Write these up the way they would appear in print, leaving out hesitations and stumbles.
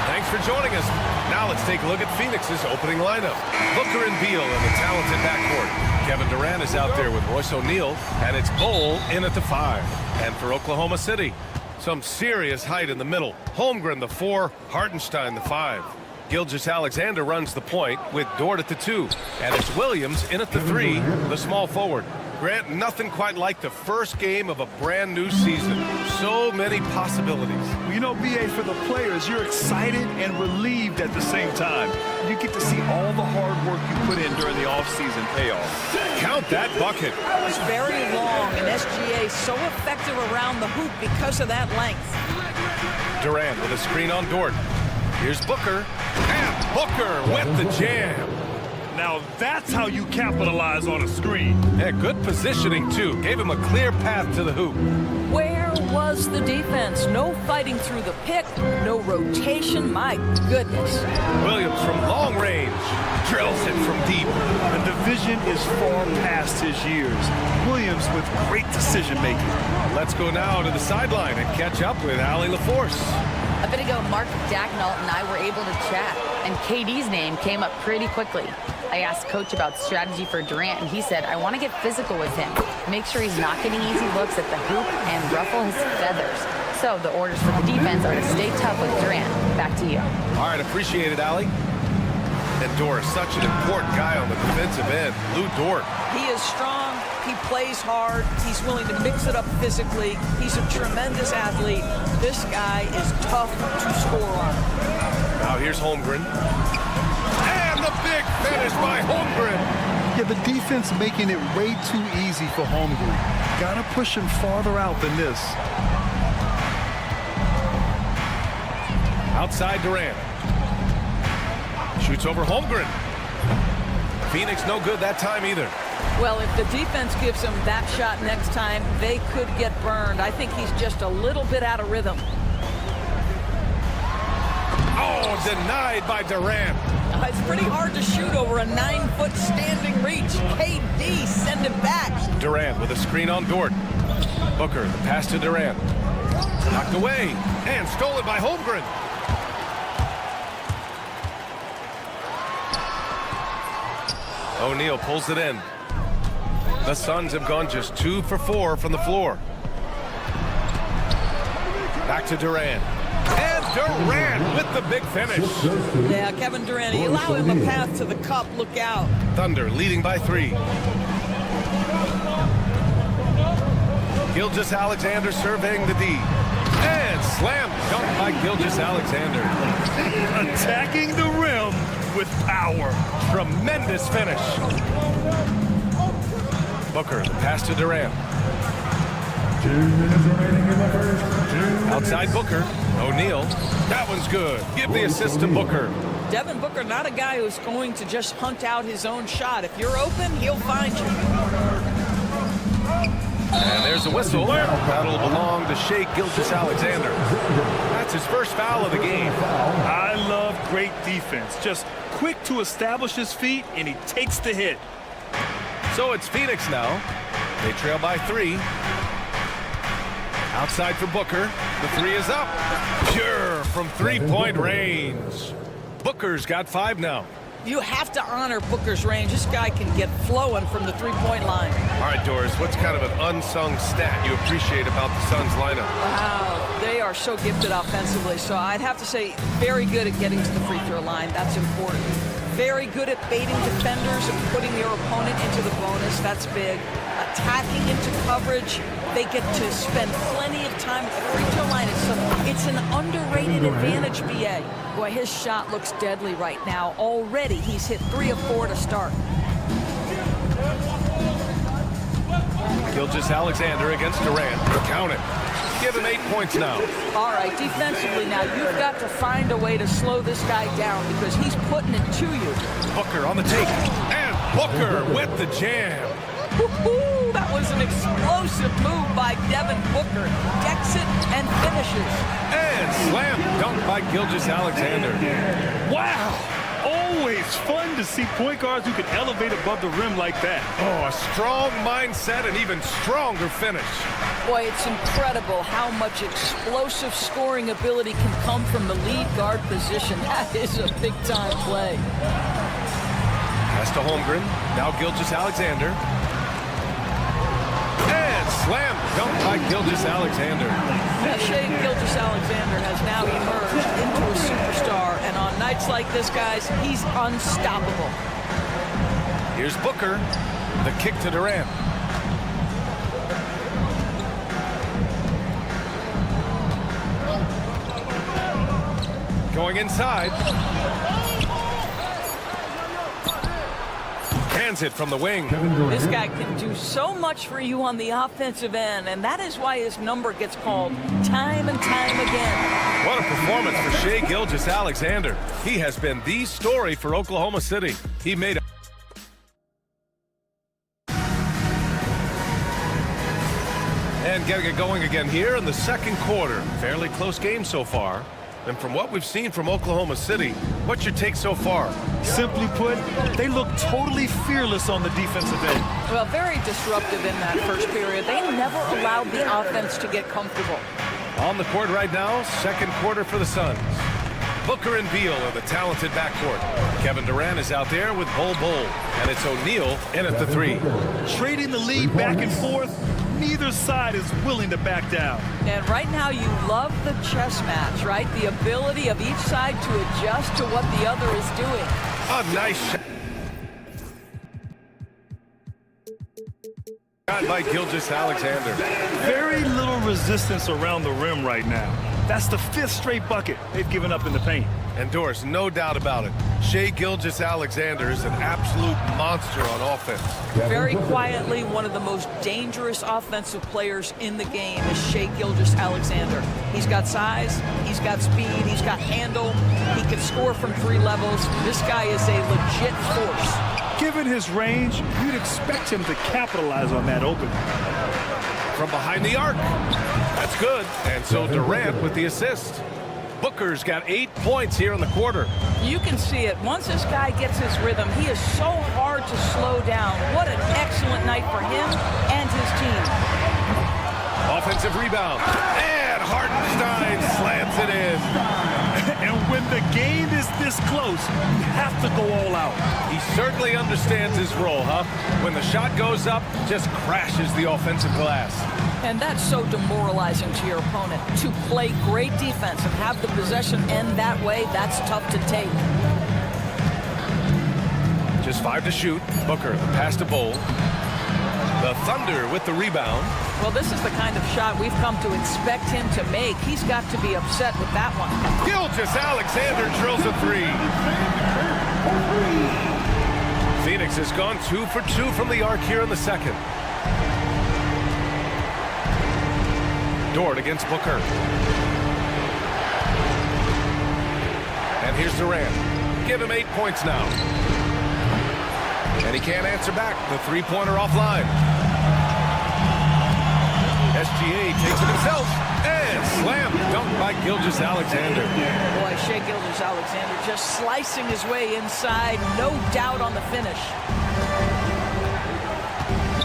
Thanks for joining us. Now let's take a look at Phoenix's opening lineup. Booker and Beal in the talented backcourt. Kevin Durant is out there with Royce O'Neal, and it's Bol in at the 5. And for Oklahoma City, some serious height in the middle. Holmgren the 4, Hartenstein the 5. Gilgeous-Alexander runs the point with Dort at the 2. And it's Williams in at the 3, the small forward. Grant, nothing quite like the first game of a brand new season. So many possibilities. Well, you know, BA, for the players, you're excited and relieved at the same time. You get to see all the hard work you put in during the offseason pay off. Count that bucket. It was very long, and SGA so effective around the hoop because of that length. Durant with a screen on Dort. Here's Booker, and Booker with the jam. Now that's how you capitalize on a screen. Yeah, good positioning, too. Gave him a clear path to the hoop. Where was the defense? No fighting through the pick, no rotation. My goodness. Williams from long range drills it from deep. And the vision is far past his years. Williams with great decision-making. Let's go now to the sideline and catch up with Allie LaForce. A bit ago, Mark Dagnall and I were able to chat, and KD's name came up pretty quickly. I asked Coach about strategy for Durant, and he said, I want to get physical with him, make sure he's not getting easy looks at the hoop, and ruffle his feathers. So the orders for the defense are to stay tough with Durant. Back to you. All right, appreciate it, Allie. And Dort, such an important guy on the defensive end. Lou Dort. He is strong. He plays hard. He's willing to mix it up physically. He's a tremendous athlete. This guy is tough to score on. Now here's Holmgren. And the big finish by Holmgren. Yeah, the defense making it way too easy for Holmgren. Gotta push him farther out than this. Outside Durant. Shoots over Holmgren. Phoenix no good that time either. Well, if the defense gives him that shot next time, they could get burned. I think he's just a little bit out of rhythm. Oh, denied by Durant. It's pretty hard to shoot over a 9-foot standing reach. KD, send it back. Durant with a screen on Dort. Booker, the pass to Durant. Knocked away and stolen by Holmgren. O'Neal pulls it in. The Suns have gone just 2 for 4 from the floor. Back to Durant. And Durant with the big finish. Yeah, Kevin Durant, you allow him a path to the cup. Look out. Thunder leading by 3. Gilgeous-Alexander surveying the D. And slam dunk by Gilgeous-Alexander. Attacking the rim with power. Tremendous finish. Booker, the pass to Durant. 2 minutes remaining in the first. Outside Booker. O'Neal. That one's good. Give the assist to Booker. Devin Booker, not a guy who's going to just hunt out his own shot. If you're open, he'll find you. And there's a whistle. That'll belong to Shai Gilgeous-Alexander. That's his first foul of the game. I love great defense. Just quick to establish his feet, and he takes the hit. So it's Phoenix now. They trail by 3. Outside for Booker. The 3 is up. Pure from 3-point range. Booker's got 5 now. You have to honor Booker's range. This guy can get flowing from the three-point line. All right, Doris, what's kind of an unsung stat you appreciate about the Suns lineup? Wow, they are so gifted offensively. So I'd have to say very good at getting to the free throw line. That's important. Very good at baiting defenders and putting your opponent into the bonus. That's big. Attacking into coverage. They get to spend plenty of time at the free throw line. It's an underrated advantage, BA. Boy, his shot looks deadly right now. Already, he's hit 3 of 4 to start. Gilgeous-Alexander against Durant. Count it. Give him 8 points now. All right, defensively now, you've got to find a way to slow this guy down because he's putting it to you. Booker on the take. And Booker with the jam. Woo-hoo! That was an explosive move by Devin Booker. Decks it and finishes. And slam dunk by Gilgeous-Alexander. Wow! Always fun to see point guards who can elevate above the rim like that. Oh, a strong mindset and even stronger finish. Boy, it's incredible how much explosive scoring ability can come from the lead guard position. That is a big-time play. Pass to Holmgren. Now Gilgeous-Alexander. And slam dunk by Gilgeous-Alexander. Now, Shai Gilgeous-Alexander has now emerged into a superstar, and on nights like this, guys, he's unstoppable. Here's Booker. The kick to Durant. Going inside. Hands it from the wing. This guy can do so much for you on the offensive end, and that is why his number gets called time and time again. What a performance for Shai Gilgeous-Alexander. He has been the story for Oklahoma City. He made a and getting it going again here in the second quarter. Fairly close game so far. And from what we've seen from Oklahoma City, what's your take so far? Simply put, they look totally fearless on the defensive end. Well, very disruptive in that first period. They never allowed the offense to get comfortable. On the court right now, second quarter for the Suns. Booker and Beal are the talented backcourt. Kevin Durant is out there with Bol, and it's O'Neal in at the 3. Trading the lead back and forth, neither side is willing to back down. And right now you love the chess match, right? The ability of each side to adjust to what the other is doing. A nice shot by Gilgeous-Alexander. Very little resistance around the rim right now. That's the 5th straight bucket they've given up in the paint. And Doris, no doubt about it, Shai Gilgeous-Alexander is an absolute monster on offense. Very quietly, one of the most dangerous offensive players in the game is Shai Gilgeous-Alexander. He's got size, he's got speed, he's got handle, he can score from 3 levels. This guy is a legit force. Given his range, you'd expect him to capitalize on that opening. From behind the arc. That's good. And so Durant with the assist. Booker's got 8 points here in the quarter. You can see it. Once this guy gets his rhythm, he is so hard to slow down. What an excellent night for him and his team. Offensive rebound. And Hartenstein slams it in. And when the game is this close, you have to go all out. He certainly understands his role, huh? When the shot goes up, just crashes the offensive glass. And that's so demoralizing to your opponent. To play great defense and have the possession end that way, that's tough to take. Just 5 to shoot. Booker, the pass to Bol. The Thunder with the rebound. Well, this is the kind of shot we've come to expect him to make. He's got to be upset with that one. Gilgeous-Alexander drills a 3. Phoenix has gone 2 for 2 from the arc here in the second. Dort against Booker. And here's Durant. Give him 8 points now. And he can't answer back. The 3-pointer offline. SGA takes it himself. And slam dunk by Gilgeous-Alexander. Boy, Shai Gilgeous-Alexander just slicing his way inside. No doubt on the finish.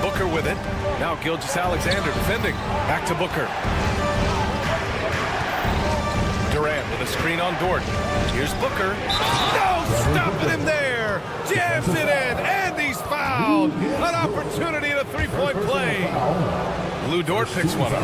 Booker with it. Now Gilgeous-Alexander defending. Back to Booker. Durant with a screen on Dort. Here's Booker. No stopping him there. Jams it in. And he's fouled. An opportunity at a 3-point play. Lou Dort picks one up.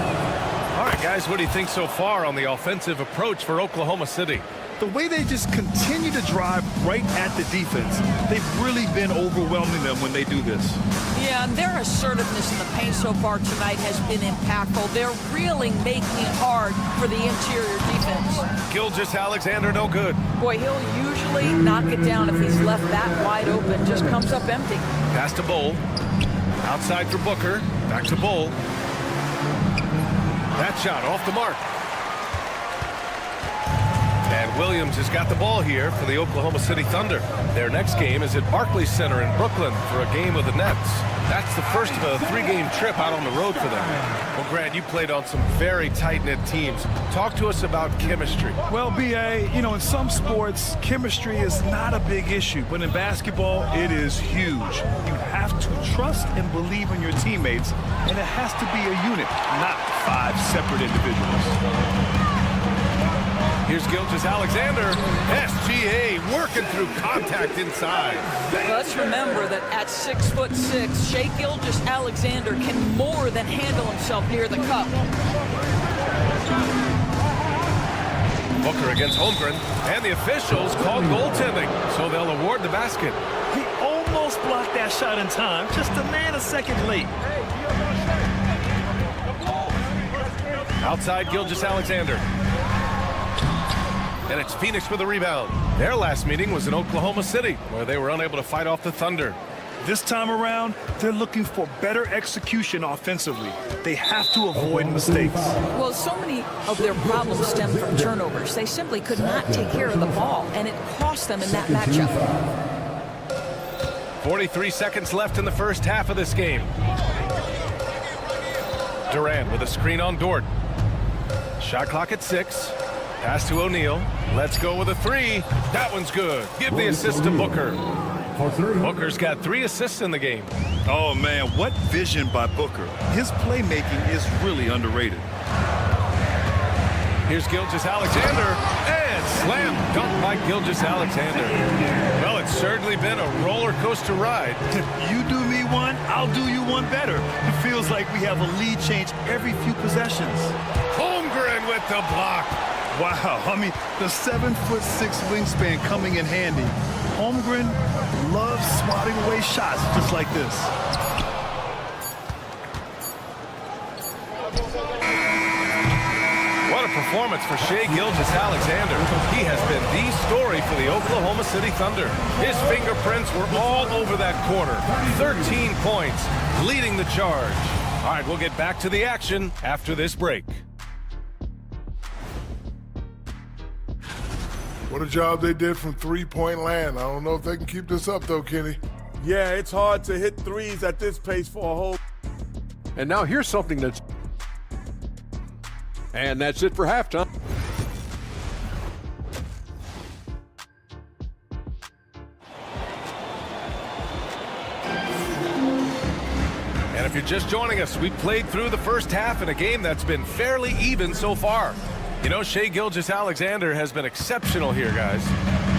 All right, guys, what do you think so far on the offensive approach for Oklahoma City? The way they just continue to drive right at the defense, they've really been overwhelming them when they do this. Yeah, and their assertiveness in the paint so far tonight has been impactful. They're really making it hard for the interior defense. Gilgeous-Alexander no good. Boy, he'll usually knock it down if he's left that wide open. Just comes up empty. Pass to Bull. Outside for Booker. Back to Bull. That shot off the mark. And Williams has got the ball here for the Oklahoma City Thunder. Their next game is at Barclays Center in Brooklyn for a game of the Nets. That's the first of a 3-game trip out on the road for them. Well, Grant, you played on some very tight-knit teams. Talk to us about chemistry. Well, B.A., you know, in some sports, chemistry is not a big issue, but in basketball, it is huge. You have to trust and believe in your teammates, and it has to be a unit, not 5 separate individuals. Here's Gilgeous-Alexander. SGA working through contact inside. Let's remember that at 6'6", Shai Gilgeous-Alexander can more than handle himself near the cup. Booker against Holmgren, and the officials called goaltending, so they'll award the basket. He almost blocked that shot in time, just a nanosecond late. Outside Gilgeous-Alexander. And it's Phoenix with a rebound. Their last meeting was in Oklahoma City, where they were unable to fight off the Thunder. This time around, they're looking for better execution offensively. They have to avoid mistakes. Well, so many of their problems stem from turnovers. They simply could not take care of the ball, and it cost them in that matchup. 43 seconds left in the first half of this game. Durant with a screen on Dort. Shot clock at 6. Pass to O'Neal. Let's go with a 3. That one's good. Give the assist to Booker. Booker's got 3 assists in the game. Oh, man, what vision by Booker. His playmaking is really underrated. Here's Gilgeous-Alexander, and slam dunk by Gilgeous-Alexander. Well, it's certainly been a roller coaster ride. If you do me one, I'll do you one better. It feels like we have a lead change every few possessions. Holmgren with the block. Wow, I mean, the 7'6" wingspan coming in handy. Holmgren loves swatting away shots just like this. What a performance for Shai Gilgeous-Alexander. He has been the story for the Oklahoma City Thunder. His fingerprints were all over that quarter. 13 points, leading the charge. All right, we'll get back to the action after this break. What a job they did from three-point land. I don't know if they can keep this up, though, Kenny. Yeah, it's hard to hit threes at this pace for a whole... And now here's something that's... And that's it for halftime. And if you're just joining us, we played through the first half in a game that's been fairly even so far. You know, Shai Gilgeous-Alexander has been exceptional here, guys.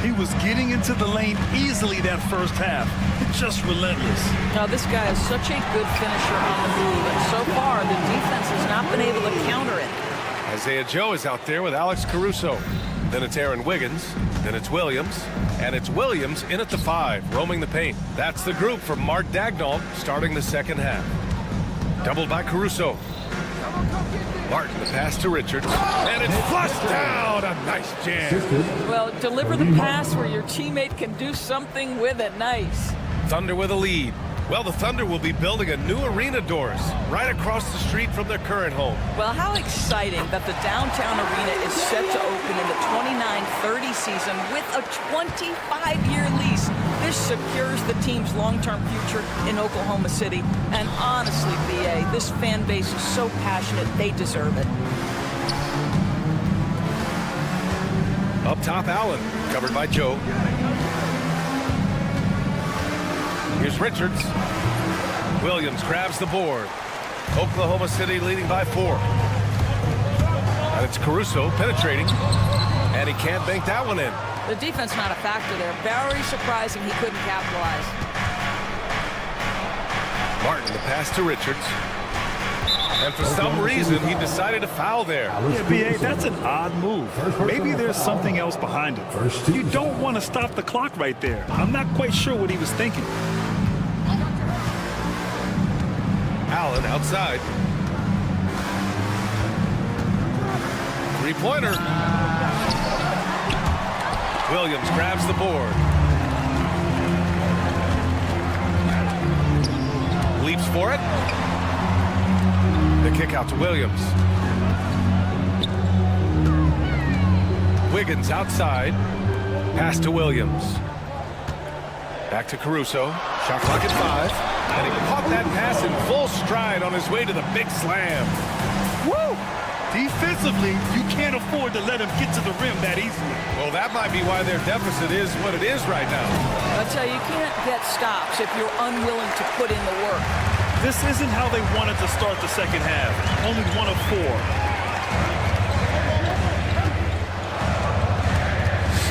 He was getting into the lane easily that first half. Just relentless. Now, this guy is such a good finisher on the move, and so far, the defense has not been able to counter it. Isaiah Joe is out there with Alex Caruso. Then it's Aaron Wiggins. Then it's Williams. And it's Williams in at the 5, roaming the paint. That's the group from Mark Daigneault starting the second half. Doubled by Caruso. Martin, the pass to Richards. And it's flushed down. A nice jam. Well, deliver the pass where your teammate can do something with it. Nice. Thunder with a lead. Well, the Thunder will be building a new arena, Doris, right across the street from their current home. Well, how exciting that the downtown arena is set to open in the 29-30 season with a 25-year lease. This secures the team's long-term future in Oklahoma City. And honestly, BA, this fan base is so passionate, they deserve it. Up top, Allen, covered by Joe. Here's Richards. Williams grabs the board. Oklahoma City leading by 4. And it's Caruso penetrating. And he can't bank that one in. The defense not a factor there. Very surprising he couldn't capitalize. Martin, the pass to Richards. And for some reason, he decided to foul there. Yeah, B.A., that's an odd move. Maybe there's something else behind it. You don't want to stop the clock right there. I'm not quite sure what he was thinking. Allen outside. Three-pointer. Williams grabs the board. Leaps for it. The kick out to Williams. Wiggins outside. Pass to Williams. Back to Caruso. Shot clock at 5. And he caught that pass in full stride on his way to the big slam. Woo! Defensively, you can't afford to let him get to the rim that easily. Well, that might be why their deficit is what it is right now. I tell you, you can't get stops if you're unwilling to put in the work. This isn't how they wanted to start the second half. Only 1 of 4.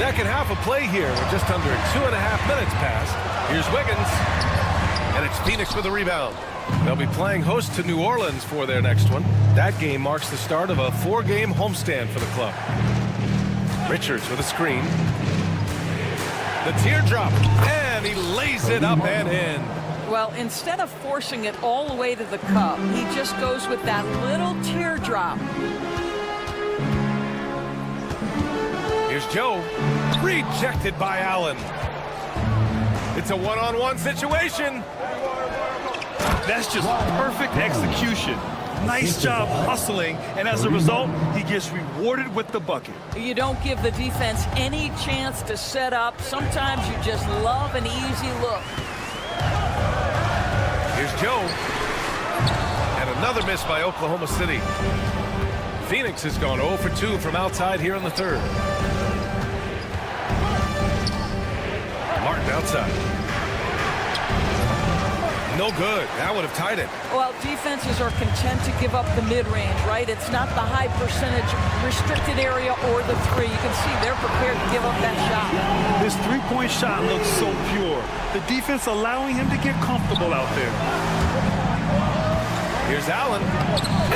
Second half of play here with just under 2.5 minutes passed. Here's Wiggins. And it's Phoenix with a rebound. They'll be playing host to New Orleans for their next one. That game marks the start of a 4-game homestand for the club. Richards with a screen. The teardrop. And he lays it up and in. Well, instead of forcing it all the way to the cup, he just goes with that little teardrop. Here's Joe. Rejected by Allen. It's a one-on-one situation. That's just perfect execution. Nice job hustling, and as a result, he gets rewarded with the bucket. You don't give the defense any chance to set up. Sometimes you just love an easy look. Here's Joe. And another miss by Oklahoma City. Phoenix has gone 0 for 2 from outside here in the third. Martin outside. No good. That would have tied it. Well, defenses are content to give up the mid-range, right? It's not the high percentage restricted area or the 3. You can see they're prepared to give up that shot. This three-point shot looks so pure. The defense allowing him to get comfortable out there. Here's Allen.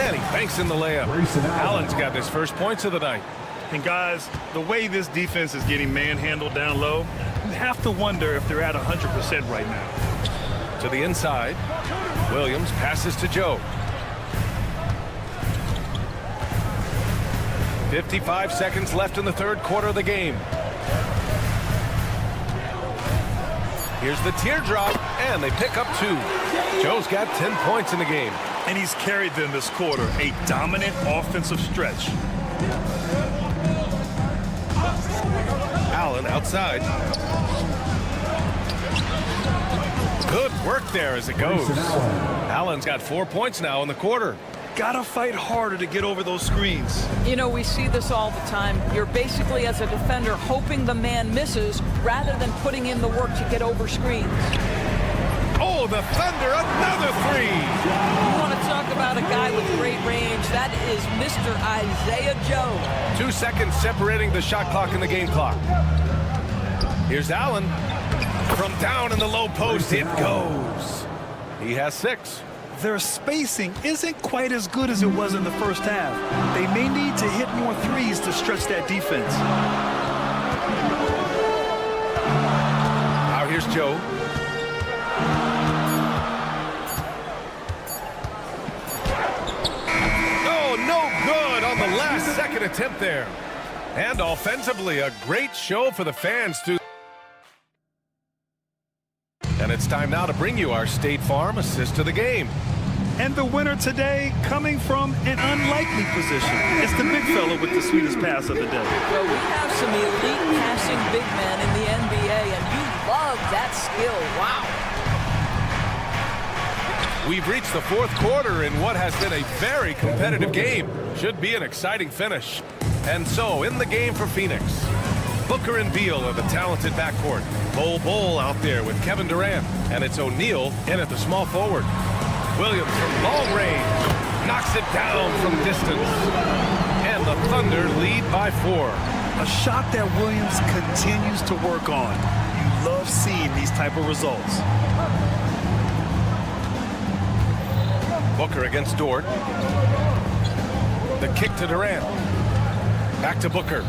And he banks in the layup. Allen's got his first points of the night. And guys, the way this defense is getting manhandled down low, you have to wonder if they're at 100% right now. To the inside. Williams passes to Joe. 55 seconds left in the third quarter of the game. Here's the teardrop, and they pick up 2. Joe's got 10 points in the game. And he's carried them this quarter, a dominant offensive stretch. Allen outside. Good work there as it goes. Allen's got 4 points now in the quarter. Gotta fight harder to get over those screens. You know, we see this all the time. You're basically, as a defender, hoping the man misses rather than putting in the work to get over screens. Oh, the Thunder, another 3. You want to talk about a guy with great range? That is Mr. Isaiah Joe. 2 seconds separating the shot clock and the game clock. Here's Allen. From down in the low post, it goes. He has 6. Their spacing isn't quite as good as it was in the first half. They may need to hit more 3s to stretch that defense. Now here's Joe. Oh, no good on the last second attempt there. And offensively, a great show for the fans too. And it's time now to bring you our State Farm assist of the game. And the winner today coming from an unlikely position. It's the big fella with the sweetest pass of the day. Well, we have some elite passing big men in the NBA, and you love that skill. Wow. We've reached the fourth quarter in what has been a very competitive game. Should be an exciting finish. And so, in the game for Phoenix, Booker and Beal are the talented backcourt. Bol out there with Kevin Durant, and it's O'Neal in at the small forward. Williams from long range knocks it down from distance. And the Thunder lead by 4. A shot that Williams continues to work on. You love seeing these type of results. Booker against Dort. The kick to Durant. Back to Booker.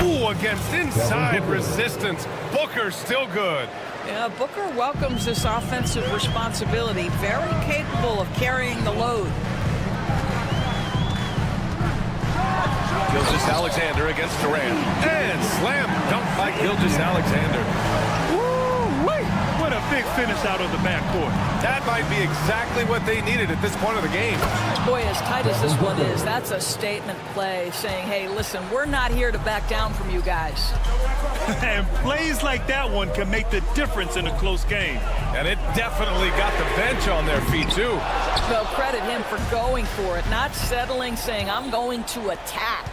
Ooh, against inside resistance. Booker still good. Yeah, Booker welcomes this offensive responsibility. Very capable of carrying the load. Gilgeous-Alexander against Durant. And slam dunk by Gilgeous-Alexander. Woo-wee! What a big finish out of the backcourt. That might be exactly what they needed at this point of the game. Boy, as tight as this one is, that's a statement play saying, hey, listen, we're not here to back down from you guys. And plays like that one can make the difference in a close game. And it definitely got the bench on their feet, too. Well, credit him for going for it, not settling, saying, I'm going to attack.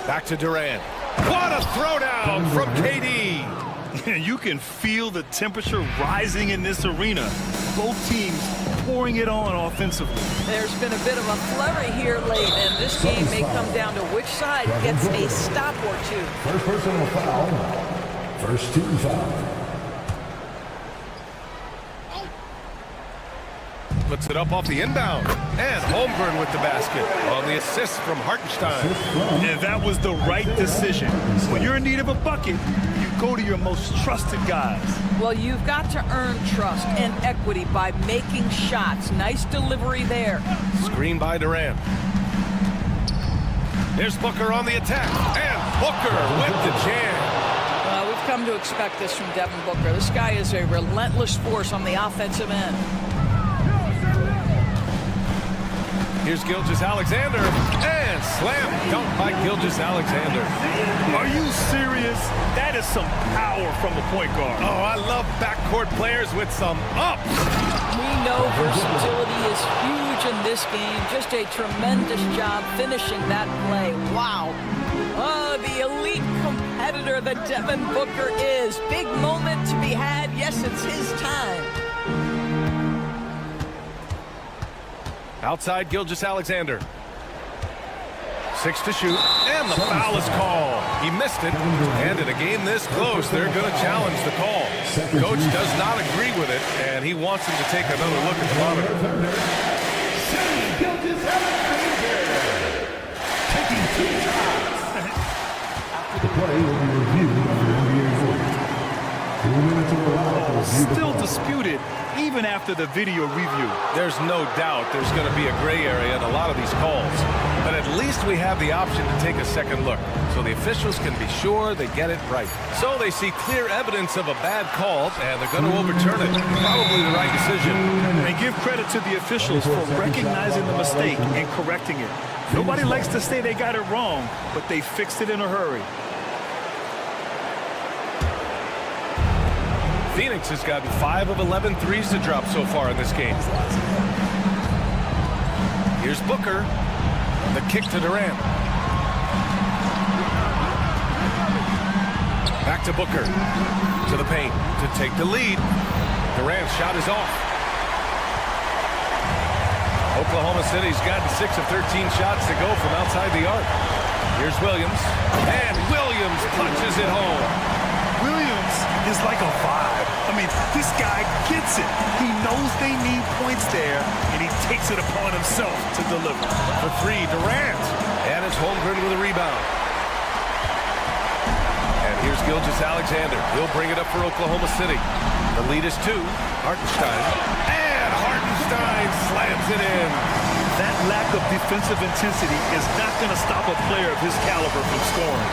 Back to Durant. What a throwdown from KD. You can feel the temperature rising in this arena. Both teams pouring it on offensively. There's been a bit of a flurry here late, and this game may come down to which side gets a stop or two. First personal foul. First team foul. Puts it up off the inbound. And Holmgren with the basket on the assist from Hartenstein. And that was the right decision. When you're in need of a bucket, you go to your most trusted guys. Well, you've got to earn trust and equity by making shots. Nice delivery there. Screen by Durant. There's Booker on the attack. And Booker with the jam. We've come to expect this from Devin Booker. This guy is a relentless force on the offensive end. Here's Gilgeous-Alexander, and slam dunk by Gilgeous-Alexander. Are you serious? That is some power from the point guard. Oh, I love backcourt players with some ups. We know versatility is huge in this game. Just a tremendous job finishing that play. Wow. Oh, the elite competitor that Devin Booker is. Big moment to be had. Yes, it's his time. Outside Gilgeous-Alexander. 6 to shoot, and the foul is called. He missed it, and in a game this close, they're going to challenge the call. Coach does not agree with it, and he wants him to take another look at the monitor. Taking 2 shots. After the play will be reviewed by the NBA board. 2 minutes of allowed. Still disputed even after the video review. There's no doubt there's going to be a gray area in a lot of these calls, but at least we have the option to take a second look, so the officials can be sure they get it right. So they see clear evidence of a bad call, and they're going to overturn it. Probably the right decision. They give credit to the officials for recognizing the mistake and correcting it. Nobody likes to say they got it wrong, but they fixed it in a hurry. Phoenix has gotten 5 of 11 threes to drop so far in this game. Here's Booker. The kick to Durant. Back to Booker. To the paint to take the lead. Durant's shot is off. Oklahoma City's gotten 6 of 13 shots to go from outside the arc. Here's Williams. And Williams punches it home. Williams is like a vibe. I mean, this guy gets it. He knows they need points there, and he takes it upon himself to deliver. For 3, Durant. And it's Holmgren with a rebound. And here's Gilgeous-Alexander. He'll bring it up for Oklahoma City. The lead is 2. Hartenstein. And Hartenstein slams it in. That lack of defensive intensity is not going to stop a player of his caliber from scoring.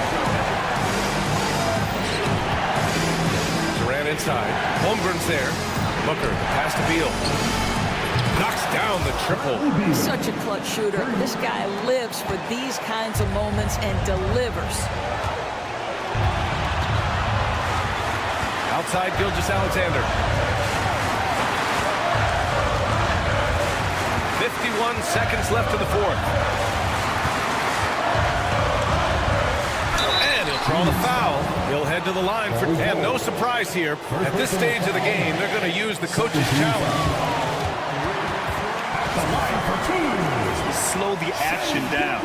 Durant inside. Holmgren's there. Booker, the pass to Beal. Knocks down the triple. Such a clutch shooter. This guy lives for these kinds of moments and delivers. Outside Gilgeous-Alexander. 51 seconds left in the fourth. And he'll draw the foul. He'll head to the line for 10. No surprise here. At this stage of the game, they're going to use the coach's challenge. The line for 2. to slow the action down.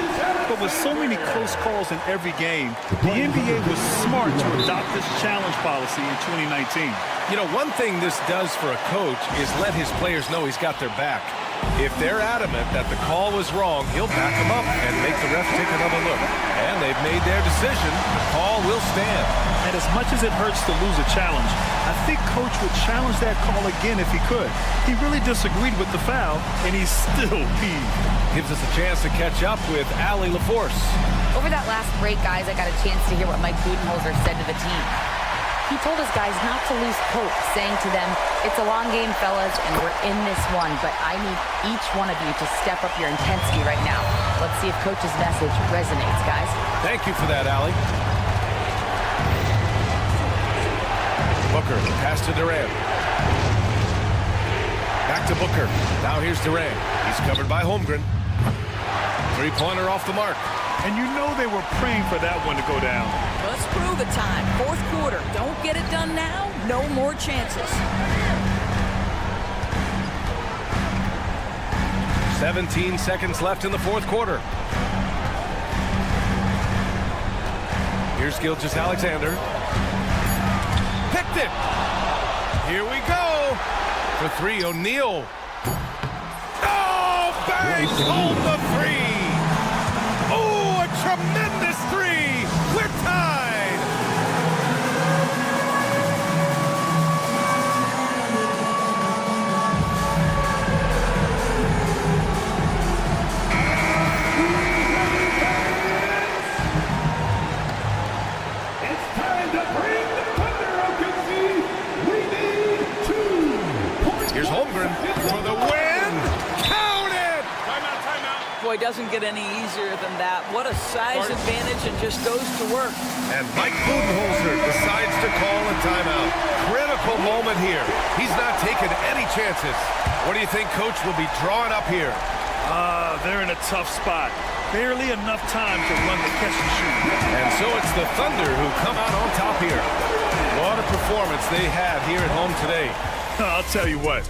But with so many close calls in every game, the NBA was smart to adopt this challenge policy in 2019. You know, one thing this does for a coach is let his players know he's got their back. If they're adamant that the call was wrong, he'll back them up and make the ref take another look. And they've made their decision. The call will stand. And as much as it hurts to lose a challenge, I think Coach would challenge that call again if he could. He really disagreed with the foul, and he's still peeved. Gives us a chance to catch up with Allie LaForce. Over that last break, guys, I got a chance to hear what Mike Budenholzer said to the team. He told his guys not to lose hope, saying to them, it's a long game, fellas, and we're in this one, but I need each one of you to step up your intensity right now. Let's see if Coach's message resonates, guys. Thank you for that, Allie. Booker, pass to Durant. Back to Booker. Now here's Durant. He's covered by Holmgren. Three-pointer off the mark. And you know they were praying for that one to go down. Let's prove it time. Fourth quarter. Don't get it done now. No more chances. 17 seconds left in the fourth quarter. Here's Gilgeous-Alexander. Picked it. Here we go. For three, O'Neal. Oh, bangs home the three. Oh, a tremendous three. We're tied. It's time to bring the Thunder OKC. We need 2 points. Here's Holmgren for the win. Count it. Boy, doesn't get any easier than that. What a size advantage, and just goes to work. And Mike Budenholzer decides to call a timeout. Critical moment here. He's not taking any chances. What do you think Coach will be drawing up here? They're in a tough spot. Barely enough time to run the catch and shoot. And so it's the Thunder who come out on top here. What a performance they had here at home today. I'll tell you what.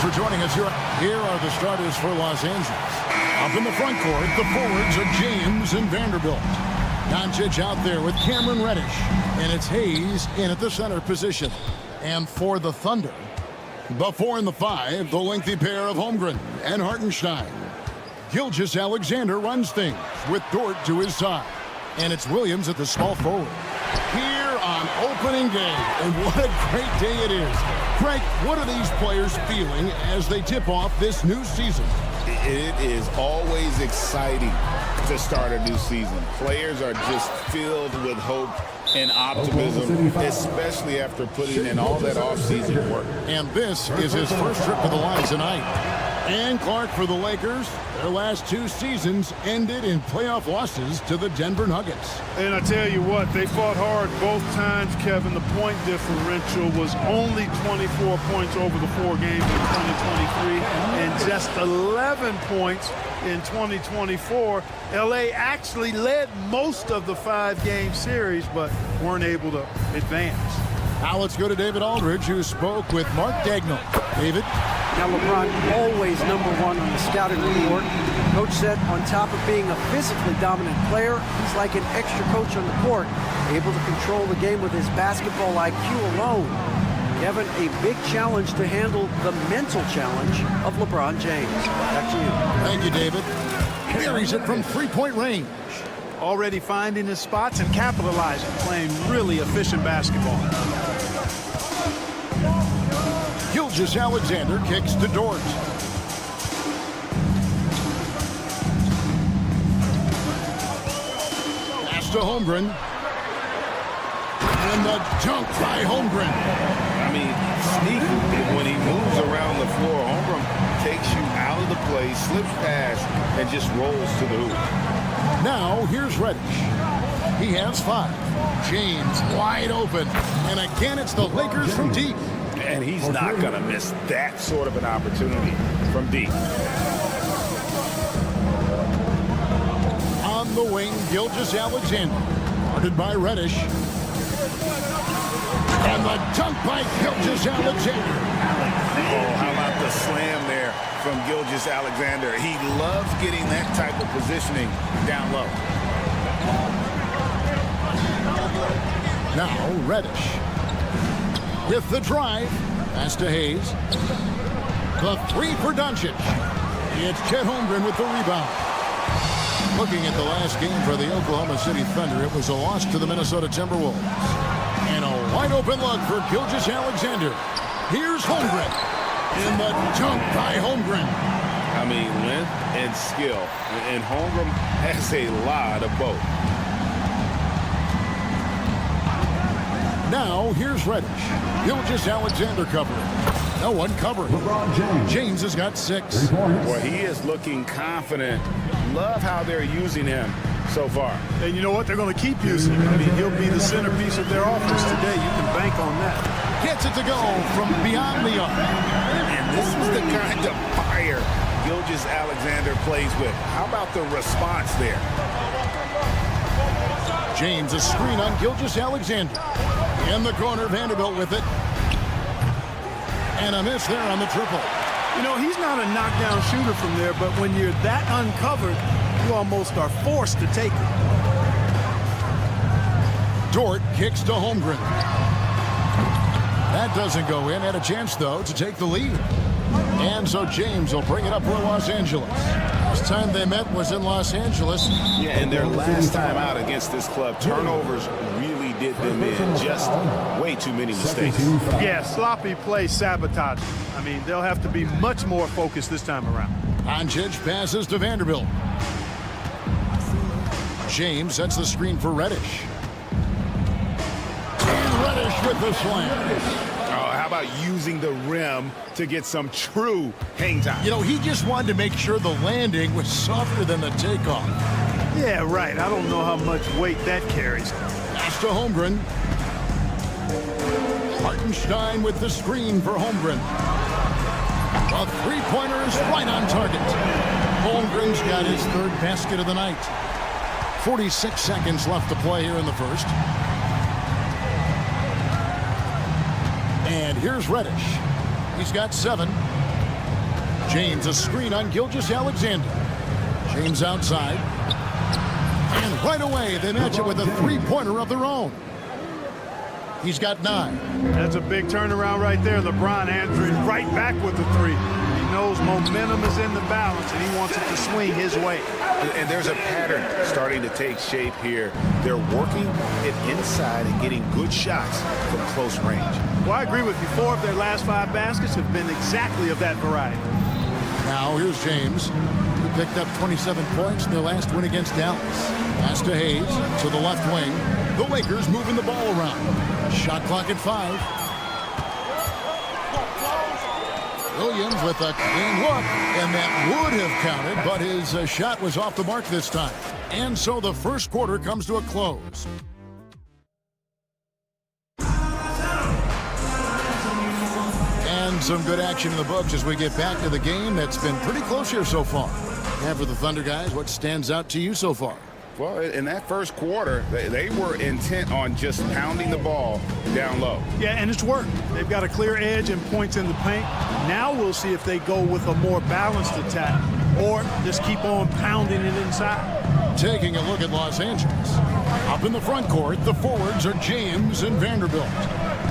for joining us here. Here are the starters for Los Angeles. Up in the front court, the forwards are James and Vanderbilt. Doncic out there with Cameron Reddish. And it's Hayes in at the center position. And for the Thunder, the 4 and the 5, the lengthy pair of Holmgren and Hartenstein. Gilgeous-Alexander runs things with Dort to his side. And it's Williams at the small forward. Here on opening day, and what a great day it is. Frank, what are these players feeling as they tip off this new season? It is always exciting to start a new season. Players are just filled with hope and optimism, especially after putting in all that offseason work. And this is his first trip to the line tonight. And Clark for the Lakers. Their last 2 seasons ended in playoff losses to the Denver Nuggets. And I tell you what, they fought hard both times, Kevin. The point differential was only 24 points over the 4 games in 2023 and just 11 points in 2024. LA actually led most of the 5-game series, but weren't able to advance. Now let's go to David Aldridge, who spoke with Mark Dagnall. David? Now LeBron always #1 on the scouting report. Coach said on top of being a physically dominant player, he's like an extra coach on the court, able to control the game with his basketball IQ alone. Kevin, a big challenge to handle the mental challenge of LeBron James. Back to you. Thank you, David. Carries it from 3-point range. Already finding his spots and capitalizing, playing really efficient basketball. Gilgeous-Alexander kicks to Dort. Pass to Holmgren. And the dunk by Holmgren. I mean, sneaky. When he moves around the floor, Holmgren takes you out of the play, slips past, and just rolls to the hoop. Now, here's Reddish. He has 5. James wide open. And again, it's the Lakers from deep. And he's not going to miss that sort of an opportunity from deep. On the wing, Gilgeous-Alexander. Guarded by Reddish. And the dunk by Gilgeous-Alexander. Oh, how about the slam there from Gilgeous-Alexander? He loves getting that type of positioning down low. Now Reddish with the drive. Pass to Hayes. The 3 for Doncic. It's Chet Holmgren with the rebound. Looking at the last game for the Oklahoma City Thunder, it was a loss to the Minnesota Timberwolves. And a wide open look for Gilgeous-Alexander. Here's Holmgren. And the dunk by Holmgren. I mean, length and skill. And Holmgren has a lot of both. Now, here's Reddish. Gilgeous-Alexander covering. No one covering. James has got 6. Boy, he is looking confident. Love how they're using him so far. And you know what? They're going to keep using him. I mean, he'll be the centerpiece of their offense today. You can bank on that. Gets it to go from beyond the arc. And this is the kind of fire Gilgeous-Alexander plays with. How about the response there? James, a screen on Gilgeous-Alexander. In the corner, Vanderbilt with it. And a miss there on the triple. You know, he's not a knockdown shooter from there, but when you're that uncovered, you almost are forced to take it. Dort kicks to Holmgren. That doesn't go in. Had a chance, though, to take the lead. And so James will bring it up for Los Angeles. Last time they met was in Los Angeles. Yeah, and their last time out against this club, turnovers really did them in. Just way too many mistakes. Yeah, sloppy play, sabotage. I mean, they'll have to be much more focused this time around. Doncic passes to Vanderbilt. James sets the screen for Reddish. And Reddish with the slam. How about using the rim to get some true hang time? You know, he just wanted to make sure the landing was softer than the takeoff. Yeah, right. I don't know how much weight that carries. Pass to Holmgren. Hartenstein with the screen for Holmgren. A three-pointer is right on target. Holmgren's got his 3rd basket of the night. 46 seconds left to play here in the first. And here's Reddish. He's got 7. James, a screen on Gilgeous-Alexander. James outside. And right away, they match it with a three-pointer of their own. He's got 9. That's a big turnaround right there. LeBron answering right back with the 3. He knows momentum is in the balance, and he wants it to swing his way. And there's a pattern starting to take shape here. They're working it inside and getting good shots from close range. Well, I agree with you. 4 of their last 5 baskets have been exactly of that variety. Now here's James, who picked up 27 points in their last win against Dallas. Pass to Hayes to the left wing. The Lakers moving the ball around. Shot clock at 5. Williams with a clean look, and that would have counted, but his shot was off the mark this time. And so the first quarter comes to a close. And some good action in the books as we get back to the game that's been pretty close here so far. And for the Thunder guys, what stands out to you so far? Well, in that first quarter, they were intent on just pounding the ball down low. Yeah, and it's worked. They've got a clear edge and points in the paint. Now we'll see if they go with a more balanced attack or just keep on pounding it inside. Taking a look at Los Angeles. Up in the front court, the forwards are James and Vanderbilt.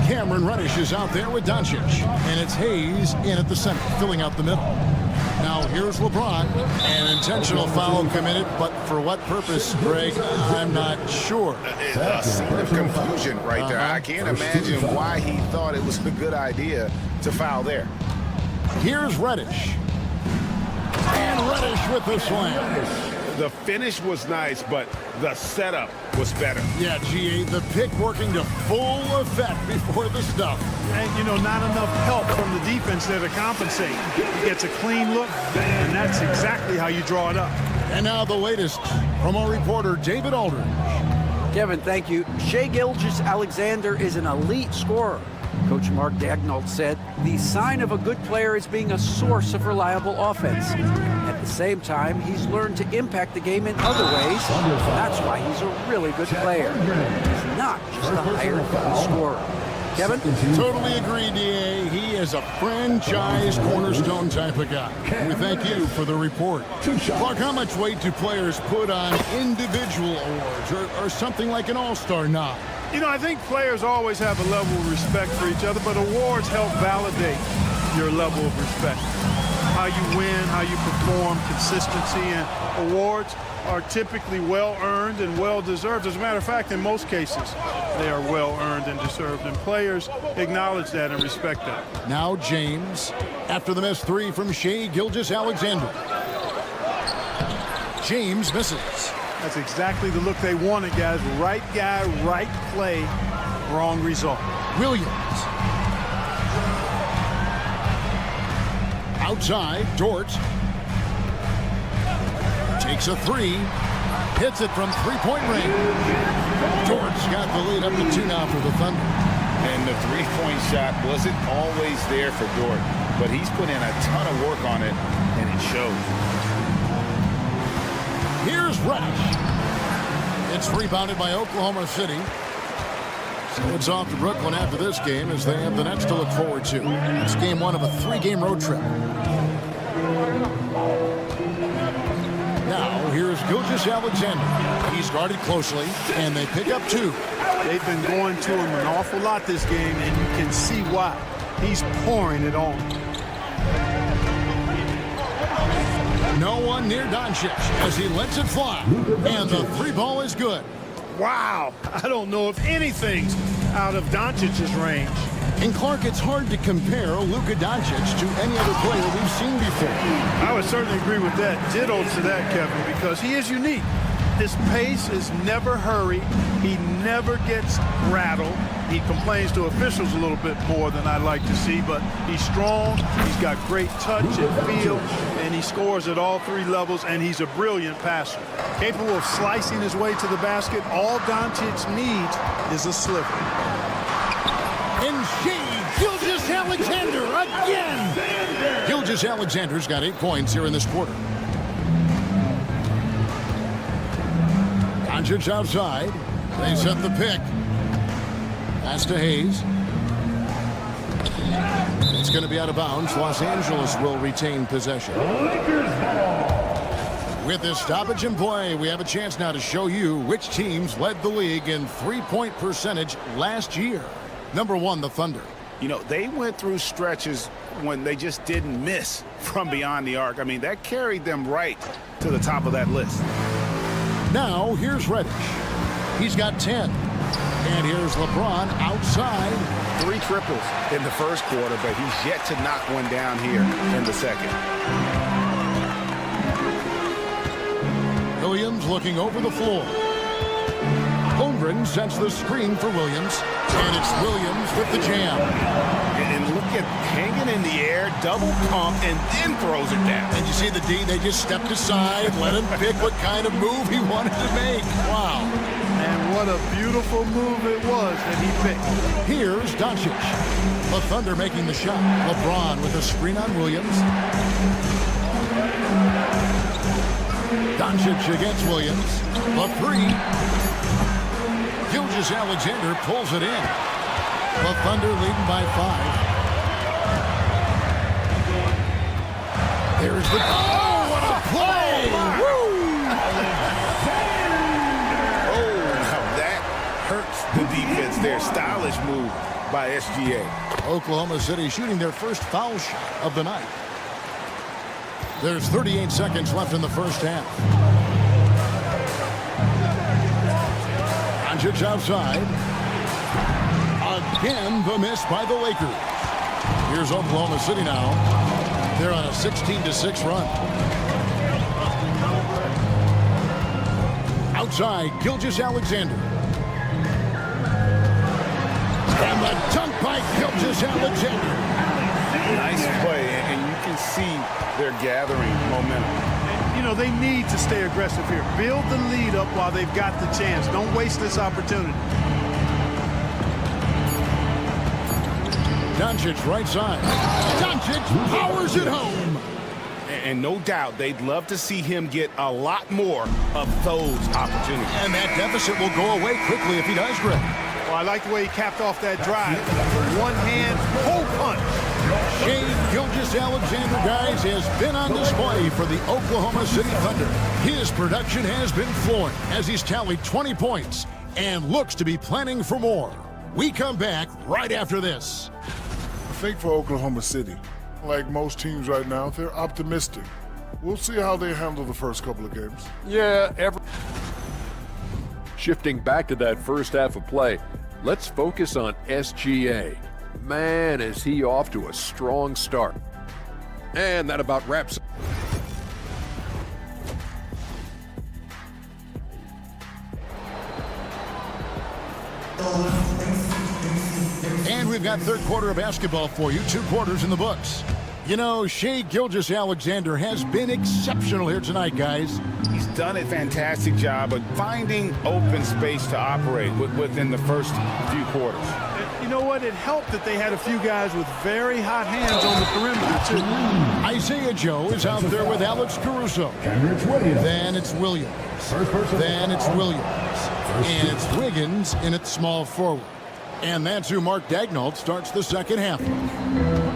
Cameron Reddish is out there with Doncic. And it's Hayes in at the center, filling out the middle. Now here's LeBron. An intentional foul committed, but for what purpose, Greg? I'm not sure. A scene of confusion right there. I can't imagine why he thought it was a good idea to foul there. Here's Reddish. And Reddish with the slam. The finish was nice, but the setup was better. Yeah, GA, the pick working to full effect before the stuff. And, you know, not enough help from the defense there to compensate. He gets a clean look, and that's exactly how you draw it up. And now the latest from our reporter, David Aldridge. Kevin, thank you. Shai Gilgeous-Alexander is an elite scorer. Coach Mark Daigneault said the sign of a good player is being a source of reliable offense. At the same time, he's learned to impact the game in other ways. That's why he's a really good player. He's not just a hired scorer. Kevin? Totally agree, DA. He is a franchise cornerstone type of guy. We thank you for the report. Clark, how much weight do players put on individual awards or something like an all-star nod? You know, I think players always have a level of respect for each other, but awards help validate your level of respect. How you win, how you perform, consistency, and awards are typically well-earned and well-deserved. As a matter of fact, in most cases, they are well-earned and deserved, and players acknowledge that and respect that. Now James, after the missed 3 from Shai Gilgeous-Alexander. James misses. That's exactly the look they wanted, guys. Right guy, right play, wrong result. Williams. Outside, Dort. Takes a 3. Hits it from three-point range. Dort's got the lead up to 2 now for the Thunder. And the three-point shot wasn't always there for Dort, but he's put in a ton of work on it, and it shows. Here's Reddish. It's rebounded by Oklahoma City. So it's off to Brooklyn after this game as they have the Nets to look forward to. It's game 1 of a 3-game road trip. Now here's Gilgeous-Alexander. He's guarded closely, and they pick up 2. They've been going to him an awful lot this game, and you can see why. He's pouring it on. No one near Doncic as he lets it fly. And the 3-ball is good. Wow, I don't know if anything's out of Doncic's range. And Clark, it's hard to compare Luka Doncic to any other player we've seen before. I would certainly agree with that. Ditto to that, Kevin, because he is unique. His pace is never hurried. He never gets rattled. He complains to officials a little bit more than I'd like to see, but he's strong, he's got great touch and feel, and he scores at all 3 levels, and he's a brilliant passer. Capable of slicing his way to the basket, all Doncic needs is a sliver. And Shai Gilgeous-Alexander again! Gilgeous-Alexander's got 8 points here in this quarter. Doncic outside. They set the pick. Pass to Hayes. It's going to be out of bounds. Los Angeles will retain possession. With this stoppage in play, we have a chance now to show you which teams led the league in three-point percentage last year. Number 1, the Thunder. You know, they went through stretches when they just didn't miss from beyond the arc. I mean, that carried them right to the top of that list. Now, here's Reddish. He's got 10. And here's LeBron outside. 3 triples in the first quarter, but he's yet to knock one down here in the second. Williams looking over the floor. Holmgren sets the screen for Williams. And it's Williams with the jam. And look at hanging in the air, double pump, and then throws it down. And you see the D, they just stepped aside, let him pick what kind of move he wanted to make. Wow. And what a beautiful move it was that he picked. Here's Doncic. The Thunder making the shot. LeBron with a screen on Williams. Doncic against Williams. The 3. Gilgeous-Alexander pulls it in. The Thunder leading by 5. There's the... Oh, what a play! Now that hurts the defense there. Stylish move by SGA. Oklahoma City shooting their first foul shot of the night. There's 38 seconds left in the first half. Doncic outside. Again, the miss by the Lakers. Here's Oklahoma City now. They're on a 16-6 run. Outside, Gilgeous-Alexander. And the dunk by Gilgeous-Alexander. Nice play, and you can see they're gathering momentum. And, you know, they need to stay aggressive here. Build the lead up while they've got the chance. Don't waste this opportunity. Doncic right side. Doncic powers it home. And no doubt they'd love to see him get a lot more of those opportunities. And that deficit will go away quickly if he does, Greg. Well, I like the way he capped off that drive. One hand, whole punch. Shea Gilgeous-Alexander, guys, has been on display for the Oklahoma City Thunder. His production has been flowing as he's tallied 20 points and looks to be planning for more. We come back right after this. I think for Oklahoma City, like most teams right now, they're optimistic. We'll see how they handle the first couple of games. Yeah, Shifting back to that first half of play, let's focus on SGA. Man, is he off to a strong start. And that about wraps it. And we've got third quarter of basketball for you. 2 quarters in the books. You know, Shea Gilgeous-Alexander has been exceptional here tonight, guys. He's done a fantastic job of finding open space to operate within the first few quarters. You know what? It helped that they had a few guys with very hot hands on the perimeter, too. Isaiah Joe is out there with Alex Caruso. Then it's Williams. Then it's Williams. And it's Wiggins in its small forward. And that's who Mark Daigneault starts the second half.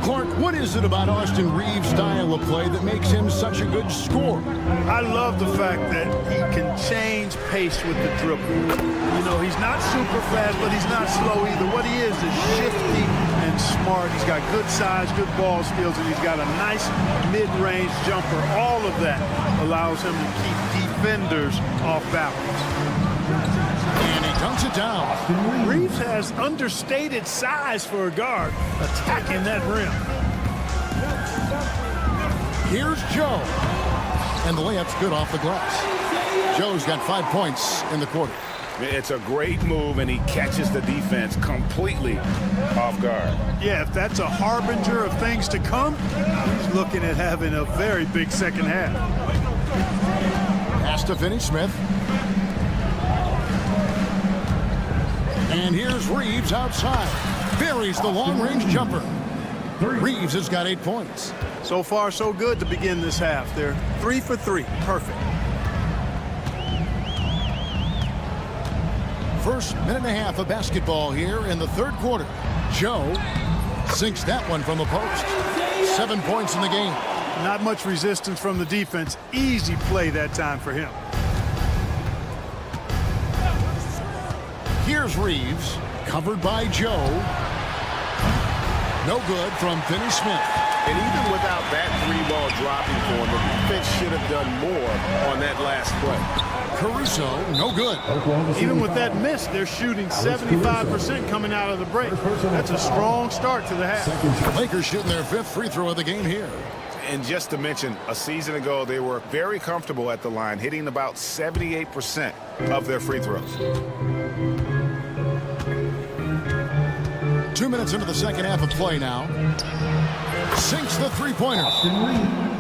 Clark, what is it about Austin Reeves' style of play that makes him such a good scorer? I love the fact that he can change pace with the dribble. You know, he's not super fast, but he's not slow either. What he is shifty and smart. He's got good size, good ball skills, and he's got a nice mid-range jumper. All of that allows him to keep defenders off balance. And he dunks it down. Reeves has understated size for a guard attacking that rim. Here's Joe. And the layup's good off the glass. Joe's got 5 points in the quarter. It's a great move, and he catches the defense completely off guard. Yeah, if that's a harbinger of things to come, he's looking at having a very big second half. Pass to Finney-Smith. And here's Reeves outside. Buries the long-range jumper. Reeves has got 8 points. So far, so good to begin this half. They're 3 for 3. Perfect. First minute and a half of basketball here in the third quarter. Joe Sinks that one from the post. 7 points in the game. Not much resistance from the defense. Easy play that time for him. Here's Reeves, covered by Joe. No good from Finney Smith. And even without that three-ball dropping for him, the defense should have done more on that last play. Caruso, no good. Even with that miss, they're shooting 75% coming out of the break. That's a strong start to the half. The Lakers shooting their 5th free throw of the game here. And just to mention, a season ago, they were very comfortable at the line, hitting about 78% of their free throws. 2 minutes into the second half of play now. Sinks the three-pointer.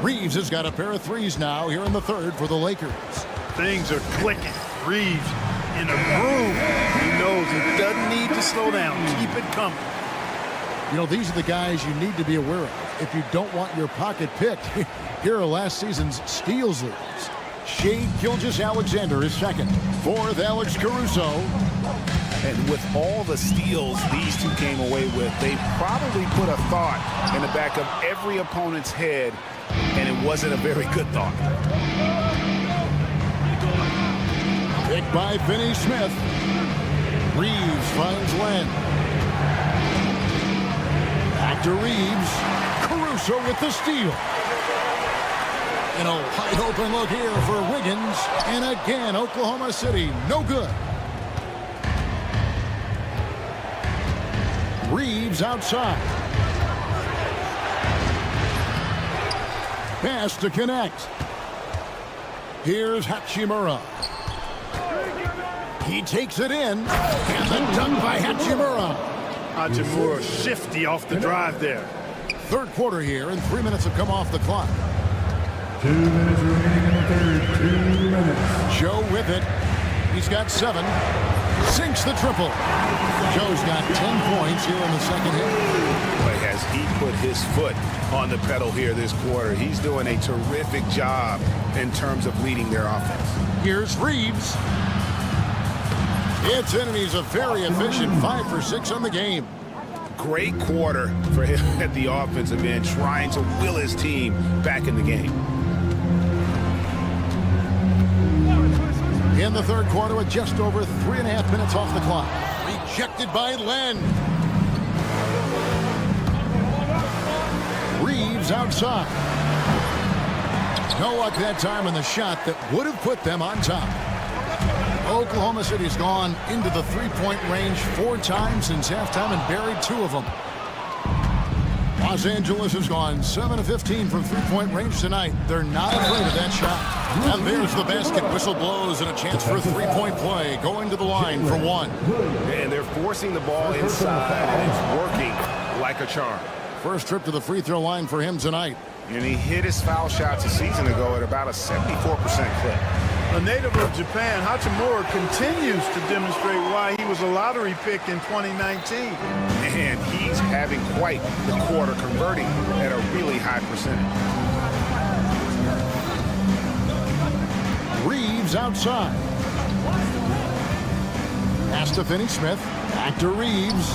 Reeves has got a pair of threes now here in the third for the Lakers. Things are clicking. Reeves in a groove. He knows he doesn't need to slow down. Keep it coming. You know, these are the guys you need to be aware of if you don't want your pocket picked. Here are last season's steals leaders. Shea Gilgeous-Alexander is second. Fourth, Alex Caruso. And with all the steals these two came away with, they probably put a thought in the back of every opponent's head, and it wasn't a very good thought. Picked by Finney Smith. Reeves finds Len. Back to Reeves. Caruso with the steal. And a wide open look here for Wiggins. And again, Oklahoma City, no good. Reeves outside. Pass to connect. Here's Hachimura. He takes it in. And the dunk by Hachimura. Hachimura shifty off the drive there. Third quarter here, and 3 minutes have come off the clock. 2 minutes remaining in the third. 2 minutes. Joe with it. He's got 7. Sinks the triple. Joe's got 10 points here in the second half. But has he put his foot on the pedal here this quarter? He's doing a terrific job in terms of leading their offense. Here's Reeves. It's in, and he's a very efficient 5 for 6 on the game. Great quarter for him at the offensive end, trying to will his team back in the game. In the third quarter with just over 3.5 minutes off the clock. Rejected by Len. Reeves outside. No luck that time in the shot that would have put them on top. Oklahoma City's gone into the three-point range 4 times since halftime and buried 2 of them. Los Angeles has gone 7 of 15 from three-point range tonight. They're not afraid of that shot. And there's the basket. Whistle blows and a chance for a three-point play. Going to the line for 1. And they're forcing the ball inside, and it's working like a charm. First trip to the free throw line for him tonight. And he hit his foul shots a season ago at about a 74% clip. A native of Japan, Hachimura continues to demonstrate why he was a lottery pick in 2019. And he's having quite the quarter, converting at a really high percentage. Reeves outside. Pass to Finney Smith. Back to Reeves.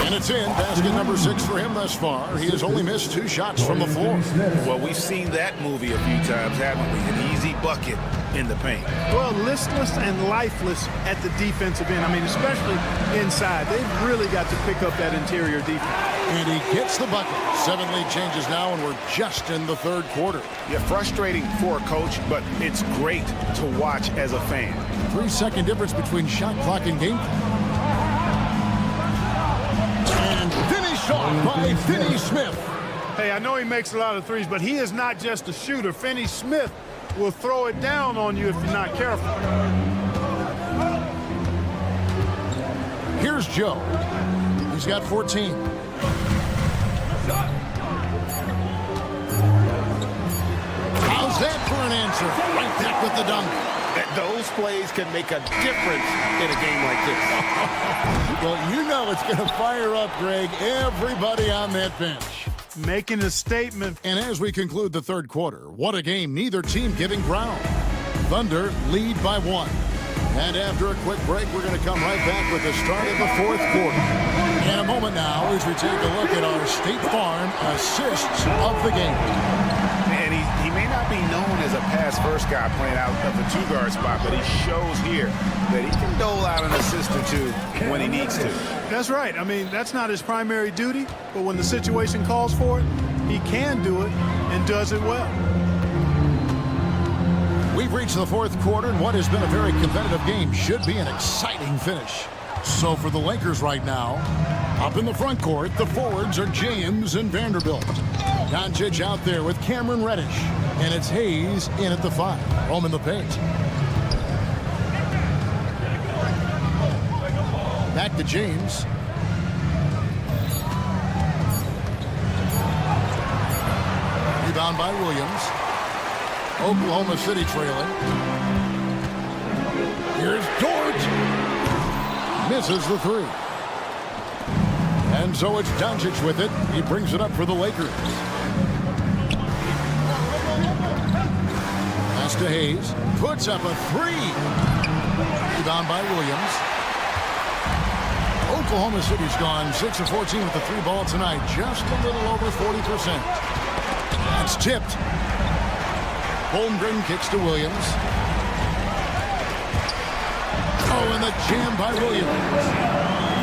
And it's in. Basket number 6 for him thus far. He has only missed 2 shots from the floor. Well, we've seen that movie a few times, haven't we? An easy bucket in the paint. Well, listless and lifeless at the defensive end. I mean, especially inside. They've really got to pick up that interior defense. And he gets the bucket. 7 lead changes now, and we're just in the third quarter. Yeah, frustrating for a coach, but it's great to watch as a fan. 3-second difference between shot clock and game. And finished off by Finney Smith. Hey, I know he makes a lot of threes, but he is not just a shooter. Finney Smith will throw it down on you if you're not careful. Here's Joe. He's got 14. How's that for an answer? Right back with the dunk. Those plays can make a difference in a game like this. Well, you know it's going to fire up, Greg, everybody on that bench. Making a statement. And as we conclude the third quarter, what a game, neither team giving ground. Thunder lead by 1. And after a quick break, we're going to come right back with the start of the fourth quarter. In a moment now, as we take a look at our State Farm assists of the game. And he may not be known as a pass-first guy playing out of the two-guard spot, but he shows here that he can dole out an assist or two when he needs to. That's right. I mean, that's not his primary duty, but when the situation calls for it, he can do it and does it well. We've reached the fourth quarter, and what has been a very competitive game should be an exciting finish. So for the Lakers right now, up in the front court, the forwards are James and Vanderbilt. Doncic out there with Cameron Reddish, and it's Hayes in at the 5. Home in the paint. Back to James. Rebound by Williams. Oklahoma City trailing. Here's Dort. Misses the 3. And so it's Doncic with it. He brings it up for the Lakers. Pass to Hayes. Puts up a 3. Rebound by Williams. Oklahoma City's gone 6 of 14 with the 3 ball tonight. Just a little over 40%. That's tipped. Holmgren kicks to Williams. Oh, and the jam by Williams.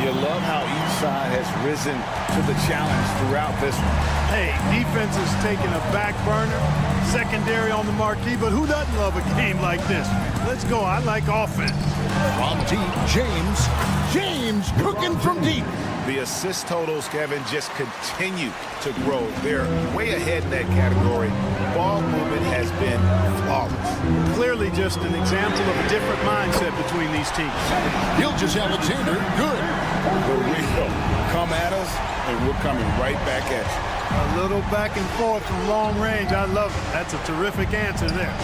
You love how each side has risen to the challenge throughout this one. Hey, defense is taking a back burner, secondary on the marquee, but who doesn't love a game like this? Let's go. I like offense. From deep, James cooking from deep. The assist totals, Kevin, just continue to grow. They're way ahead in that category. Ball movement has been flawless. Clearly just an example of a different mindset between these teams. Gilgeous-Alexander, good. For real. Come at us, and we're coming right back at you. A little back and forth from long range. I love it. That's a terrific answer there.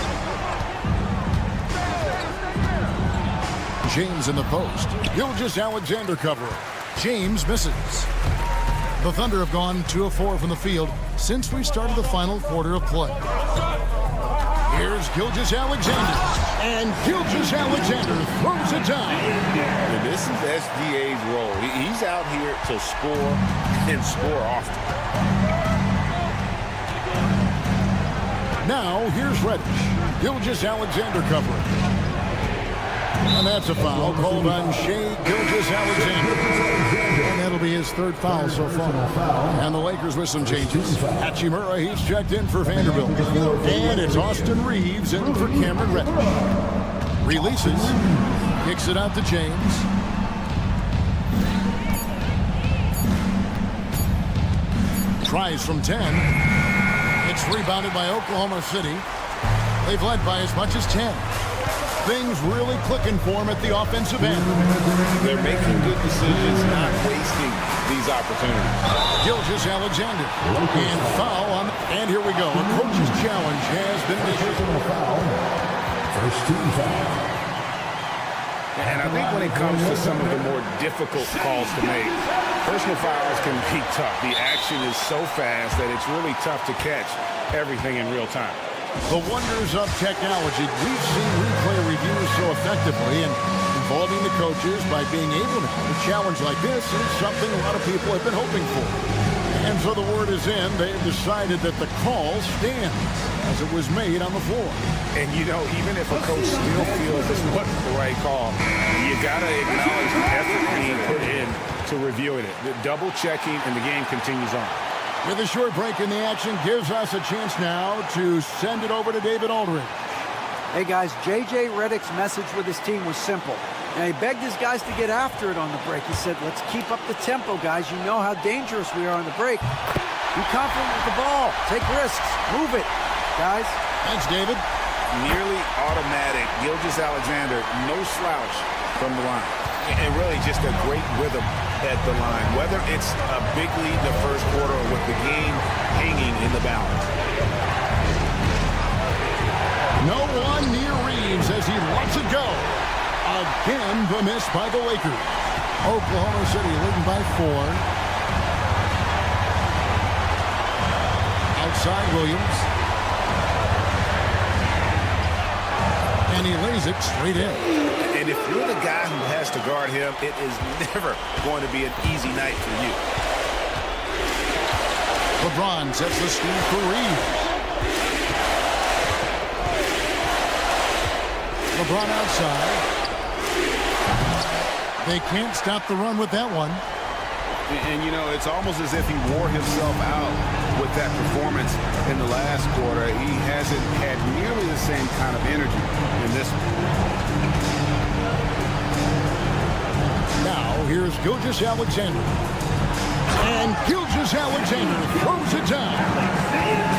James in the post. Gilgeous-Alexander covering. James misses. The Thunder have gone 2 of 4 from the field since we started the final quarter of play. Here's Gilgeous-Alexander. And Gilgeous-Alexander throws it down. And this is SGA's role. He's out here to score and score often. Now here's Reddish. Gilgeous-Alexander covering. And that's a foul called on Shai Gilgeous-Alexander. And that'll be his 3rd foul so far. And the Lakers with some changes. Hachimura, he's checked in for Vanderbilt. And it's Austin Reeves in for Cameron Reddish. Releases. Kicks it out to James. Tries from 10. It's rebounded by Oklahoma City. They've led by as much as 10. Things really clicking for him at the offensive end. They're making good decisions, not wasting these opportunities. Gilgeous-Alexander. And foul on. And here we go. A coach's challenge has been issued. First team foul. And I think when it comes to some of the more difficult calls to make, personal fouls can be tough. The action is so fast that it's really tough to catch everything in real time. The wonders of technology. We've seen replay reviews so effectively, and involving the coaches by being able to have a challenge like this is something a lot of people have been hoping for. And so the word is in. They've decided that the call stands as it was made on the floor. And, you know, even if a coach still feels this wasn't the right call, you got to acknowledge the effort being put in to reviewing it. The double checking, and the game continues on. With a short break in the action, gives us a chance now to send it over to David Aldridge. Hey, guys, J.J. Redick's message with his team was simple. And he begged his guys to get after it on the break. He said, let's keep up the tempo, guys. You know how dangerous we are on the break. Be confident with the ball. Take risks. Move it, guys. Thanks, David. Nearly automatic. Gilgeous-Alexander, no slouch from the line. And really just a great rhythm at the line, whether it's a big lead in the first quarter or with the game hanging in the balance. No one near Reeves as he lets it go. Again, the miss by the Lakers. Oklahoma City leading by 4. Outside Williams. And he lays it straight in. And And if you're the guy who has to guard him, it is never going to be an easy night for you. LeBron sets the screen for Reeves. LeBron outside. They can't stop the run with that one. And, you know, it's almost as if he wore himself out with that performance in the last quarter. He hasn't had nearly the same kind of energy in this one. Now, here's Gilgeous-Alexander. And Gilgeous-Alexander throws it down.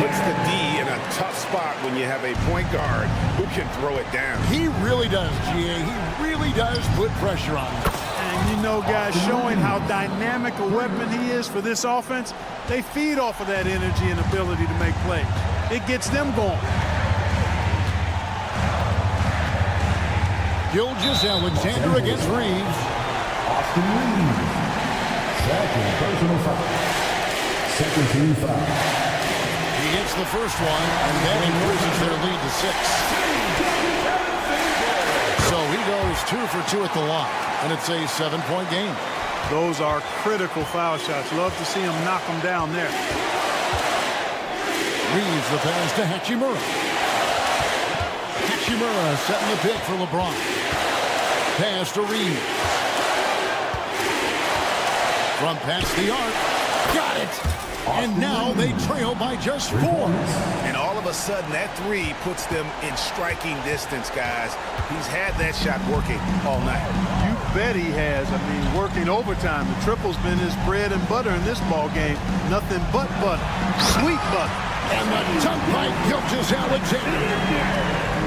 Puts the D in a tough spot when you have a point guard who can throw it down. He really does, GA. He really does put pressure on him. And you know, guys, showing how dynamic a weapon he is for this offense, they feed off of that energy and ability to make plays. It gets them going. Gilgeous-Alexander against Reeves. Austin Reeves. Second personal foul. Second team foul. He gets the first one, and that increases their lead to 6. So he goes 2 for 2 at the line, and it's a 7-point game. Those are critical foul shots. Love to see him knock them down there. Reeves the pass to Hachimura. Hachimura setting the pick for LeBron. Pass to Reeves. From past the arc. Got it! And now they trail by just 4. And all of a sudden, that three puts them in striking distance, guys. He's had that shot working all night. You bet he has. I mean, working overtime. The triple's been his bread and butter in this ball game. Nothing but butter. Sweet butter. And the dunk by Gilgeous-Alexander.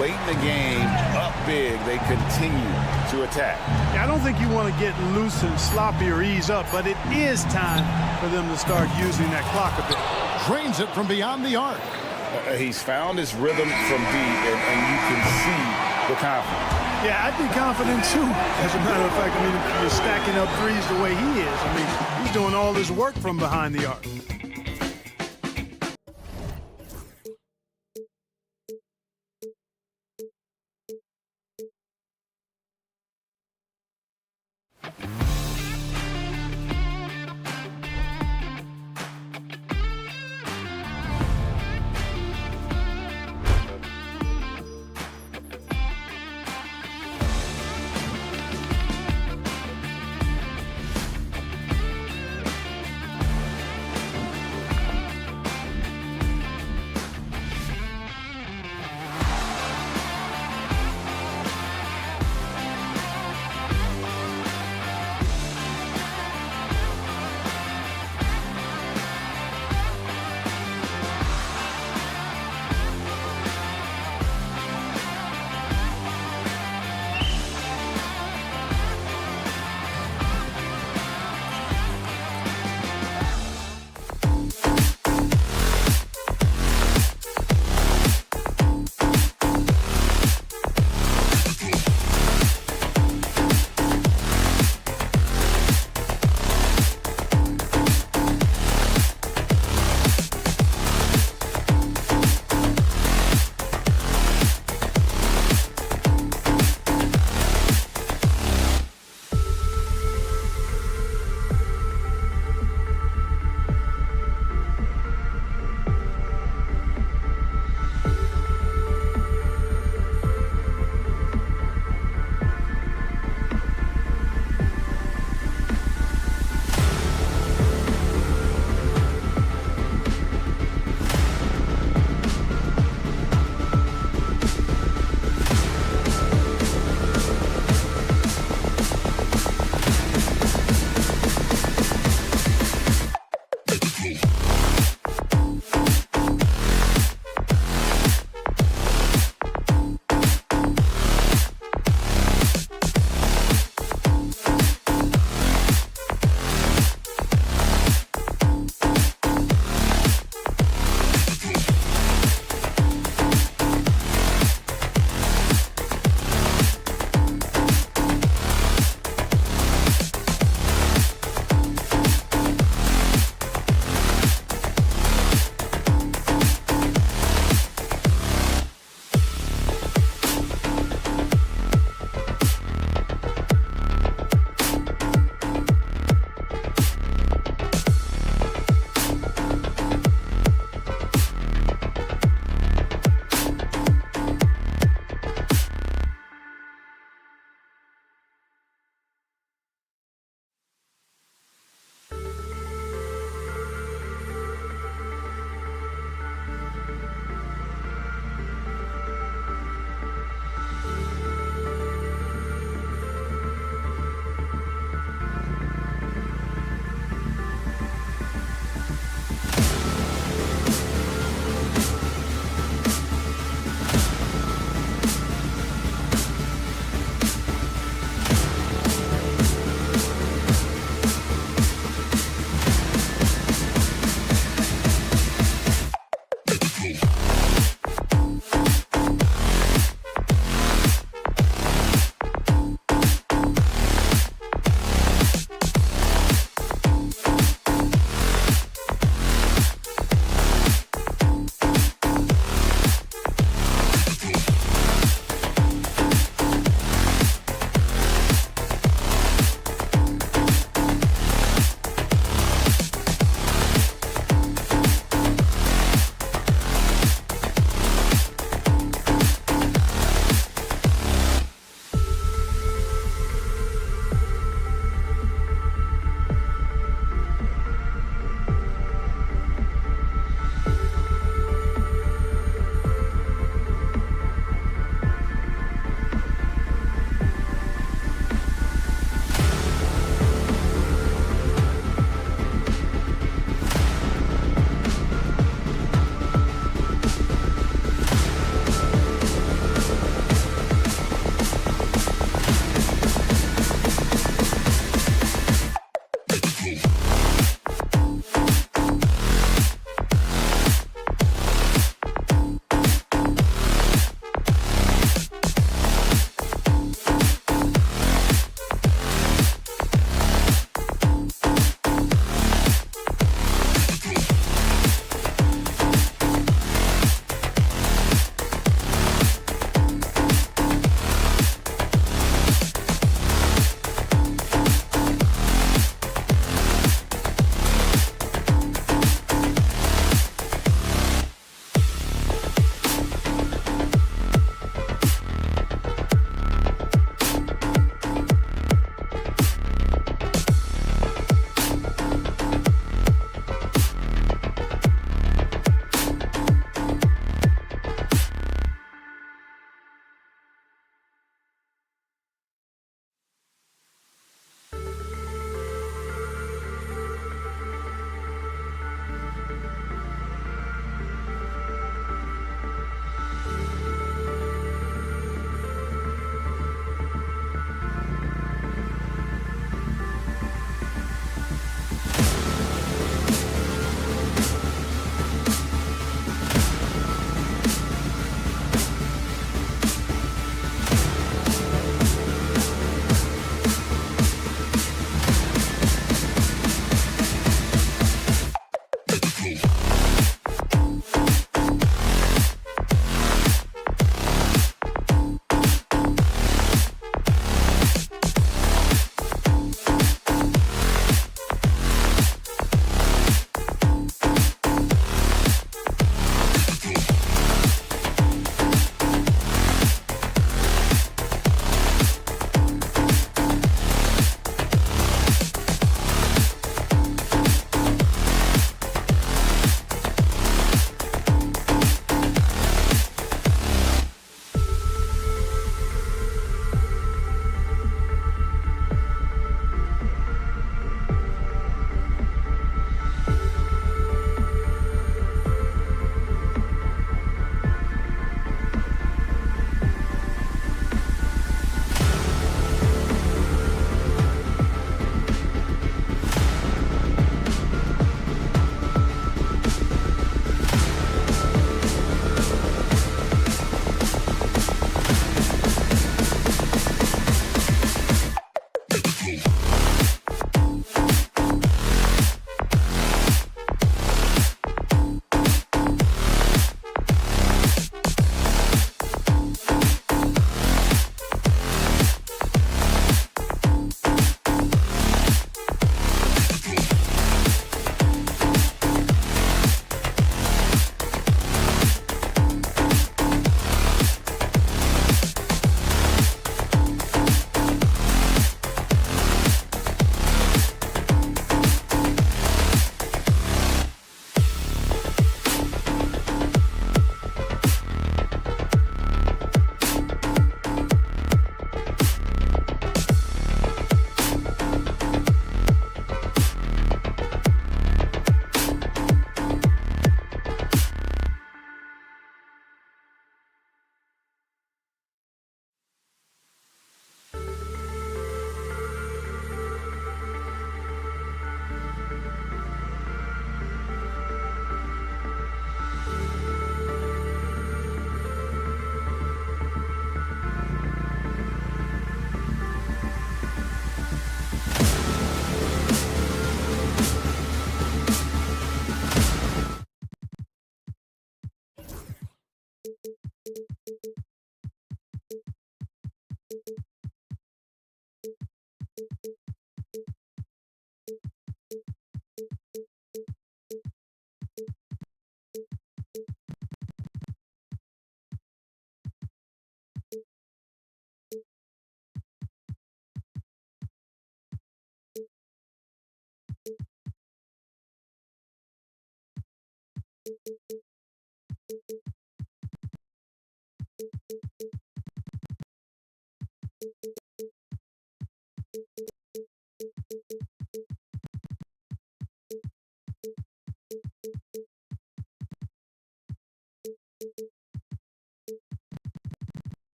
Late in the game, up big, they continue to attack. I don't think you want to get loose and sloppy or ease up, but it is time for them to start using that clock a bit. Drains it from beyond the arc. He's found his rhythm from deep, and you can see the confidence. Yeah, I'd be confident too. As a matter of fact, I mean, if you're stacking up threes the way he is, I mean, he's doing all his work from behind the arc.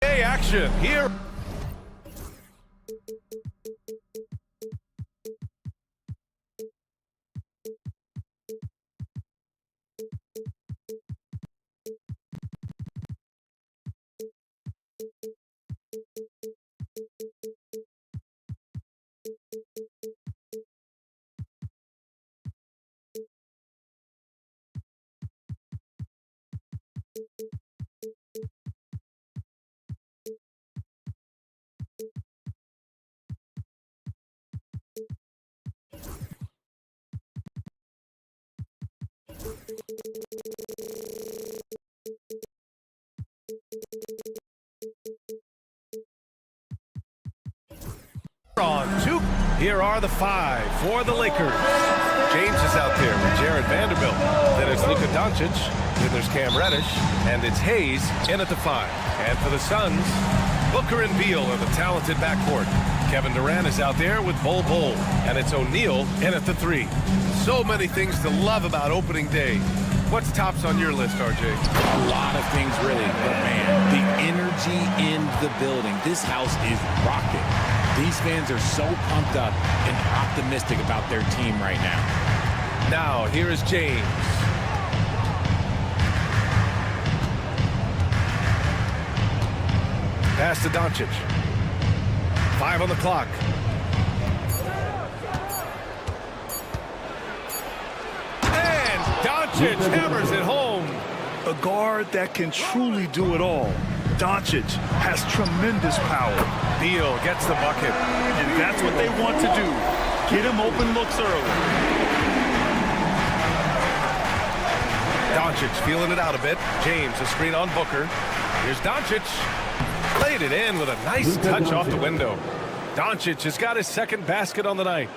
Hey, action here. On two. Here are the 5 for the Lakers. James is out there with Jared Vanderbilt. Then it's Luka Doncic. Then there's Cam Reddish. And it's Hayes in at the 5. And for the Suns, Booker and Beal in the talented backcourt. Kevin Durant is out there with Bol. And it's O'Neal in at the 3. So many things to love about opening day. What's tops on your list, RJ? A lot of things, really. But, man, the energy in the building. This house is rocking. These fans are so pumped up and optimistic about their team right now. Now, here is James. Pass to Doncic. 5 on the clock. And Doncic hammers it home. A guard that can truly do it all. Doncic has tremendous power. Beal gets the bucket. And that's what they want to do. Get him open looks early. Doncic feeling it out a bit. James, a screen on Booker. Here's Doncic. Laid it in with a nice touch off the window. Doncic has got his second basket on the night.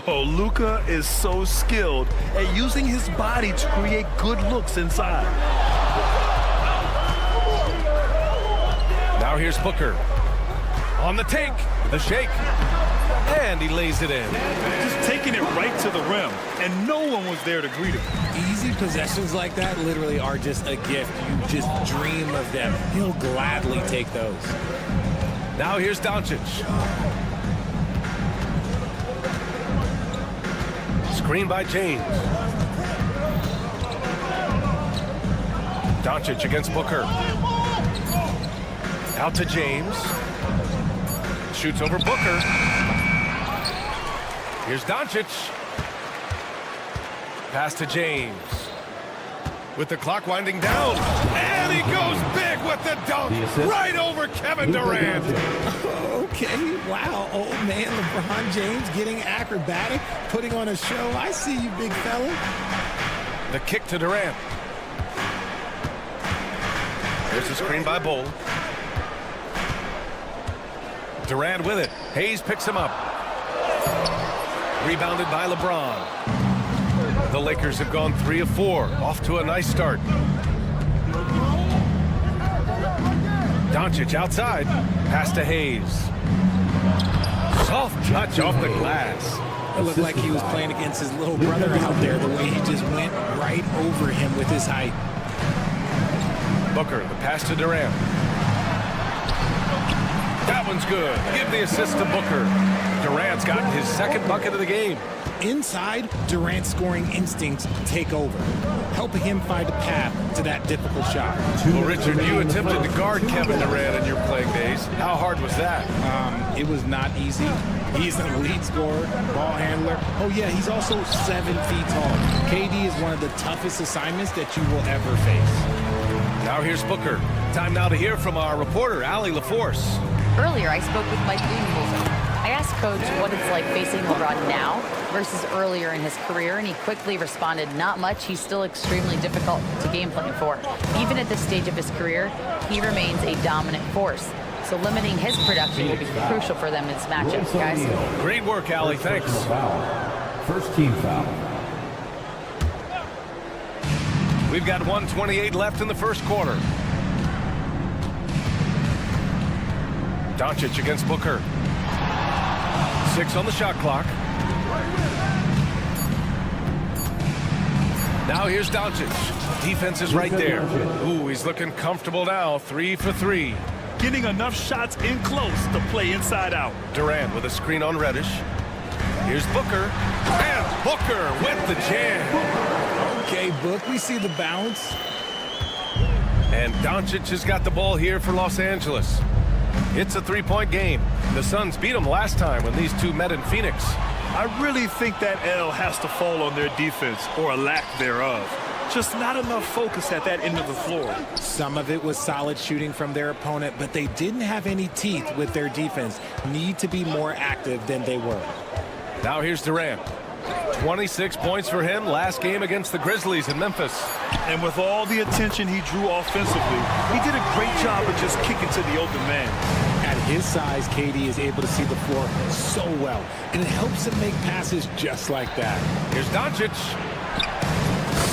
Oh, Luka is so skilled at using his body to create good looks inside. Now here's Booker. On the take, the shake. And he lays it in. Just taking it right to the rim, and no one was there to greet him. Easy possessions like that literally are just a gift. You just dream of them. He'll gladly take those. Now here's Doncic. Screen by James. Doncic against Booker. Out to James. Shoots over Booker. Here's Doncic. Pass to James. With the clock winding down. And he goes big with the dunk. Right over Kevin Durant. Okay, wow. Old man LeBron James getting acrobatic, putting on a show. I see you, big fella. The kick to Durant. There's a screen by Bol. Durant with it. Hayes picks him up. Rebounded by LeBron. The Lakers have gone 3 of 4. Off to a nice start. Doncic outside. Pass to Hayes. Soft touch off the glass. It looked like he was playing against his little brother out there, the way he just went right over him with his height. Booker, the pass to Durant. That one's good. Give the assist to Booker. Durant's gotten his second bucket of the game. Inside, Durant's scoring instincts take over, helping him find a path to that difficult shot. Well, Richard, you attempted to guard Kevin Durant in your playing days. How hard was that? It was not easy. He's an elite scorer, ball handler. Oh, yeah, he's also 7 feet tall. KD is one of the toughest assignments that you will ever face. Now here's Booker. Time now to hear from our reporter, Allie LaForce. Earlier, I spoke with Mike Budenholzer. I asked Coach what it's like facing LeBron now versus earlier in his career, and he quickly responded, not much. He's still extremely difficult to game plan for. Even at this stage of his career, he remains a dominant force. So limiting his production will be crucial for them in this matchup, guys. Great work, Allie. Thanks. First team foul. We've got 1:28 left in the first quarter. Doncic against Booker. 6 on the shot clock. Now here's Doncic. Defense is right there. Ooh, he's looking comfortable now. 3 for 3. Getting enough shots in close to play inside out. Durant with a screen on Reddish. Here's Booker. And Booker with the jam. Okay, Book, we see the bounce. And Doncic has got the ball here for Los Angeles. It's a 3-point game. The Suns beat them last time when these two met in Phoenix. I really think that L has to fall on their defense, or a lack thereof. Just not enough focus at that end of the floor. Some of it was solid shooting from their opponent, but they didn't have any teeth with their defense. Need to be more active than they were. Now here's Durant. 26 points for him last game against the Grizzlies in Memphis. And with all the attention he drew offensively, he did a great job of just kicking to the open man. At his size, KD is able to see the floor so well, and it helps him make passes just like that. Here's Doncic.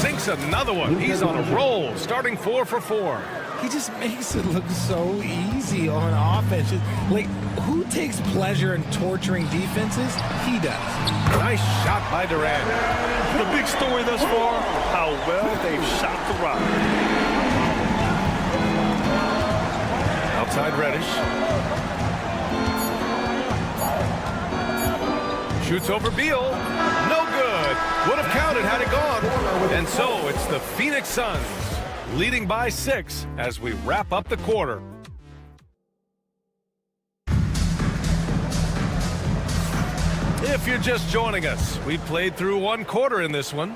Sinks another one. He's on a roll, starting 4 for 4. He just makes it look so easy on offense. Like, who takes pleasure in torturing defenses? He does. Nice shot by Durant. The big story thus far, how well they've shot the rock. Outside Reddish. Shoots over Beal. No good. Would have counted had it gone. And so it's the Phoenix Suns leading by 6 as we wrap up the quarter. If you're just joining us, we played through 1 quarter in this one.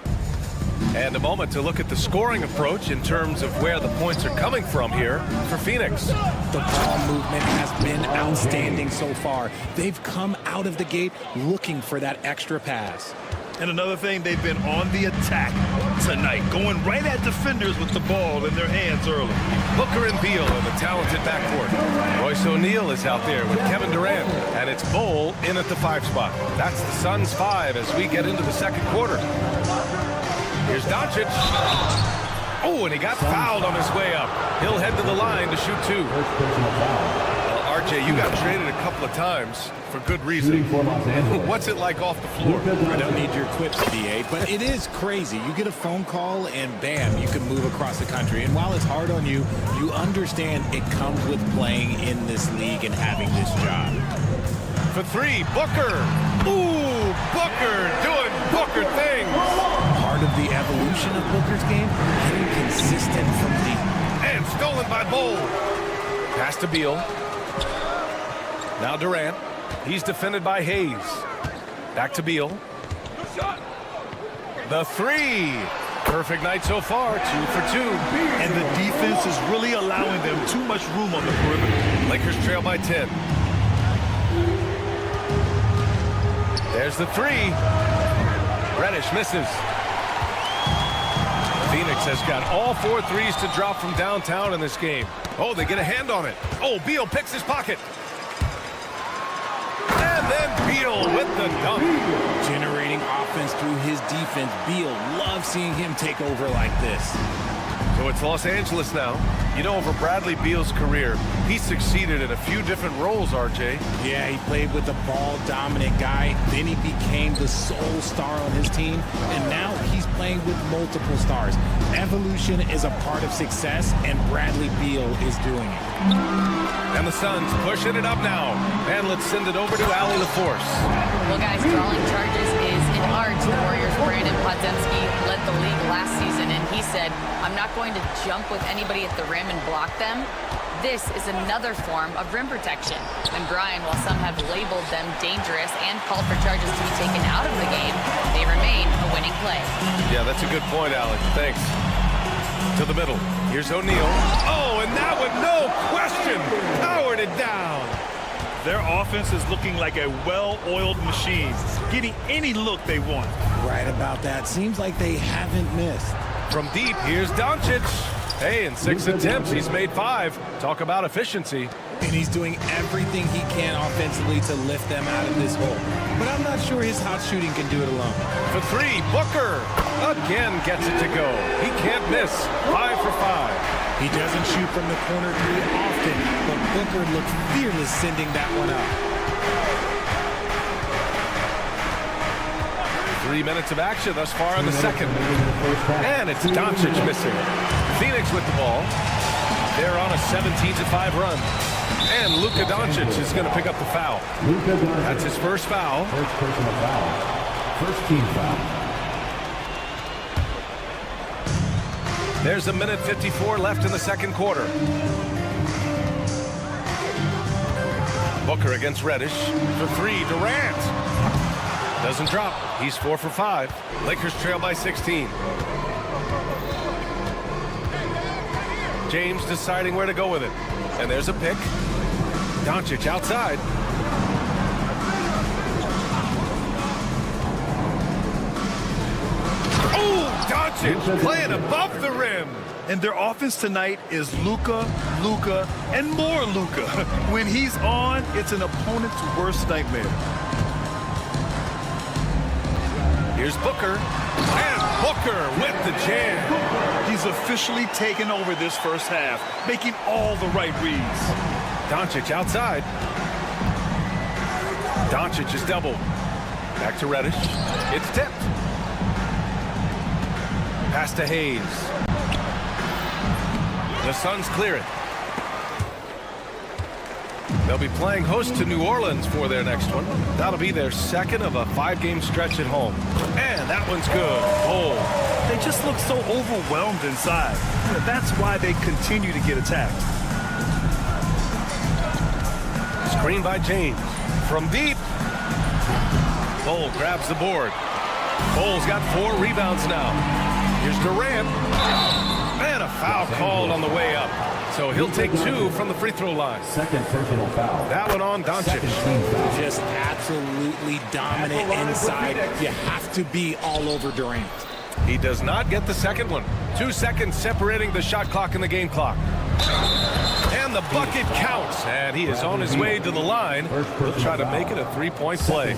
And a moment to look at the scoring approach in terms of where the points are coming from here for Phoenix. The ball movement has been outstanding so far. They've come out of the gate looking for that extra pass. And another thing, they've been on the attack tonight, going right at defenders with the ball in their hands early. Booker and Beal in the talented backcourt. Royce O'Neal is out there with Kevin Durant, and it's Bol in at the 5 spot. That's the Suns' 5 as we get into the second quarter. Here's Doncic. Oh, and he got fouled on his way up. He'll head to the line to shoot 2. Well, RJ, you got traded a couple of times for good reason. What's it like off the floor? I don't need your quips, DA, but it is crazy. You get a phone call and bam, you can move across the country. And while it's hard on you, you understand it comes with playing in this league and having this job. For 3, Booker. Ooh, Booker doing Booker things. Part of the evolution of Booker's game, getting consistent from deep. And stolen by Bol. Pass to Beal. Now Durant. He's defended by Hayes. Back to Beal. The 3. Perfect night so far, 2 for 2. And the defense is really allowing them too much room on the perimeter. Lakers trail by 10. There's the 3. Reddish misses. Phoenix has got all 4 threes to drop from downtown in this game. Oh, they get a hand on it. Oh, Beal picks his pocket. And then Beal with the dunk. Generating offense through his defense. Beal loves seeing him take over like this. So it's Los Angeles now. You know, over Bradley Beal's career, he succeeded in a few different roles, RJ. Yeah, he played with the ball-dominant guy. Then he became the sole star on his team. And now he's playing with multiple stars. Evolution is a part of success, and Bradley Beal is doing it. And the Suns pushing it up now. And let's send it over to Allie LaForce. Well, guys, drawing charges is an art. The Warriors' Brandon Podziemski led the league last season, and he said, I'm not going to jump with anybody at the rim and block them. This is another form of rim protection. And Brian, while some have labeled them dangerous and called for charges to be taken out of the game, they remain a winning play. Yeah, that's a good point, Allie. Thanks. To the middle. Here's O'Neal. Oh, and that one, no question, powered it down. Their offense is looking like a well-oiled machine, getting any look they want. Right about that. Seems like they haven't missed. From deep, here's Doncic. Hey, in 6 attempts, he's made 5. Talk about efficiency. And he's doing everything he can offensively to lift them out of this hole. But I'm not sure his hot shooting can do it alone. For 3, Booker again gets it to go. He can't miss. 5 for 5. He doesn't shoot from the corner three often, but Booker looked fearless sending that one up. 3 minutes of action thus far in the second. And it's Doncic missing. Phoenix with the ball. They're on a 17-5 run. And Luka Doncic is going to pick up the foul. That's his first foul. First personal foul. First team foul. There's a minute 54 left in the second quarter. Booker against Reddish. For three, Durant. Doesn't drop. He's 4 for 5. Lakers trail by 16. James deciding where to go with it. And there's a pick. Doncic outside. Oh, Doncic playing above the rim. And their offense tonight is Luka, and more Luka. When he's on, it's an opponent's worst nightmare. Here's Booker. And Booker with the jam. He's officially taken over this first half, making all the right reads. Doncic outside. Doncic is doubled. Back to Reddish. It's tipped. Pass to Hayes. The Suns clear it. They'll be playing host to New Orleans for their next one. That'll be their second of a 5-game stretch at home. And that one's good. Oh. They just look so overwhelmed inside. That's why they continue to get attacked. Screen by James. From deep. Bol grabs the board. Bol's got 4 rebounds now. Here's Durant. And a foul called on the way up. So he'll take 2 from the free throw line. Second personal foul. That one on Doncic. Just absolutely dominant inside. You have to be all over Durant. He does not get the second one. 2 seconds separating the shot clock and the game clock. And the bucket counts. And he is on his way to the line. He'll try to make it a 3-point play.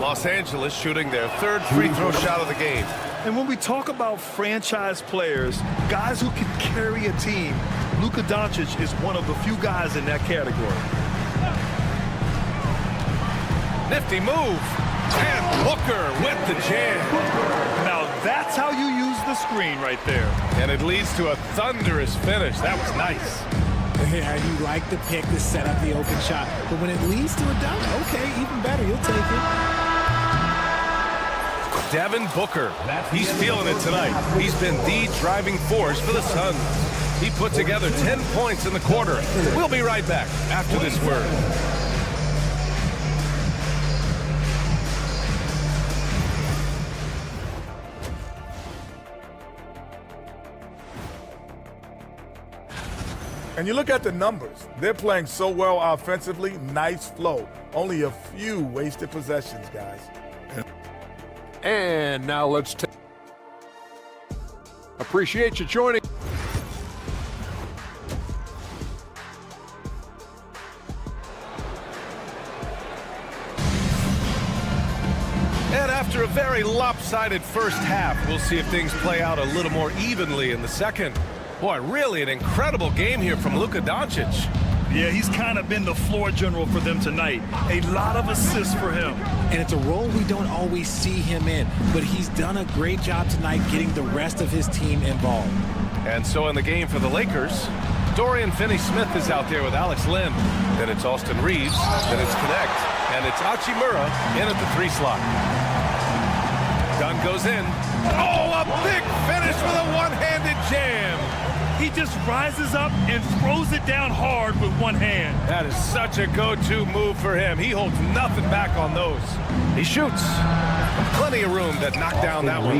Los Angeles shooting their 3rd free throw shot of the game. And when we talk about franchise players, guys who can carry a team, Luka Doncic is one of the few guys in that category. Nifty move. And Booker with the jam. Now that's how you use the screen right there. And it leads to a thunderous finish. That was nice. Yeah, you like the pick to set up the open shot. But when it leads to a dunk, okay, even better. You'll take it. Devin Booker. He's feeling it tonight. He's been the driving force for the Suns. He put together 10 points in the quarter. We'll be right back after this word. And you look at the numbers. They're playing so well offensively. Nice flow. Only a few wasted possessions, guys. And now let's take. Appreciate you joining. And after a very lopsided first half, we'll see if things play out a little more evenly in the second. Boy, really an incredible game here from Luka Doncic. Yeah, he's kind of been the floor general for them tonight. A lot of assists for him. And it's a role we don't always see him in, but he's done a great job tonight getting the rest of his team involved. And so in the game for the Lakers, Dorian Finney-Smith is out there with Alex Len. Then it's Austin Reeves. Then it's Connect. And it's Hachimura in at the 3 slot. Dunn goes in. Oh, a big finish with a one-handed jam. He just rises up and throws it down hard with one hand. That is such a go-to move for him. He holds nothing back on those. He shoots. Plenty of room to knock down that one.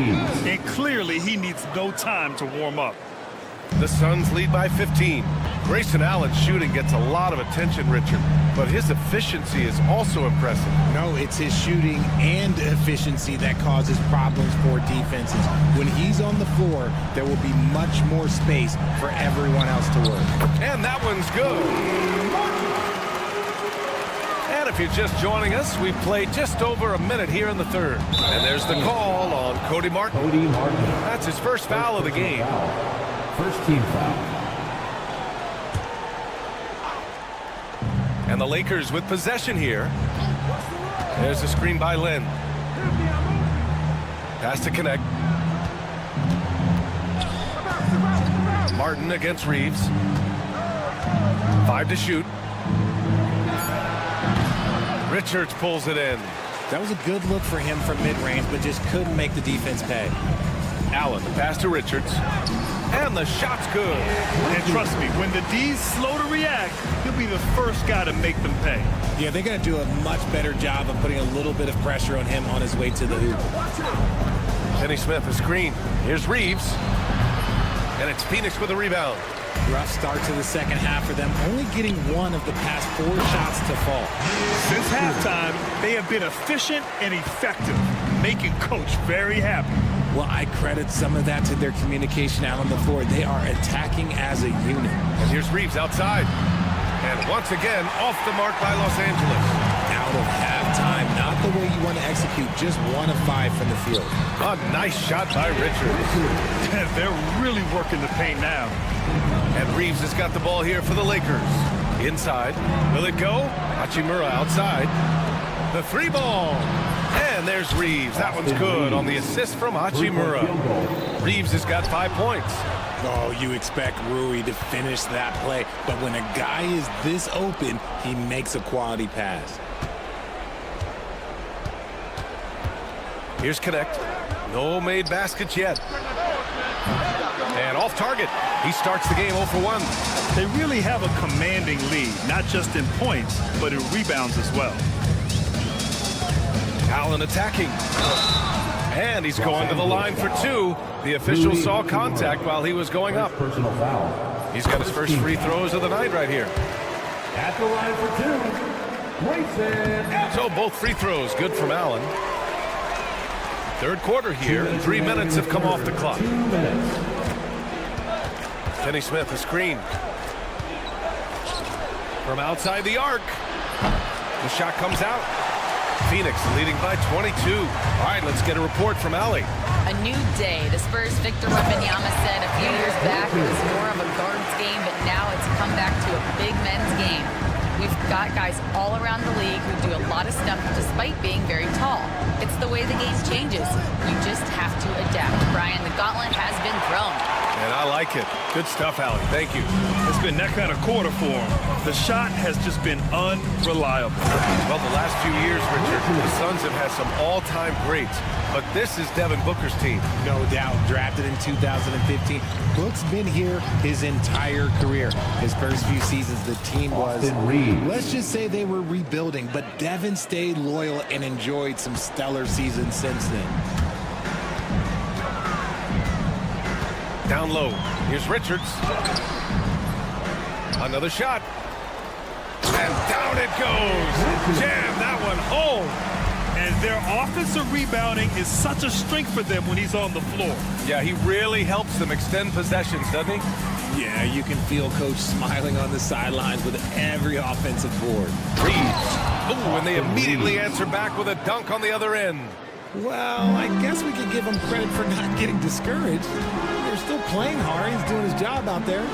And clearly he needs no time to warm up. The Suns lead by 15. Grayson Allen's shooting gets a lot of attention, Richard, but his efficiency is also impressive. No, it's his shooting and efficiency that causes problems for defenses. When he's on the floor, there will be much more space for everyone else to work. And that one's good. And if you're just joining us, we've played just over a minute here in the third. And there's the call on Cody Martin. That's his first foul of the game. First team foul. And the Lakers with possession here. There's the screen by Lynn. Pass to connect. Martin against Reeves. 5 to shoot. Richards pulls it in. That was a good look for him from mid-range, but just couldn't make the defense pay. Allen, the pass to Richards. And the shot's good. And trust me, when the D's slow to react, he'll be the first guy to make them pay. Yeah, they're going to do a much better job of putting a little bit of pressure on him on his way to the hoop. Kenny Smith, a screen. Here's Reeves. And it's Phoenix with a rebound. Rough start to the second half for them, only getting one of the past 4 shots to fall. Since halftime, they have been efficient and effective, making Coach very happy. Well, I credit some of that to their communication out on the floor. They are attacking as a unit. And here's Reeves outside. And once again, off the mark by Los Angeles. Out of halftime, not the way you want to execute, just 1 of 5 from the field. A nice shot by Richards. They're really working the paint now. And Reeves has got the ball here for the Lakers. Inside. Will it go? Hachimura outside. The 3-ball. And there's Reeves. That one's good on the assist from Hachimura. Reeves has got 5 points. Oh, you expect Rui to finish that play, but when a guy is this open, he makes a quality pass. Here's Connect. No made baskets yet. And off target. He starts the game 0 for 1. They really have a commanding lead, not just in points, but in rebounds as well. Allen attacking. And he's going to the line for 2. The official saw contact while he was going up. He's got his first free throws of the night right here. At the line for 2, So both free throws good from Allen. Third quarter here, and 3 minutes have come off the clock. Kenny Smith, a screen. From outside the arc. The shot comes out. Phoenix leading by 22. All right, let's get a report from Allie. A new day. The Spurs' Victor Wembanyama said a few years back it was more of a guards game, but now it's come back to a big men's game. We've got guys all around the league who do a lot of stuff despite being very tall. It's the way the game changes. You just have to adapt. Brian, the gauntlet has been thrown. And I like it. Good stuff, Allie. Thank you. It's been that kind of quarter for him. The shot has just been unreliable. Well, the last few years, Richard, the Suns have had some all-time greats. But this is Devin Booker's team. No doubt. Drafted in 2015. Book's been here his entire career. His first few seasons, the team was, let's just say they were rebuilding. But Devin stayed loyal and enjoyed some stellar seasons since then. Down low. Here's Richards. Another shot. And down it goes. Jam that one home. And their offensive rebounding is such a strength for them when he's on the floor. Yeah, he really helps them extend possessions, doesn't he? Yeah, you can feel Coach smiling on the sidelines with every offensive board. Reeves. Ooh, and they immediately answer back with a dunk on the other end. Well, I guess we could give him credit for not getting discouraged. They're still playing hard. He's doing his job out there.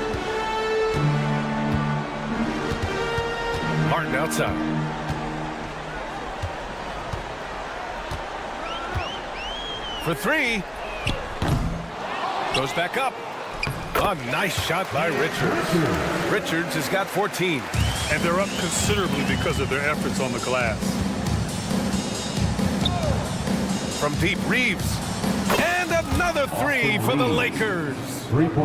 Martin outside. For 3. Goes back up. A nice shot by Richards. Richards has got 14. And they're up considerably because of their efforts on the glass. From deep, Reeves. And another 3 for the Lakers.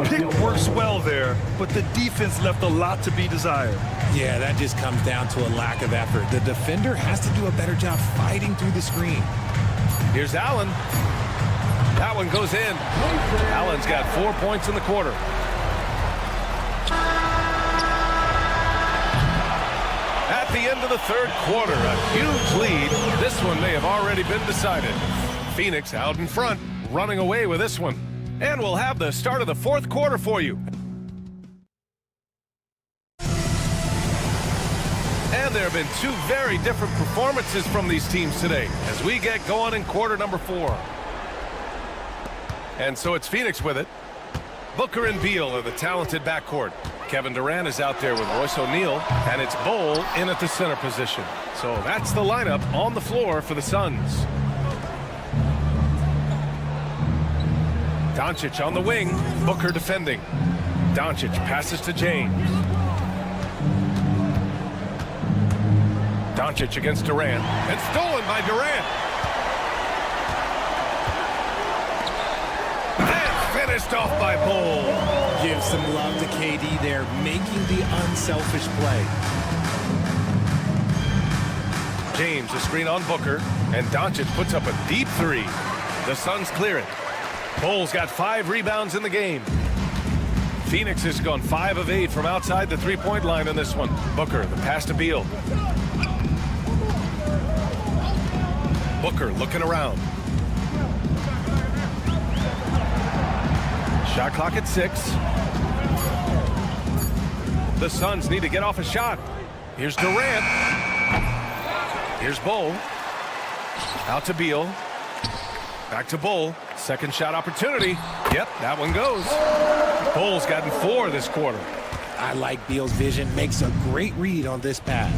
Pick works well there, but the defense left a lot to be desired. Yeah, that just comes down to a lack of effort. The defender has to do a better job fighting through the screen. Here's Allen. That one goes in. Allen's got 4 points in the quarter. At the end of the third quarter, a huge lead. This one may have already been decided. Phoenix out in front, running away with this one. And we'll have the start of the fourth quarter for you. And there have been 2 very different performances from these teams today as we get going in quarter number 4. And so it's Phoenix with it. Booker and Beal are the talented backcourt. Kevin Durant is out there with Royce O'Neal, and it's Bol in at the center position. So that's the lineup on the floor for the Suns. Doncic on the wing, Booker defending. Doncic passes to James. Doncic against Durant, and stolen by Durant. And finished off by Bol. Give some love to KD there, making the unselfish play. James, a screen on Booker, and Doncic puts up a deep three. The Suns clear it. Bol's got 5 rebounds in the game. Phoenix has gone 5 of 8 from outside the three-point line in this one. Booker, the pass to Beal. Booker looking around. Shot clock at 6. The Suns need to get off a shot. Here's Durant. Here's Bol. Out to Beal. Back to Bol. Second shot opportunity. Yep, that one goes. Bol's gotten 4 this quarter. I like Beal's vision. Makes a great read on this pass.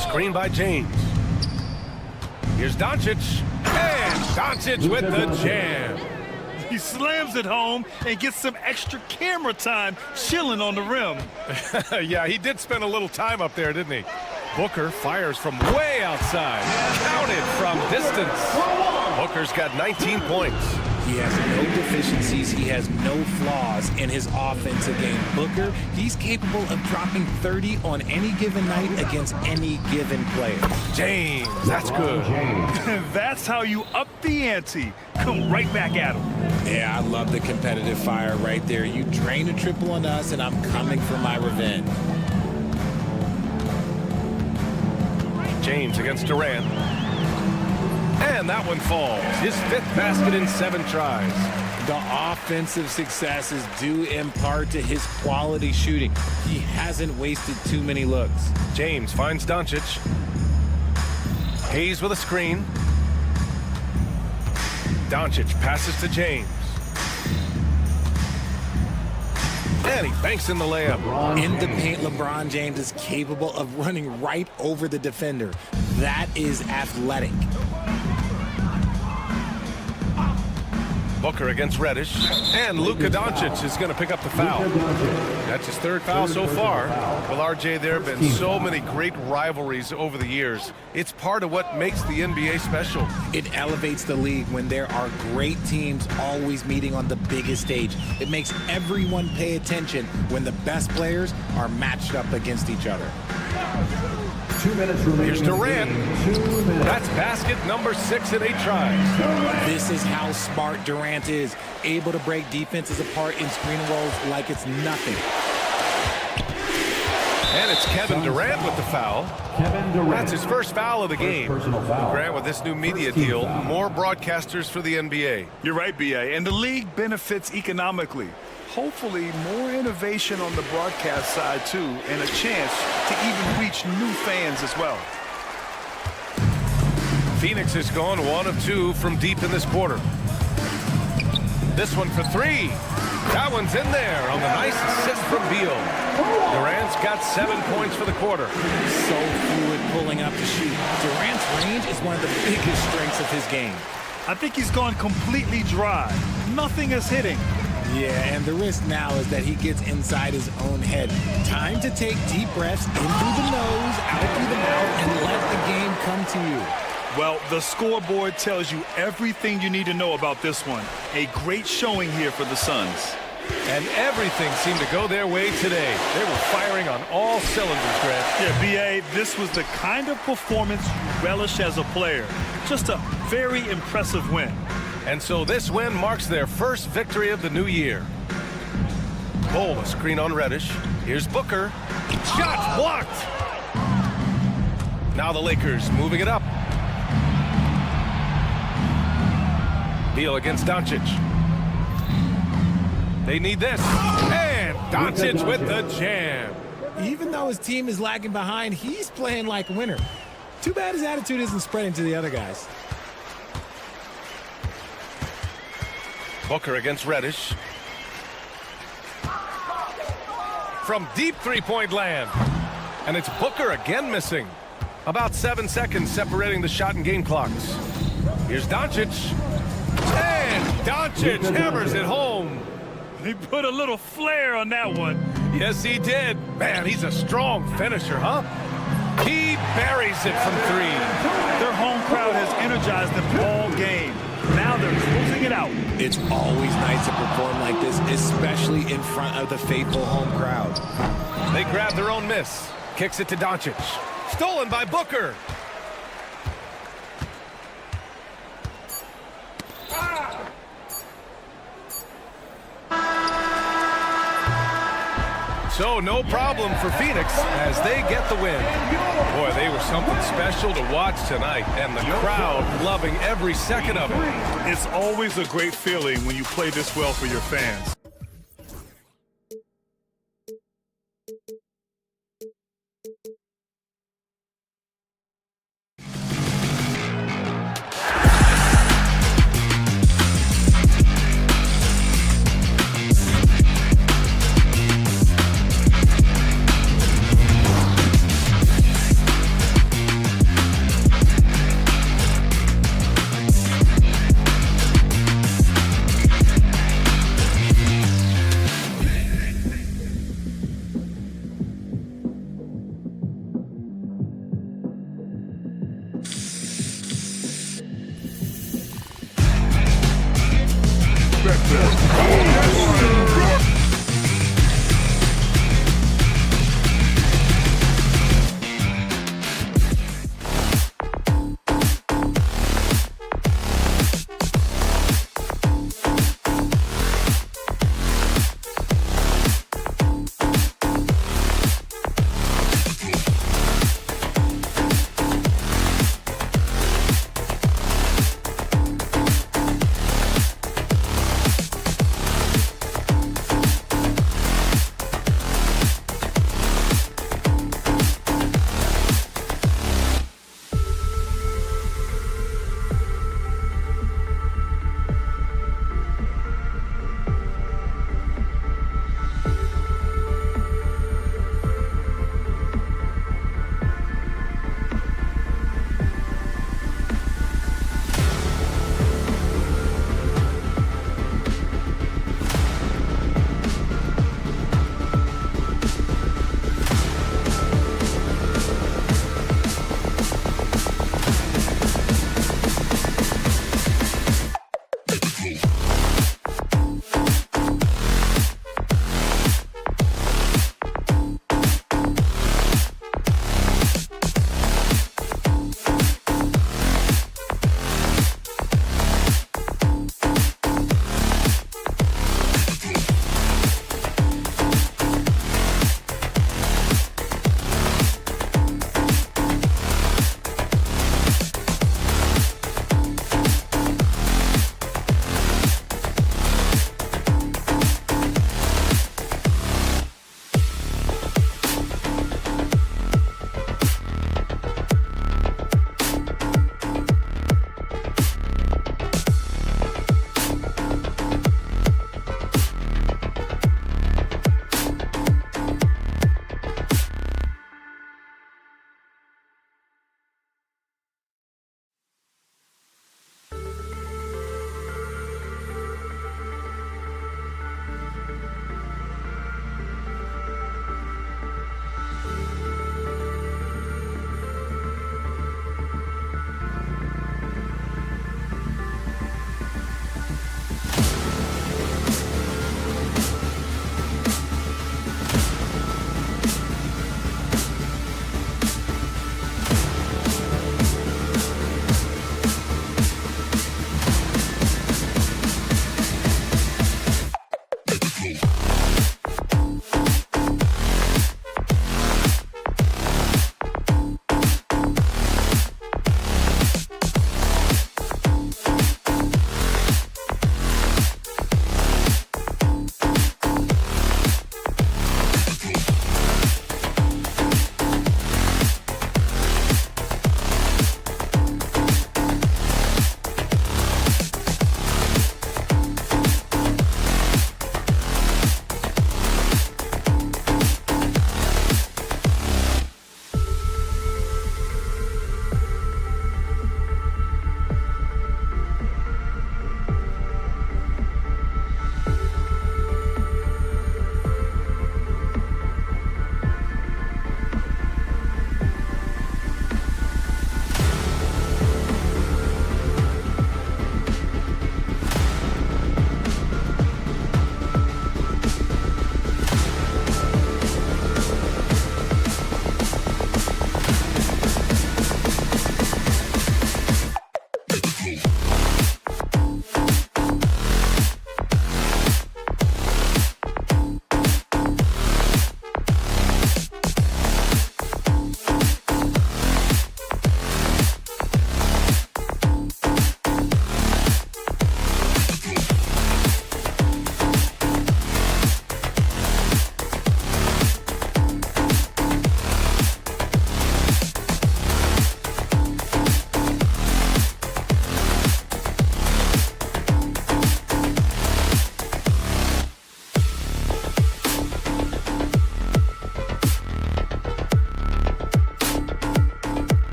Screen by James. Here's Doncic. And Doncic with the jam. He slams it home and gets some extra camera time chilling on the rim. Yeah, he did spend a little time up there, didn't he? Booker fires from way outside. Counted from distance. Booker's got 19 points. He has no deficiencies. He has no flaws in his offensive game. Booker, he's capable of dropping 30 on any given night against any given player. James, that's good. That's how you up the ante. Come right back at him. Yeah, I love the competitive fire right there. You drain a triple on us, and I'm coming for my revenge. James against Durant. And that one falls. His 5th basket in 7 tries. The offensive success is due in part to his quality shooting. He hasn't wasted too many looks. James finds Doncic. Hayes with a screen. Doncic passes to James. And he banks in the layup. In the paint, LeBron James is capable of running right over the defender. That is athletic. Booker against Reddish. And Luka Doncic is going to pick up the foul. That's his 3rd foul so far. Well, RJ, there have been so many great rivalries over the years. It's part of what makes the NBA special. It elevates the league when there are great teams always meeting on the biggest stage. It makes everyone pay attention when the best players are matched up against each other. 2 minutes remaining. Here's Durant. That's basket number 6 in 8 tries. This is how smart Durant is, able to break defenses apart in screen rolls like it's nothing. And it's Kevin Durant with the foul. That's his first foul of the game. Grant, with this new media deal, more broadcasters for the NBA. You're right, B.A., and the league benefits economically. Hopefully, more innovation on the broadcast side, too, and a chance to even reach new fans as well. Phoenix has gone 1 of 2 from deep in this quarter. This one for 3. That one's in there on the nice assist from Beal. Durant's got 7 points for the quarter. So fluid pulling up to shoot. Durant's range is one of the biggest strengths of his game. I think he's gone completely dry. Nothing is hitting. Yeah, and the risk now is that he gets inside his own head. Time to take deep breaths in through the nose, out through the mouth, and let the game come to you. Well, the scoreboard tells you everything you need to know about this one. A great showing here for the Suns. And everything seemed to go their way today. They were firing on all cylinders, Grant. Yeah, B.A., this was the kind of performance you relish as a player. Just a very impressive win. And so this win marks their first victory of the new year. Bol, a screen on Reddish. Here's Booker. Shot blocked. Now the Lakers moving it up. Beal against Doncic. They need this. And Doncic with the jam. Even though his team is lagging behind, he's playing like a winner. Too bad his attitude isn't spreading to the other guys. Booker against Reddish. from deep three-point land. And it's Booker again missing. About 7 seconds separating the shot and game clocks. Here's Doncic. And Doncic hammers it home. He put a little flair on that one. Yes, he did. Man, he's a strong finisher, huh? He buries it from three. Their home crowd has energized them all game. Now they're closing it out. It's always nice to perform like this, especially in front of the faithful home crowd. They grab their own miss. Kicks it to Doncic. Stolen by Booker. So no problem for Phoenix as they get the win. Boy, they were something special to watch tonight, and the crowd loving every second of it. It's always a great feeling when you play this well for your fans.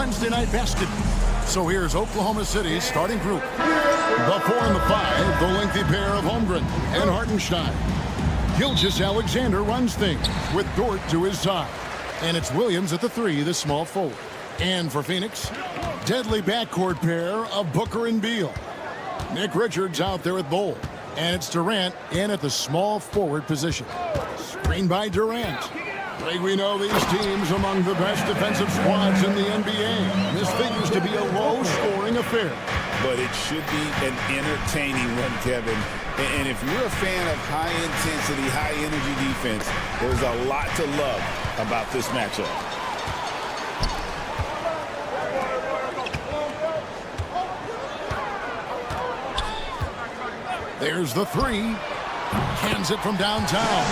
Wednesday night basketball. So here's Oklahoma City's starting group. The 4 and the 5, the lengthy pair of Holmgren and Hartenstein. Gilgeous-Alexander runs things with Dort to his side. And it's Williams at the 3, the small forward. And for Phoenix, deadly backcourt pair of Booker and Beal. Nick Richards out there with Bowl. And it's Durant in at the small forward position. Screen by Durant. We know these teams among the best defensive squads in the NBA. This figures to be a low-scoring affair. But it should be an entertaining one, Kevin. And if you're a fan of high-intensity, high-energy defense, there's a lot to love about this matchup. There's the 3. Cans it from downtown.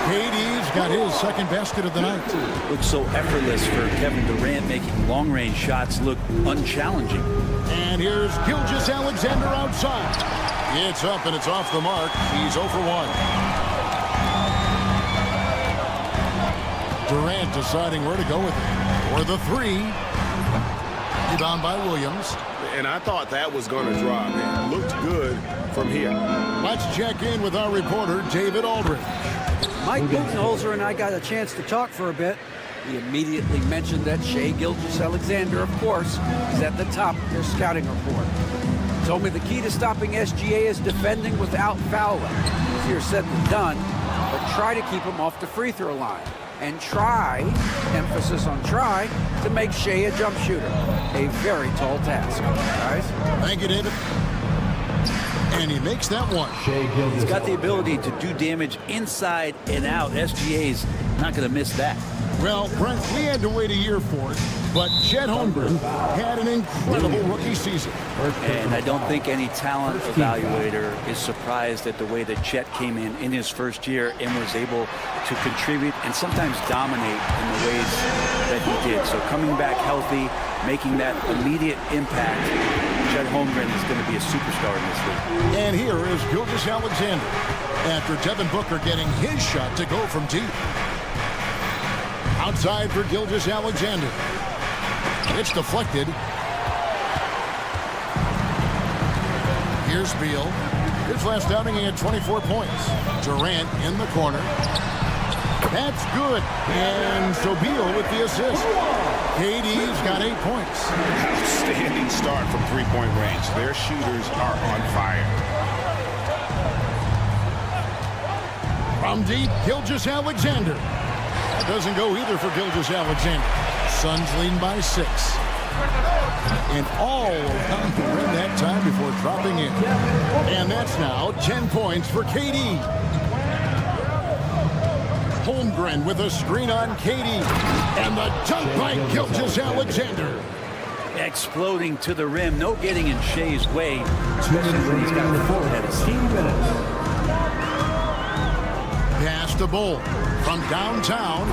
KD's got his second basket of the night. Looks so effortless for Kevin Durant, making long-range shots look unchallenging. And here's Gilgeous-Alexander outside. It's up and it's off the mark. He's 0 for 1. Durant deciding where to go with it. For the 3. Rebound by Williams. And I thought that was going to drop. It looked good from here. Let's check in with our reporter, David Aldridge. Mike Budenholzer and I got a chance to talk for a bit. He immediately mentioned that Shai Gilgeous-Alexander, of course, is at the top of their scouting report. He told me the key to stopping SGA is defending without fouling. Easier said than done, but try to keep him off the free throw line. And try, emphasis on try, to make Shai a jump shooter. A very tall task, guys. Thank you, David. And he makes that one. He's got the ability to do damage inside and out. SGA's not going to miss that. Well, Brent, we had to wait a year for it, but Chet Holmgren had an incredible rookie season. And I don't think any talent evaluator is surprised at the way that Chet came in his first year and was able to contribute and sometimes dominate in the ways that he did. So coming back healthy, making that immediate impact, Chet Holmgren is going to be a superstar in this league. And here is Gilgeous-Alexander after Devin Booker getting his shot to go from deep. Outside for Gilgeous-Alexander. It's deflected. Here's Beal. His last outing, he had 24 points. Durant in the corner. That's good. And so Beal with the assist. KD's got 8 points. Outstanding start from three-point range. Their shooters are on fire. From deep, Gilgeous-Alexander. That doesn't go either for Gilgeous-Alexander. Suns leading by 6. And all around the rim that time before dropping in. And that's now 10 points for KD. Holmgren with a screen on KD. And the dunk by Gilgeous-Alexander. Exploding to the rim. No getting in Shai's way. Especially when he's got the full head of steam. Pass to Bull. From downtown,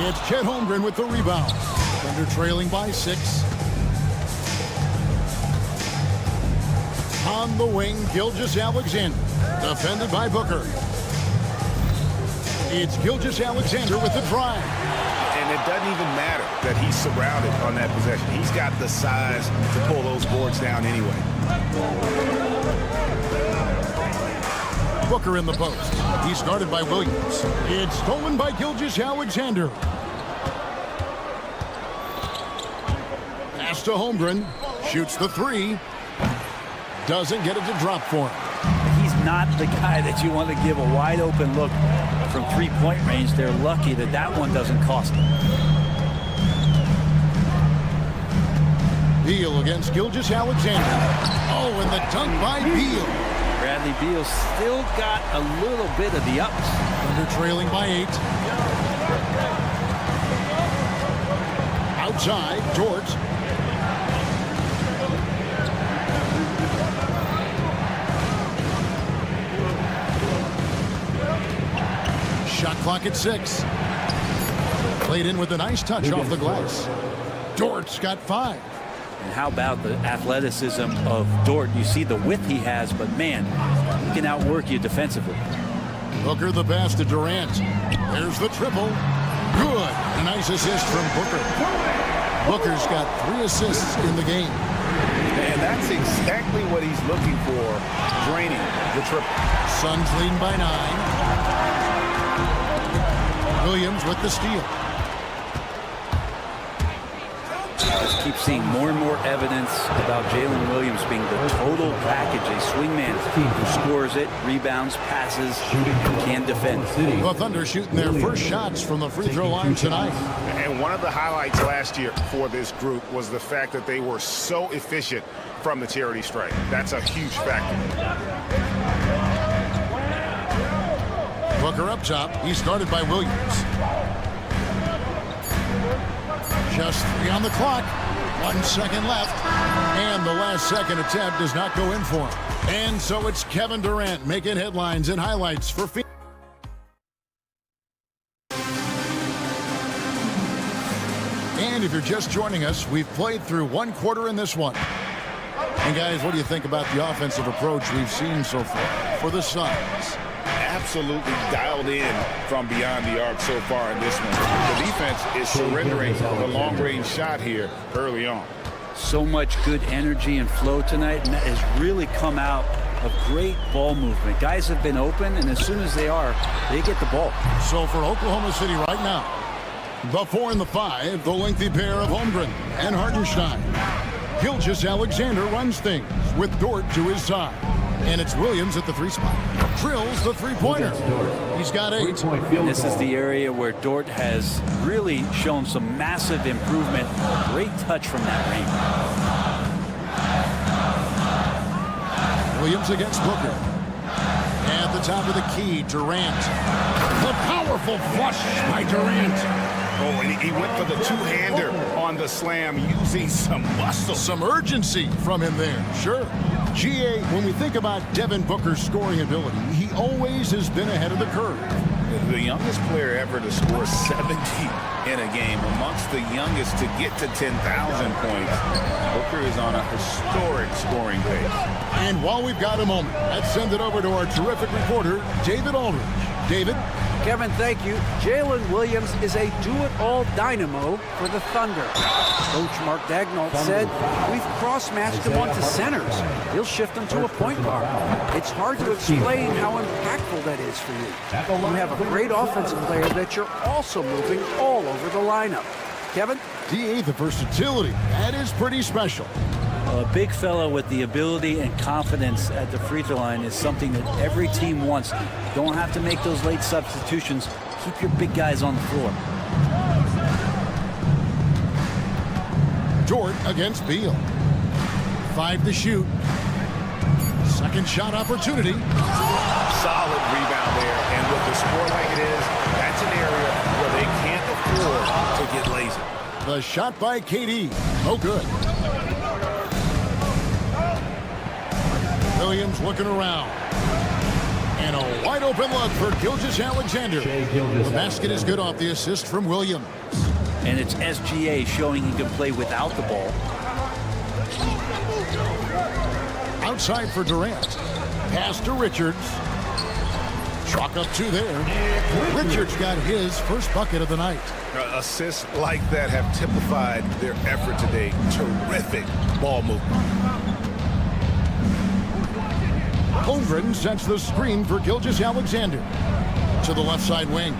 it's Chet Holmgren with the rebound. Thunder trailing by 6. On the wing, Gilgeous-Alexander. Defended by Booker. It's Gilgeous-Alexander with the drive. And it doesn't even matter that he's surrounded on that possession. He's got the size to pull those boards down anyway. Booker in the post. He's guarded by Williams. It's stolen by Gilgeous-Alexander. Pass to Holmgren. Shoots the 3. Doesn't get it to drop for him. He's not the guy that you want to give a wide open look from three-point range. They're lucky that that one doesn't cost them. Beal against Gilgeous-Alexander. Oh, and the dunk by Beal. Bradley Beal still got a little bit of the ups. Thunder trailing by 8. Outside, Dort. Shot clock at 6. Played in with a nice touch off the glass. Dort's got 5. And how about the athleticism of Dort? You see the width he has, but man, he can outwork you defensively. Booker the pass to Durant. There's the triple. Good. A nice assist from Booker. Booker's got 3 assists in the game. And that's exactly what he's looking for, draining the triple. Suns leading by 9. Williams with the steal. Just keep seeing more and more evidence about Jalen Williams being the total package, a swingman who scores it, rebounds, passes, and can defend. The Thunder shooting their first shots from the free throw line tonight. And one of the highlights last year for this group was the fact that they were so efficient from the charity stripe. That's a huge factor. Booker up top. He's guarded by Williams. Just 3 on the clock. 1 second left. And the last second attempt does not go in for him. And so it's Kevin Durant making headlines and highlights for Phoenix. And if you're just joining us, we've played through 1 quarter in this one. And guys, what do you think about the offensive approach we've seen so far for the Suns? Absolutely dialed in from beyond the arc so far in this one. The defense is surrendering the long-range shot here early on. So much good energy and flow tonight, and that has really come out of great ball movement. Guys have been open, and as soon as they are, they get the ball. So for Oklahoma City right now, the 4 and the 5, the lengthy pair of Holmgren and Hartenstein. Gilgeous-Alexander runs things with Dort to his side. And it's Williams at the 3 spot. Drills the 3-pointer. He's got 8. This is the area where Dort has really shown some massive improvement. Great touch from that range. Williams against Booker. At the top of the key, Durant. The powerful flush by Durant. Oh, and he went for the 2-hander on the slam using some muscle. Some urgency from him there, sure. GA, when we think about Devin Booker's scoring ability, he always has been ahead of the curve. The youngest player ever to score 70 in a game, amongst the youngest to get to 10,000 points. Booker is on a historic scoring pace. And while we've got a moment, let's send it over to our terrific reporter, David Aldridge. David? Kevin, thank you. Jalen Williams is a do-it-all dynamo for the Thunder. Coach Mark Daigneault said, we've cross-matched him onto centers. He'll shift him to a point guard. It's hard to explain how impactful that is for you. You have a great offensive player that you're also moving all over the lineup. Kevin? DA, the versatility. That is pretty special. A big fella with the ability and confidence at the free throw line is something that every team wants. Don't have to make those late substitutions. Keep your big guys on the floor. Dort against Beal. 5 to shoot. Second shot opportunity. Solid rebound there. And with the score like it is, that's an area where they can't afford to get lazy. The shot by KD. No good. Williams looking around. And a wide open look for Gilgeous-Alexander. The basket is good off the assist from Williams. And it's SGA showing he can play without the ball. Outside for Durant. Pass to Richards. Chalk up 2 there. Richards got his first bucket of the night. Assists like that have typified their effort today. Terrific ball movement. Holmgren sets the screen for Gilgeous-Alexander. To the left side wing.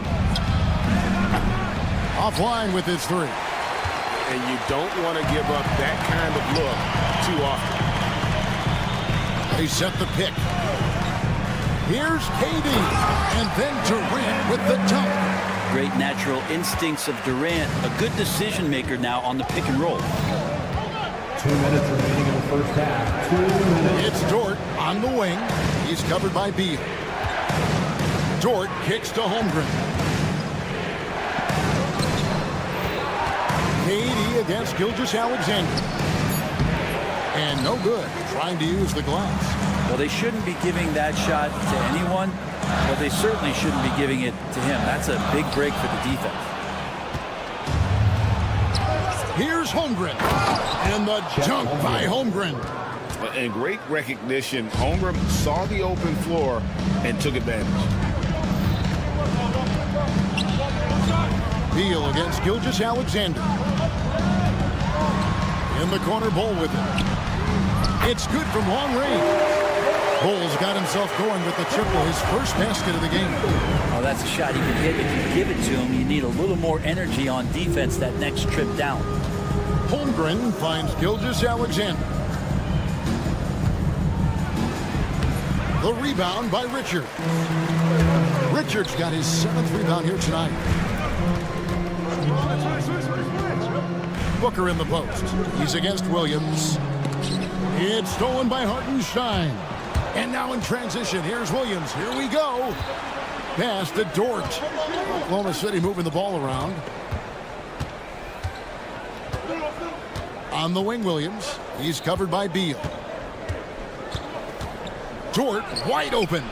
Offline with his 3. And you don't want to give up that kind of look too often. They set the pick. Here's KD. And then Durant with the dunk. Great natural instincts of Durant. A good decision maker now on the pick and roll. 2 minutes remaining in the first half. 2 minutes. It's Dort on the wing. He's covered by Beal. Dort kicks to Holmgren. KD against Gilgeous-Alexander. And no good, trying to use the glass. Well, they shouldn't be giving that shot to anyone, but they certainly shouldn't be giving it to him. That's a big break for the defense. Here's Holmgren. And the jump by Holmgren. And great recognition. Holmgren saw the open floor and took advantage. Beal against Gilgeous-Alexander. In the corner, Bull with it. It's good from long range. Bull's got himself going with the triple, his first basket of the game. Oh, that's a shot he can hit. If you give it to him, you need a little more energy on defense that next trip down. Holmgren finds Gilgeous-Alexander. The rebound by Richard. Richard's got his 7th rebound here tonight. Booker in the post. He's against Williams. It's stolen by Hartenstein. And now in transition, here's Williams. Here we go. Pass to Dort. Oklahoma City moving the ball around. On the wing, Williams. He's covered by Beal. Dort wide open.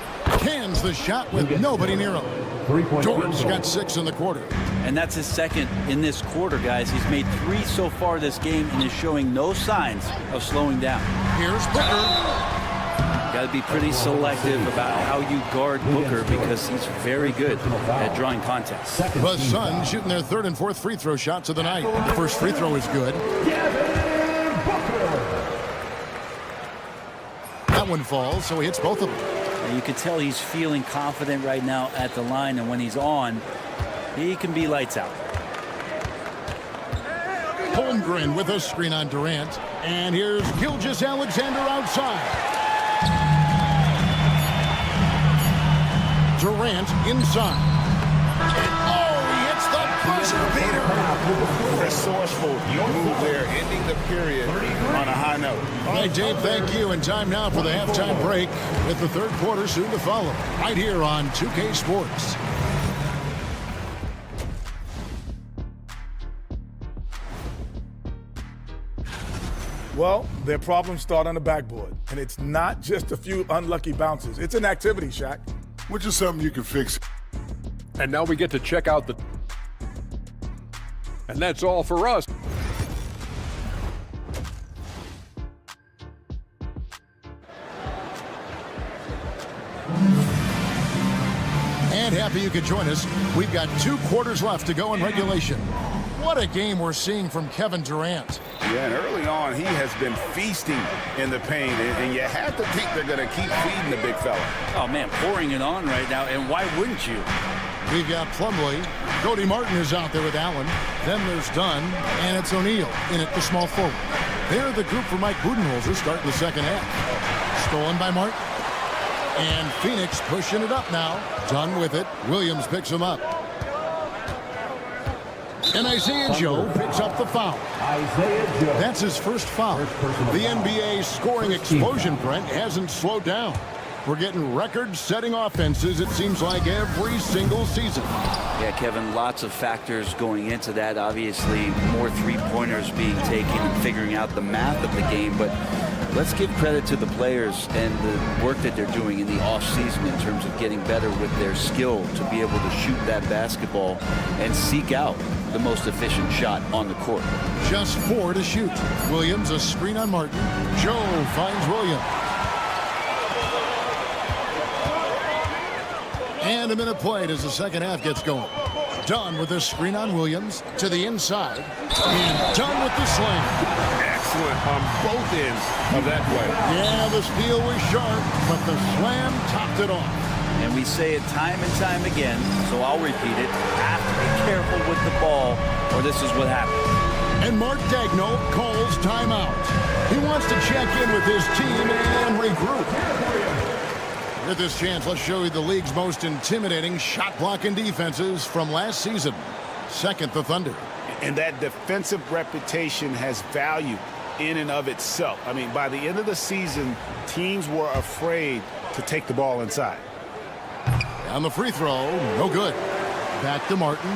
Cans the shot with nobody near him. Dort's got 6 in the quarter. And that's his 2nd in this quarter, guys. He's made 3 so far this game and is showing no signs of slowing down. Here's Booker. Got to be pretty selective about how you guard Booker because he's very good at drawing contact. The Suns shooting their 3rd and 4th free throw shots of the night. The first free throw is good. That one falls, so he hits both of them. And you can tell he's feeling confident right now at the line, and when he's on, he can be lights out. Holmgren with a screen on Durant. And here's Gilgeous-Alexander outside. Durant inside. Oh, he hits the buzzer beater. Resourceful move there, ending the period on a high note. All right, Dave, thank you. And time now for the halftime break with the 3rd quarter soon to follow. Right here on 2K Sports. Well, their problems start on the backboard. And it's not just a few unlucky bounces. It's an activity, Shaq. Which is something you can fix. And now we get to check out the... And that's all for us. And happy you could join us. We've got 2 quarters left to go in regulation. What a game we're seeing from Kevin Durant. Yeah, and early on, he has been feasting in the paint, and you have to think they're going to keep feeding the big fella. Oh, man, pouring it on right now, and why wouldn't you? We've got Plumlee. Cody Martin is out there with Allen. Then there's Dunn, and it's O'Neal in at the small forward. They're the group for Mike Budenholzer starting the second half. Stolen by Martin. And Phoenix pushing it up now. Dunn with it. Williams picks him up. And Isaiah Joe picks up the foul. That's his first foul. The NBA scoring explosion, Brent, hasn't slowed down. We're getting record-setting offenses, it seems like, every single season. Yeah, Kevin, lots of factors going into that. Obviously, more three-pointers being taken and figuring out the math of the game. But let's give credit to the players and the work that they're doing in the offseason in terms of getting better with their skill to be able to shoot that basketball and seek out the most efficient shot on the court. Just 4 to shoot. Williams, a screen on Martin. Joe finds Williams. And a minute played as the second half gets going. Dunn with a screen on Williams to the inside. And Dunn with the slam. Excellent on both ends of that play. Yeah, the steal was sharp, but the slam topped it off. And we say it time and time again, so I'll repeat it. Have to be careful with the ball, or this is what happens. And Mark Daigneault calls timeout. He wants to check in with his team and regroup. With this chance, let's show you the league's most intimidating shot-blocking defenses from last season. Second, the Thunder. And that defensive reputation has value in and of itself. I mean, by the end of the season, teams were afraid to take the ball inside. On the free throw, no good. Back to Martin.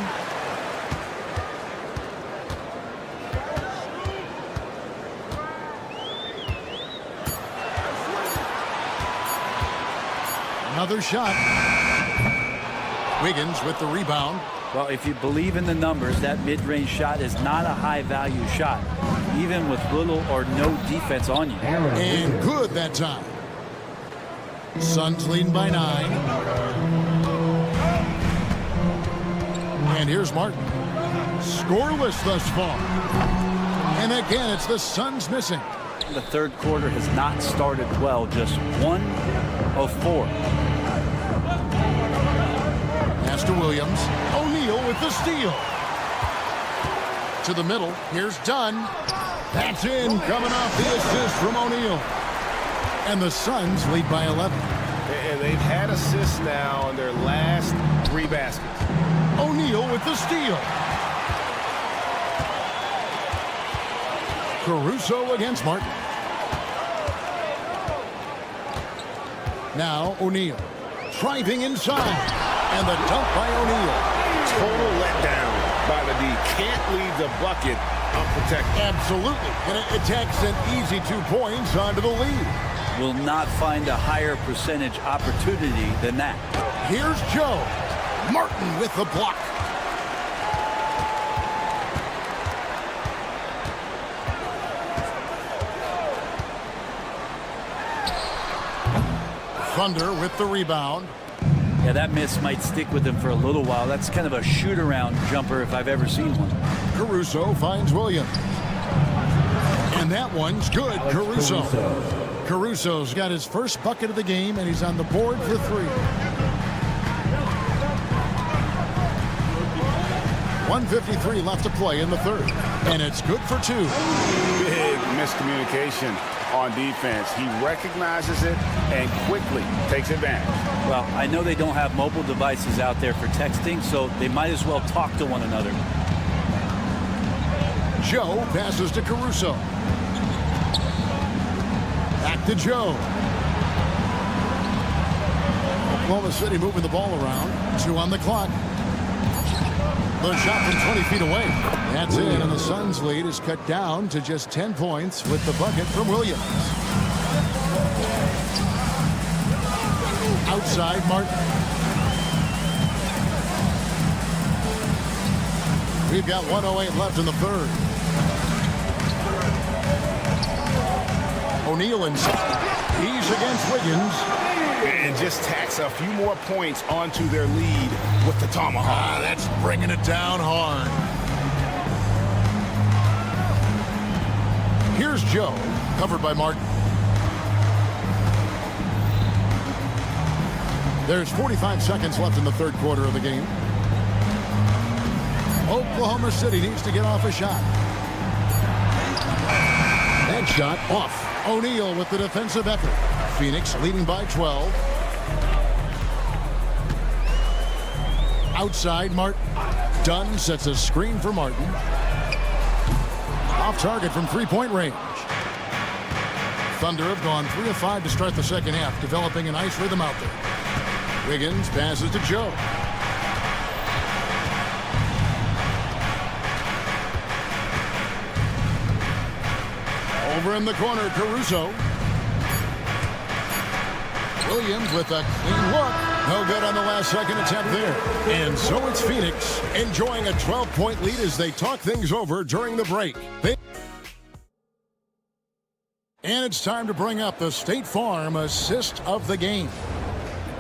Another shot. Wiggins with the rebound. Well, if you believe in the numbers, that mid-range shot is not a high-value shot, even with little or no defense on you. And good that time. Suns leading by 9. And here's Martin. Scoreless thus far. And again, it's the Suns missing. The third quarter has not started well, just 1 of 4. Pass to Williams. O'Neal with the steal. To the middle. Here's Dunn. That's in. Coming off the assist from O'Neal. And the Suns lead by 11. And they've had assists now in their last 3 baskets. O'Neal with the steal. Caruso against Martin. Now O'Neal. Driving inside. And the dunk by O'Neal. Total letdown by the D. Can't leave the bucket unprotected. Absolutely. And it takes an easy 2 points onto the lead. Will not find a higher percentage opportunity than that. Here's Joe. Martin with the block. Thunder with the rebound. Yeah, that miss might stick with him for a little while. That's kind of a shoot-around jumper if I've ever seen one. Caruso finds Williams. And that one's good. Caruso. Caruso's got his first bucket of the game, and he's on the board for 3. 1:53 left to play in the third. And it's good for 2. Big miscommunication on defense. He recognizes it and quickly takes advantage. Well, I know they don't have mobile devices out there for texting, so they might as well talk to one another. Joe passes to Caruso. Back to Joe. Oklahoma City moving the ball around. 2 on the clock. The shot from 20 feet away. That's in, and the Suns' lead is cut down to just 10 points with the bucket from Williams. Outside, Martin. We've got 1:08 left in the third. O'Neal inside. He's against Wiggins. And just tacks a few more points onto their lead with the tomahawk. That's bringing it down hard. Here's Joe, covered by Martin. There's 45 seconds left in the third quarter of the game. Oklahoma City needs to get off a shot. That shot off. O'Neal with the defensive effort. Phoenix leading by 12. Outside, Martin. Dunn sets a screen for Martin. Off target from three-point range. Thunder have gone 3 of 5 to start the second half, developing a nice rhythm out there. Wiggins passes to Joe. Over in the corner, Caruso. Williams with a clean look. No good on the last second attempt there. And so it's Phoenix enjoying a 12-point lead as they talk things over during the break. And it's time to bring up the State Farm assist of the game.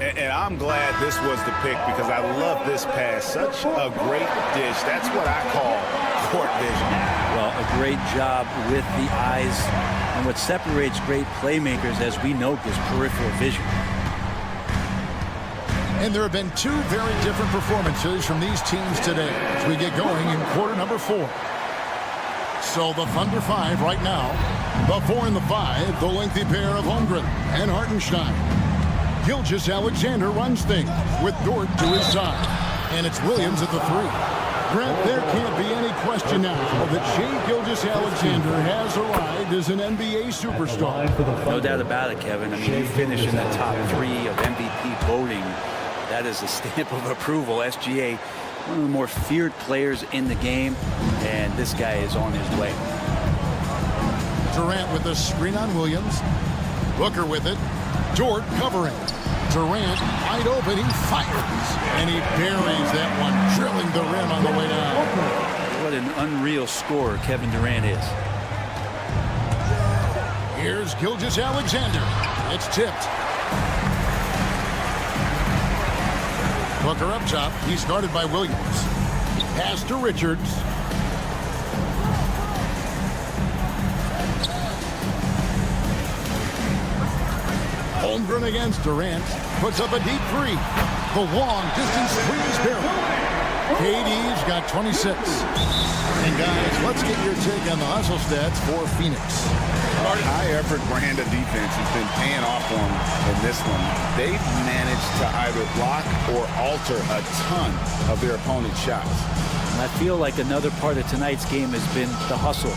And I'm glad this was the pick because I love this pass. Such a great dish. That's what I call court vision. Well, a great job with the eyes. And what separates great playmakers, as we note, is peripheral vision. And there have been 2 very different performances from these teams today as we get going in quarter number 4. So the Thunder 5 right now. The 4 and the 5, the lengthy pair of Holmgren and Hartenstein. Gilgeous Alexander runs things with Dort to his side. And it's Williams at the 3. Grant, there can't be any question now that Shai Gilgeous-Alexander has arrived as an NBA superstar. No doubt about it, Kevin. I mean, you finish in the top 3 of MVP voting. That is a stamp of approval. SGA, one of the more feared players in the game, and this guy is on his way. Durant with the screen on Williams. Booker with it. Dort covering. Durant wide open. He fires. And he buries that one, drilling the rim on the way down. What an unreal scorer Kevin Durant is. Here's Gilgeous-Alexander. It's tipped. Booker up top. He's guarded by Williams. Pass to Richards. Holmgren against Durant. Puts up a deep 3. The long distance 3 is barely. KD's got 26. And guys, let's get your take on the hustle stats for Phoenix. A high-effort brand of defense has been paying off for them in this one. They've managed to either block or alter a ton of their opponent's shots. And I feel like another part of tonight's game has been the hustle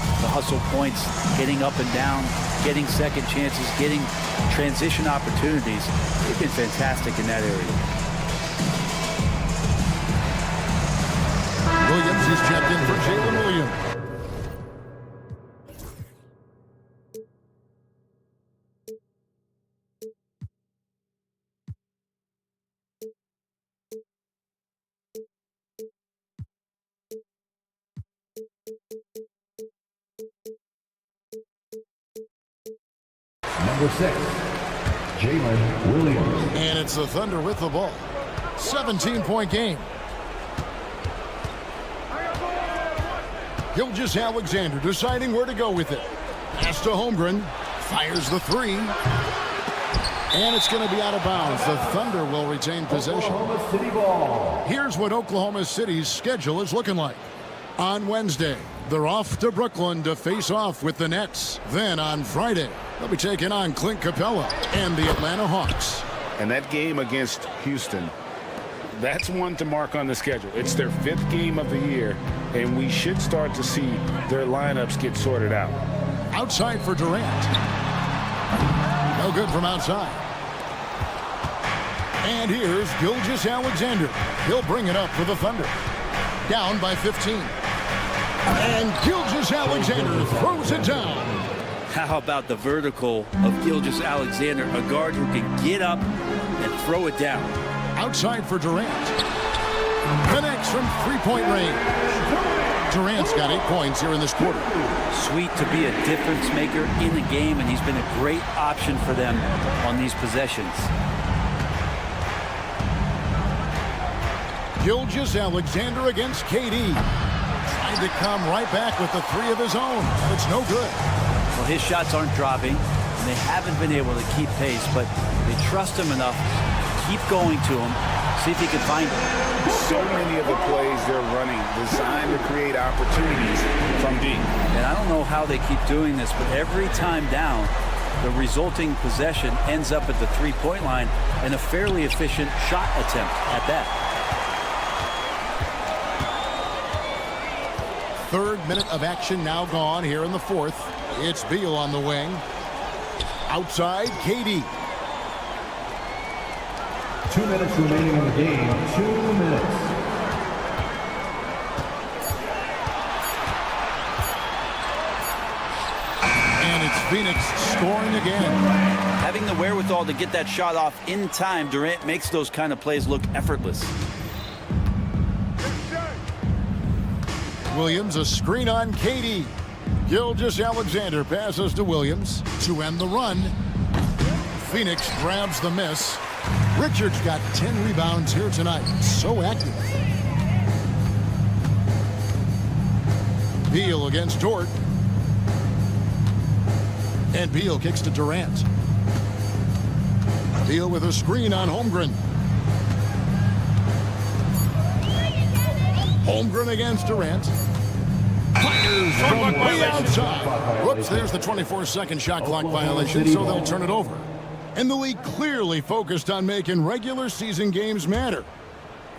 points, getting up and down, getting second chances, getting transition opportunities. They've been fantastic in that area. Williams is checked in for Jalen Williams. Number 6, Jalen Williams. And it's the Thunder with the ball. 17-point game. Gilgeous-Alexander deciding where to go with it. Pass to Holmgren. Fires the 3. And it's going to be out of bounds. The Thunder will retain possession. Oklahoma City ball. Here's what Oklahoma City's schedule is looking like. On Wednesday, they're off to Brooklyn to face off with the Nets. Then on Friday, they'll be taking on Clint Capella and the Atlanta Hawks. And that game against Houston, that's one to mark on the schedule. It's their 5th game of the year, and we should start to see their lineups get sorted out. Outside for Durant. No good from outside. And here's Gilgeous-Alexander. He'll bring it up for the Thunder. Down by 15. And Gilgeous-Alexander throws it down. How about the vertical of Gilgeous-Alexander, a guard who can get up and throw it down. Outside for Durant. Connects from 3-point range. Durant's got 8 points here in this quarter. Sweet to be a difference maker in the game, and he's been a great option for them on these possessions. Gilgeous-Alexander against KD. Trying to come right back with the 3 of his own. It's no good. Well, his shots aren't dropping, and they haven't been able to keep pace, but they trust him enough to keep going to him, see if he can find him. So many of the plays they're running designed to create opportunities from deep. And I don't know how they keep doing this, but every time down, the resulting possession ends up at the 3-point line and a fairly efficient shot attempt at that. 3rd minute of action now gone here in the 4th. It's Beal on the wing. Outside, KD. 2 minutes remaining in the game. 2 minutes. And it's Phoenix scoring again. Having the wherewithal to get that shot off in time, Durant makes those kind of plays look effortless. Williams, a screen on KD. Gilgeous-Alexander passes to Williams to end the run. Phoenix grabs the miss. Richards got 10 rebounds here tonight. So active. Beal against Dort. And Beal kicks to Durant. Beal with a screen on Holmgren. Holmgren against Durant. Fires from way outside. Whoops, there's the 24-second shot clock violation, so they'll turn it over. And the league clearly focused on making regular season games matter.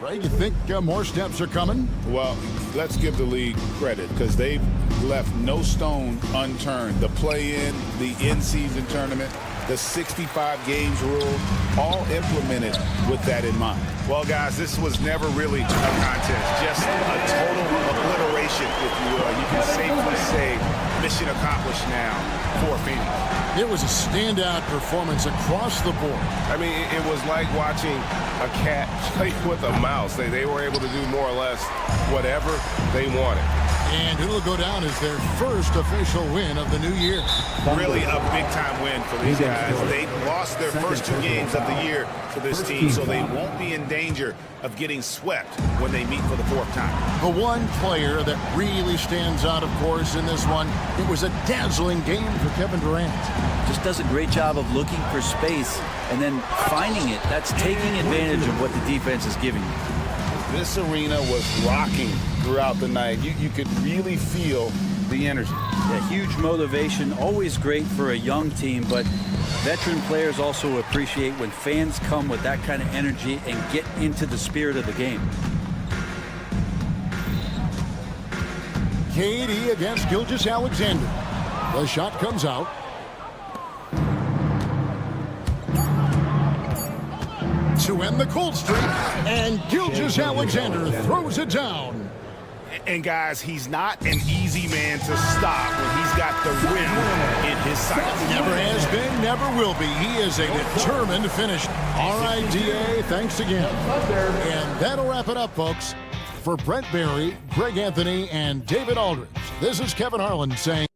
Ray, you think more steps are coming? Well, let's give the league credit because they've left no stone unturned. The play-in, the in-season tournament, the 65 games rule, all implemented with that in mind. Well, guys, this was never really a contest, just a total obliteration, if you will. You can safely say mission accomplished now for Phoenix. It was a standout performance across the board. I mean, it was like watching a cat play with a mouse. They were able to do more or less whatever they wanted. And it'll go down as their first official win of the new year. Really a big-time win for these guys. They lost their first 2 games of the year to this team, so they won't be in danger of getting swept when they meet for the 4th time. The one player that really stands out, of course, in this one, it was a dazzling game for Kevin Durant. Just does a great job of looking for space and then finding it. That's taking advantage of what the defense is giving you. This arena was rocking throughout the night. You could really feel the energy. Yeah, huge motivation, always great for a young team, but veteran players also appreciate when fans come with that kind of energy and get into the spirit of the game. KD against Gilgeous-Alexander. The shot comes out. To end the cold streak, and Gilgeous-Alexander throws it down. And guys, he's not an easy man to stop when he's got the rim in his sights. Never has been, never will be. He is a determined finisher. All right, DA, thanks again. And that'll wrap it up, folks. For Brent Barry, Greg Anthony, and David Aldridge, this is Kevin Harlan saying...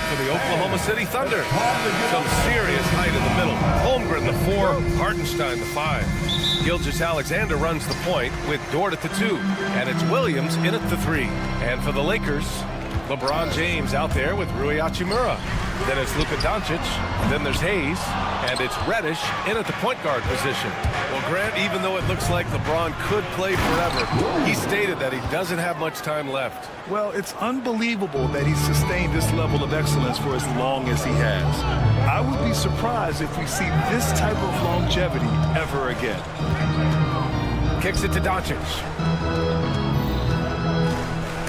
for the Oklahoma City Thunder. Some serious height in the middle. Holmgren, the 4. Hartenstein, the 5. Gilgeous-Alexander runs the point with Dort at the 2. And it's Williams in at the 3. And for the Lakers, LeBron James out there with Rui Hachimura. Then it's Luka Doncic. Then there's Hayes. And it's Reddish in at the point guard position. Well, Grant, even though it looks like LeBron could play forever, he stated that he doesn't have much time left. Well, it's unbelievable that he's sustained this level of excellence for as long as he has. I would be surprised if we see this type of longevity ever again. Kicks it to Doncic.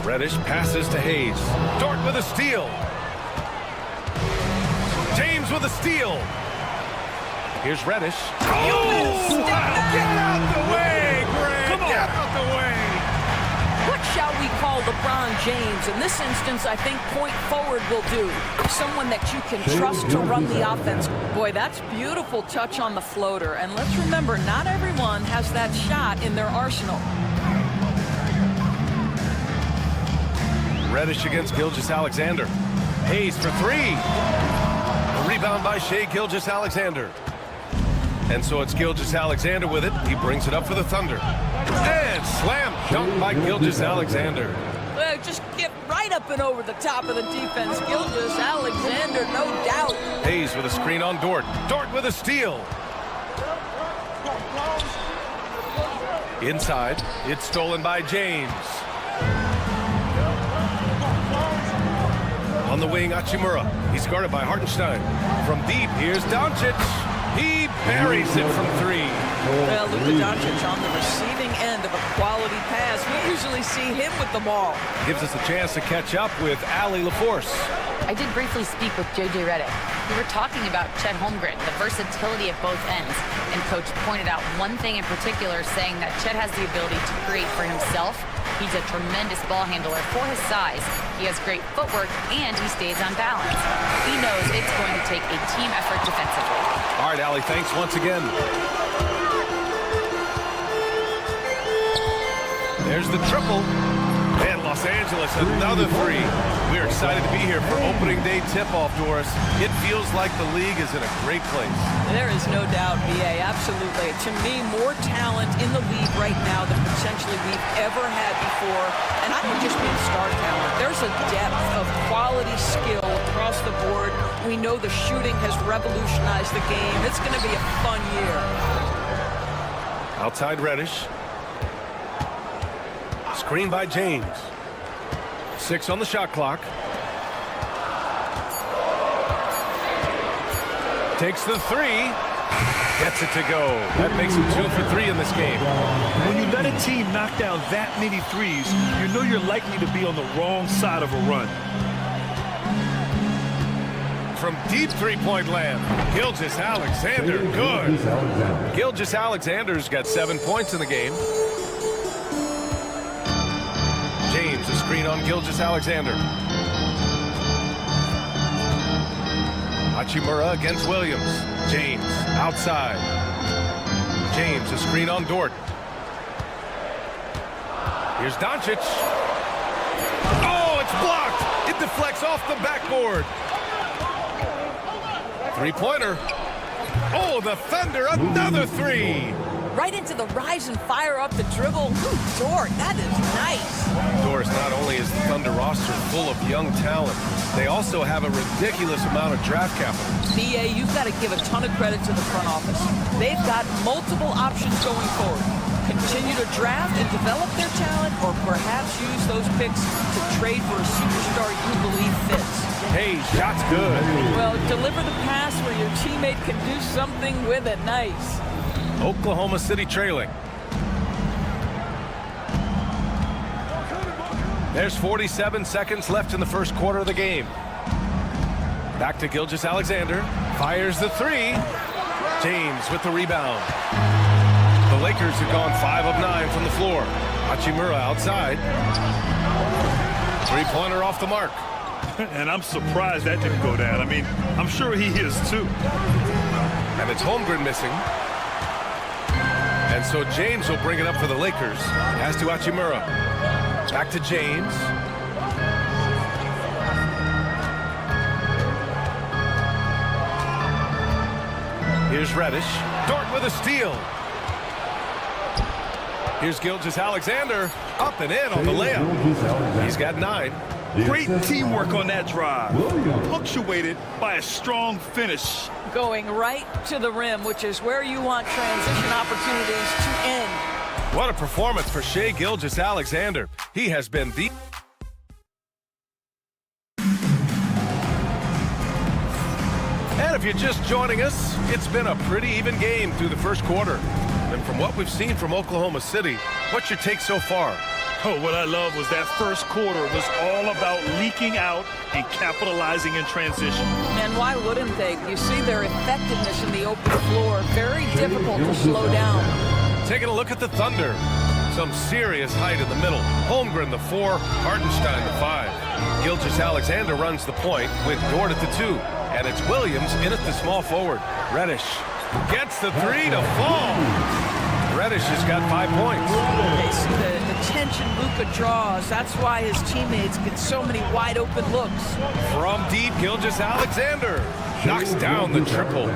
Reddish passes to Hayes. Dort with a steal. James with a steal. Here's Reddish. Oh! Get out the way, Grant! Come on. Get out the way! What shall we call LeBron James? In this instance, I think point forward will do. Someone that you can trust to run the offense. Boy, that's beautiful touch on the floater. And let's remember, not everyone has that shot in their arsenal. Reddish against Gilgeous-Alexander. Hayes for 3. A rebound by Shai Gilgeous-Alexander. And so it's Gilgeous-Alexander with it. He brings it up for the Thunder. And slam dunk by Gilgeous-Alexander. Well, just get right up and over the top of the defense. Gilgeous-Alexander, no doubt. Hayes with a screen on Dort. Dort with a steal. Inside, it's stolen by James. On the wing, Hachimura. He's guarded by Hartenstein. From deep, here's Doncic. He buries it from 3. Well, Luka Doncic on the receiving end of a quality pass. We usually see him with the ball. Gives us a chance to catch up with Allie LaForce. I did briefly speak with J.J. Redick. We were talking about Chet Holmgren, the versatility at both ends. And Coach pointed out one thing in particular, saying that Chet has the ability to create for himself. He's a tremendous ball handler for his size. He has great footwork, and he stays on balance. He knows it's going to take a team effort defensively. All right, Allie, thanks once again. There's the triple. And Los Angeles, another 3. We're excited to be here for opening day tip-off, Doris. It feels like the league is in a great place. There is no doubt, B.A., absolutely. To me, more talent in the league right now than potentially we've ever had before. And I don't just mean star talent. There's a depth of quality skill across the board. We know the shooting has revolutionized the game. It's going to be a fun year. Outside Reddish. Screen by James. 6 on the shot clock. Takes the 3. Gets it to go. That makes him 2 for 3 in this game. When you let a team knock down that many threes, you know you're likely to be on the wrong side of a run. From deep three-point land, Gilgeous-Alexander, good. Gilgeous-Alexander's got 7 points in the game. James, a screen on Gilgeous-Alexander. Hachimura against Williams. James, outside. James, a screen on Dort. Here's Doncic. Oh, it's blocked. It deflects off the backboard. Three-pointer. Oh, the Thunder, another 3. Right into the rise and fire up the dribble. Ooh, Dort, that is nice. Doris, not only is the Thunder roster full of young talent, they also have a ridiculous amount of draft capital. BA, you've got to give a ton of credit to the front office. They've got multiple options going forward. Continue to draft and develop their talent, or perhaps use those picks to trade for a superstar you believe fits. Hey, shot's good. Well, deliver the pass where your teammate can do something with it. Nice. Oklahoma City trailing. There's 47 seconds left in the first quarter of the game. Back to Gilgeous-Alexander. Fires the 3. James with the rebound. The Lakers have gone 5 of 9 from the floor. Hachimura outside. Three-pointer off the mark. And I'm surprised that didn't go down. I mean, I'm sure he is too. And it's Holmgren missing. And so James will bring it up for the Lakers. Has to Hachimura. Back to James. Here's Reddish. Dort with a steal. Here's Gilgeous-Alexander. Up and in on the layup. He's got 9. Great teamwork on that drive. Punctuated by a strong finish. Going right to the rim, which is where you want transition opportunities to end. What a performance for Shai Gilgeous-Alexander. He has been the... And if you're just joining us, it's been a pretty even game through the first quarter. And from what we've seen from Oklahoma City, what's your take so far? Oh, what I love was that first quarter was all about leaking out and capitalizing in transition. And why wouldn't they? You see their effectiveness in the open floor. Very difficult to slow down. Taking a look at the Thunder. Some serious height in the middle. Holmgren, the 4. Hartenstein, the 5. Gilgeous-Alexander runs the point with Dort at the 2. And it's Williams in at the small forward. Reddish gets the 3 to fall. Reddish has got 5 points. They see the tension Luka draws. That's why his teammates get so many wide open looks. From deep, Gilgeous-Alexander knocks down the triple.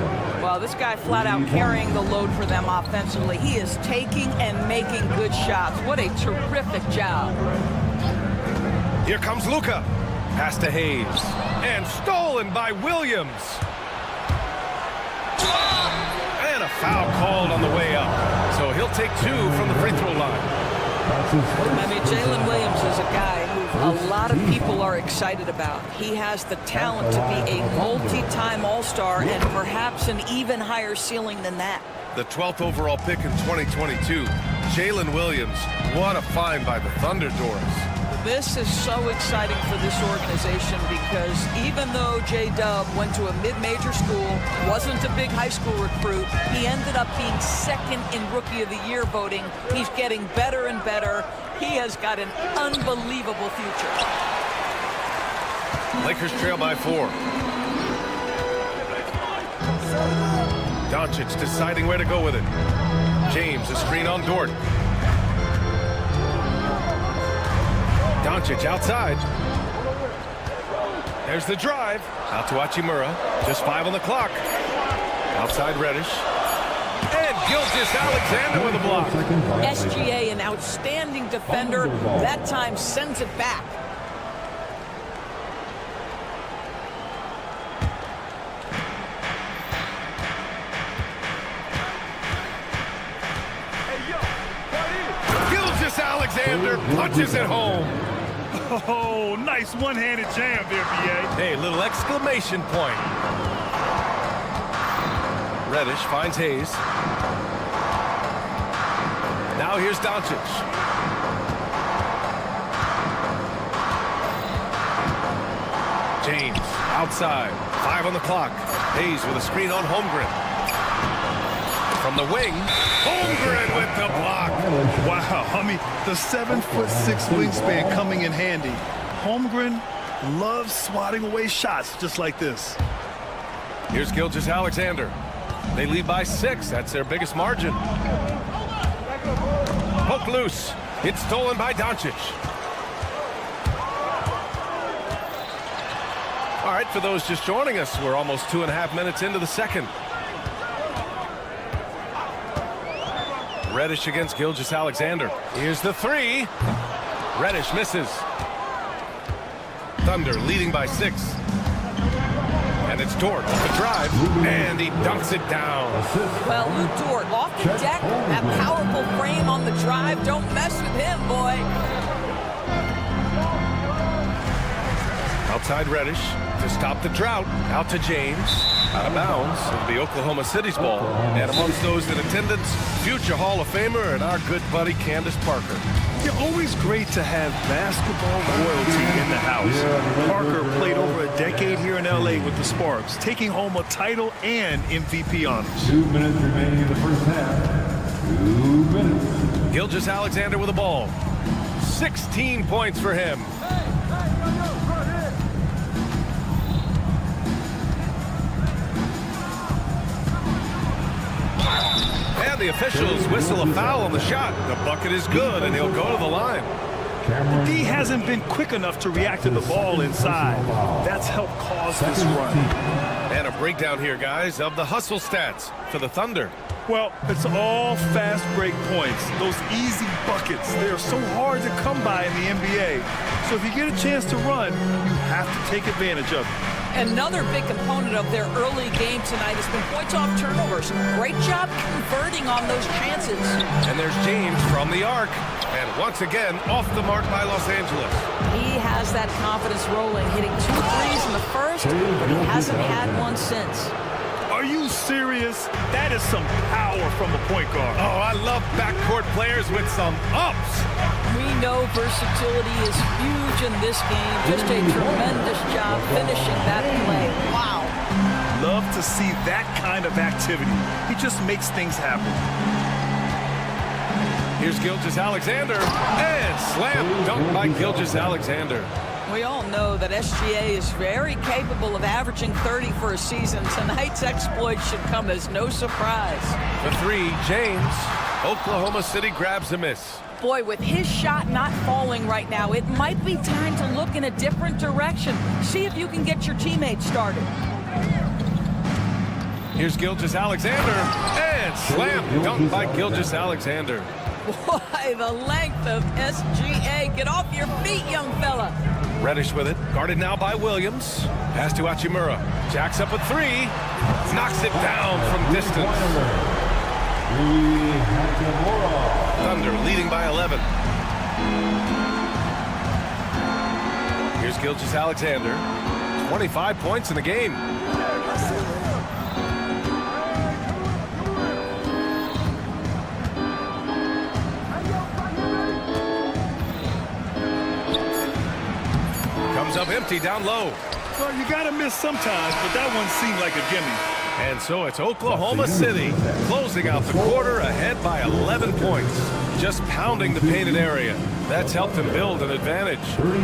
Well, this guy flat out carrying the load for them offensively. He is taking and making good shots. What a terrific job. Here comes Luka. Pass to Hayes. And stolen by Williams. And a foul called on the way up. So he'll take 2 from the free throw line. I mean, Jalen Williams is a guy who a lot of people are excited about. He has the talent to be a multi-time All-Star and perhaps an even higher ceiling than that. The 12th overall pick in 2022, Jalen Williams. What a find by the Thunder, Doris. This is so exciting for this organization because even though J-Dub went to a mid-major school, wasn't a big high school recruit, he ended up being 2nd in Rookie of the Year voting. He's getting better and better. He has got an unbelievable future. Lakers trail by 4. Doncic deciding where to go with it. James, a screen on Dort. Doncic outside. There's the drive. Out to Hachimura. Just 5 on the clock. Outside Reddish. And Gilgeous-Alexander with a block. SGA, an outstanding defender. That time sends it back. Gilgeous-Alexander punches it home. Oh, nice one-handed jam there, B.A. Hey, little exclamation point. Reddish finds Hayes. Now here's Doncic. James outside. 5 on the clock. Hayes with a screen on Holmgren. From the wing, Holmgren with the block. Wow, I mean, the 7'6" wingspan coming in handy. Holmgren loves swatting away shots just like this. Here's Gilgeous-Alexander. They lead by 6. That's their biggest margin. Poke loose. It's stolen by Doncic. All right, for those just joining us, we're almost 2.5 minutes into the second. Reddish against Gilgeous-Alexander. Here's the 3. Reddish misses. Thunder leading by 6. And it's Dort with the drive, and he dunks it down. Well, Lou Dort off the deck, that powerful frame on the drive. Don't mess with him, boy. Outside Reddish to stop the drought. Out to James. Out of bounds. It'll be Oklahoma City's ball. And amongst those in attendance, future Hall of Famer and our good buddy Candace Parker. You're always great to have basketball royalty in the house. Parker played over a decade here in L.A. with the Sparks, taking home a title and MVP honors. 2 minutes remaining in the first half. 2 minutes. Gilgeous-Alexander with the ball. 16 points for him. And the officials whistle a foul on the shot. The bucket is good, and he'll go to the line. The D hasn't been quick enough to react to the ball inside. That's helped cause this run. And a breakdown here, guys, of the hustle stats for the Thunder. Well, it's all fast break points. Those easy buckets, they are so hard to come by in the NBA. So if you get a chance to run, you have to take advantage of it. Another big component of their early game tonight has been points off turnovers. Great job converting on those chances. And there's James from the arc. And once again, off the mark by Los Angeles. He has that confidence rolling, hitting 2 threes in the first, but he hasn't had one since. Are you serious? That is some power from a point guard. Oh, I love backcourt players with some ups. We know versatility is huge in this game. Just a tremendous job finishing that play. Wow. Love to see that kind of activity. He just makes things happen. Here's Gilgeous-Alexander, and slam dunk by Gilgeous-Alexander. We all know that SGA is very capable of averaging 30 for a season. Tonight's exploit should come as no surprise. The three, James. Oklahoma City grabs a miss. Boy, with his shot not falling right now, it might be time to look in a different direction. See if you can get your teammates started. Here's Gilgeous-Alexander, and slam dunk by Gilgeous-Alexander. Boy, the length of SGA. Get off your feet, young fella. Reddish with it, guarded now by Williams. Pass to Hachimura. Jacks up a three. Knocks it down from distance. Thunder leading by 11. Here's Gilgeous-Alexander. 25 points in the game. Comes up empty down low. Well, you got to miss sometimes, but that one seemed like a gimme. And so it's Oklahoma City closing out the quarter ahead by 11 points. Just pounding the painted area. That's helped them build an advantage.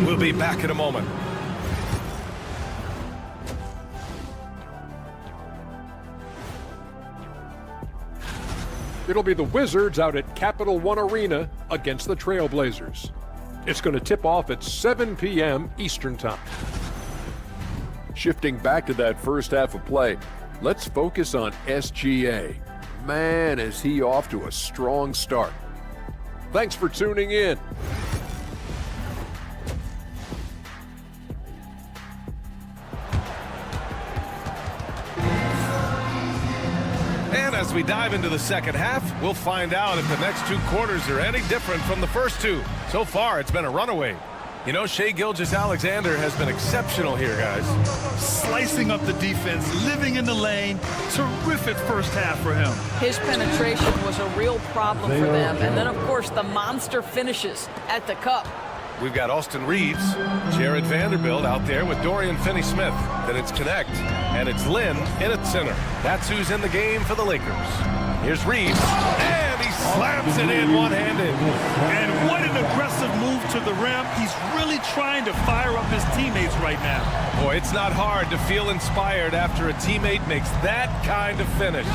We'll be back in a moment. It'll be the Wizards out at Capital One Arena against the Trailblazers. It's going to tip off at 7 p.m. Eastern Time. Shifting back to that first half of play, let's focus on SGA. Man, is he off to a strong start. Thanks for tuning in. And as we dive into the second half, we'll find out if the next two quarters are any different from the first two. So far, it's been a runaway. You know, Shai Gilgeous-Alexander has been exceptional here, guys. Slicing up the defense, living in the lane. Terrific first half for him. His penetration was a real problem for them. And then, of course, the monster finishes at the cup. We've got Austin Reeves, Jared Vanderbilt out there with Dorian Finney-Smith. Then it's Connect, and it's Lynn in at center. That's who's in the game for the Lakers. Here's Reeves, and he slams it in one-handed. And what an aggressive move to the rim. He's really trying to fire up his teammates right now. Boy, it's not hard to feel inspired after a teammate makes that kind of finish.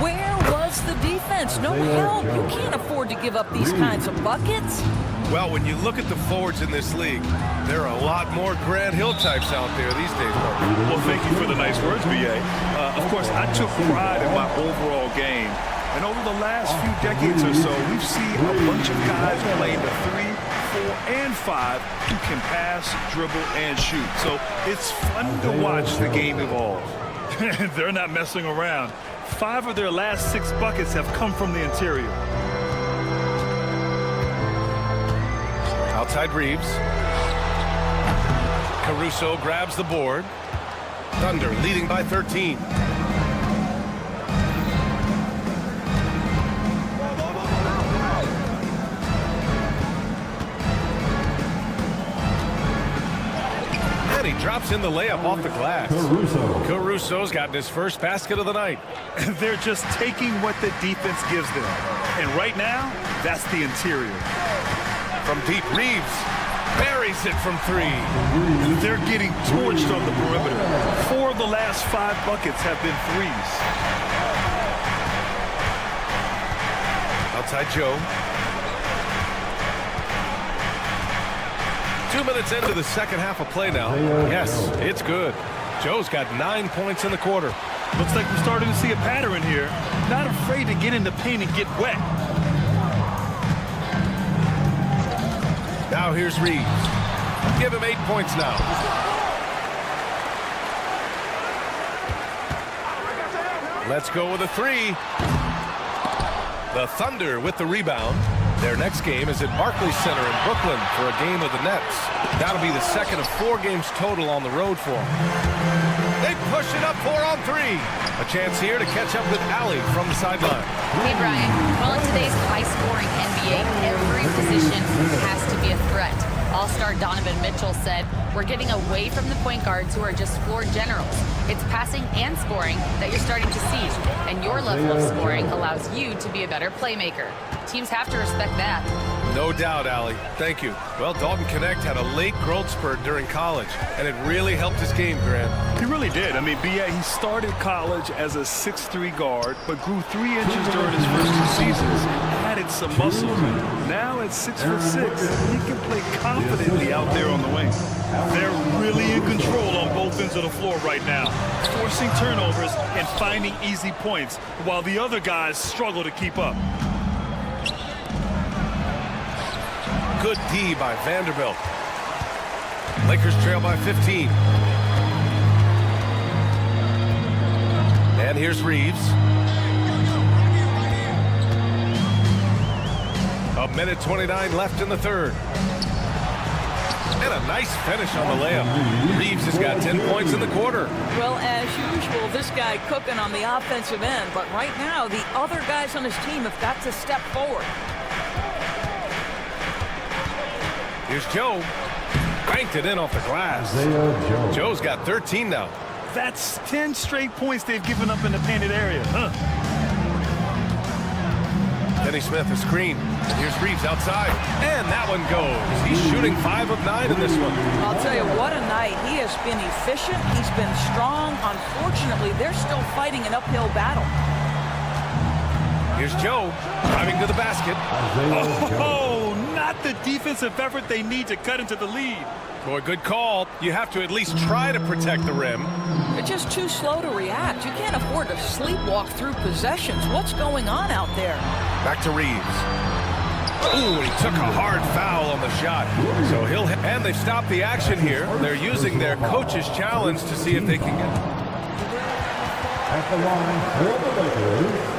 Where was the defense? No help. You can't afford to give up these kinds of buckets. Well, when you look at the forwards in this league, there are a lot more Grant Hill types out there these days. Well, thank you for the nice words, B.A. Of course, I took pride in my overall game. And over the last few decades or so, we've seen a bunch of guys playing the 3, 4, and 5 who can pass, dribble, and shoot. So it's fun to watch the game evolve. They're not messing around. 5 of their last 6 buckets have come from the interior. Outside Reeves. Caruso grabs the board. Thunder leading by 13. And he drops in the layup off the glass. Caruso's gotten his first basket of the night. They're just taking what the defense gives them. And right now, that's the interior. From deep, Reeves buries it from 3. They're getting torched on the perimeter. 4 of the last 5 buckets have been 3s. Outside Joe. 2 minutes into the second half of play now. Yes, it's good. Joe's got 9 points in the quarter. Looks like we're starting to see a pattern here. Not afraid to get in the paint and get wet. Now here's Reeves. Give him 8 points now. Let's go with a 3. The Thunder with the rebound. Their next game is at Barclays Center in Brooklyn for a game of the Nets. That'll be the second of 4 games total on the road for them. They push it up 4 on 3. A chance here to catch up with Allie from the sideline. Hey, Brian. Well, in today's high-scoring NBA, every position has to be a threat. All-star Donovan Mitchell said, "We're getting away from the point guards who are just floor generals. It's passing and scoring that you're starting to see, and your level of scoring allows you to be a better playmaker." Teams have to respect that. No doubt, Allie. Thank you. Well, Dalton Connect had a late growth spurt during college, and it really helped his game, Grant. He really did. I mean, B.A., he started college as a 6'3" guard, but grew 3 inches during his first 2 seasons. Added some muscle. Now at 6'6", he can play confidently out there on the wing. They're really in control on both ends of the floor right now, forcing turnovers and finding easy points, while the other guys struggle to keep up. Good D by Vanderbilt. Lakers trail by 15. And here's Reeves. A minute 29 left in the third. And a nice finish on the layup. Reeves has got 10 points in the quarter. Well, as usual, this guy cooking on the offensive end. But right now, the other guys on his team have got to step forward. Here's Joe. Banked it in off the glass. Joe's got 13 now. That's 10 straight points they've given up in the painted area. Kenny Smith, a screen. Here's Reeves outside. And that one goes. He's shooting 5 of 9 in this one. I'll tell you, what a night. He has been efficient. He's been strong. Unfortunately, they're still fighting an uphill battle. Here's Joe driving to the basket. Oh, not the defensive effort they need to cut into the lead. Boy, good call. You have to at least try to protect the rim. They're just too slow to react. You can't afford to sleepwalk through possessions. What's going on out there? Back to Reeves. Ooh, he took a hard foul on the shot. So and they've stopped the action here. They're using their coach's challenge to see if they can get At the line for the Lakers.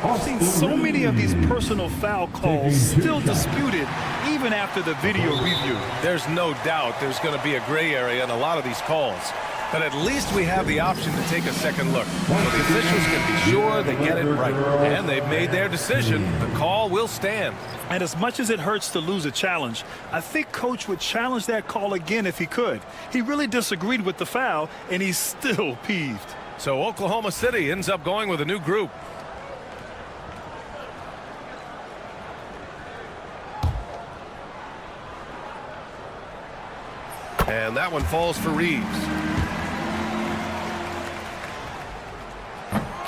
I've seen so many of these personal foul calls still disputed even after the video review. There's no doubt there's going to be a gray area in a lot of these calls. But at least we have the option to take a second look. So the officials can be sure they get it right. And they've made their decision. The call will stand. And as much as it hurts to lose a challenge, I think Coach would challenge that call again if he could. He really disagreed with the foul, and he's still peeved. So Oklahoma City ends up going with a new group. And that one falls for Reeves.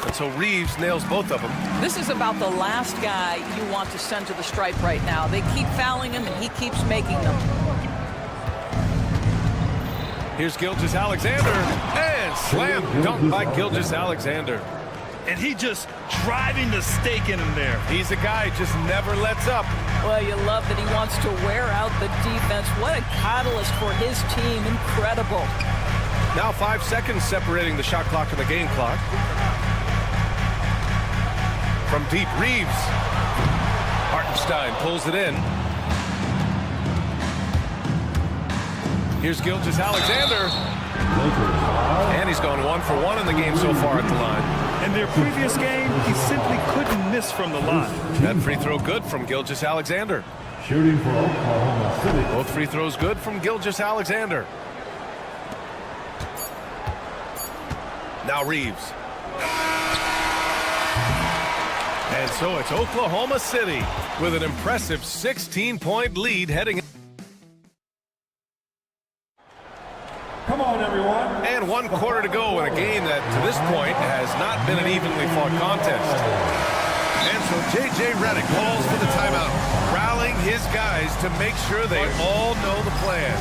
And so Reeves nails both of them. This is about the last guy you want to send to the stripe right now. They keep fouling him, and he keeps making them. Here's Gilgeous-Alexander. And slam dunk by Gilgeous-Alexander. And he just driving the stake in him there. He's a guy who just never lets up. Well, you love that he wants to wear out the defense. What a catalyst for his team. Incredible. Now 5 seconds separating the shot clock and the game clock. From deep, Reeves. Hartenstein pulls it in. Here's Gilgeous-Alexander. And he's gone 1 for 1 in the game so far at the line. In their previous game, he simply couldn't miss from the line. That free throw good from Gilgeous-Alexander. Shooting for Oklahoma City. Both free throws good from Gilgeous-Alexander. Now Reeves. And so it's Oklahoma City with an impressive 16-point lead heading. Come on, everyone. And 1 quarter to go in a game that, to this point, has not been an evenly fought contest. And so J.J. Redick calls for the timeout, rallying his guys to make sure they all know the plan.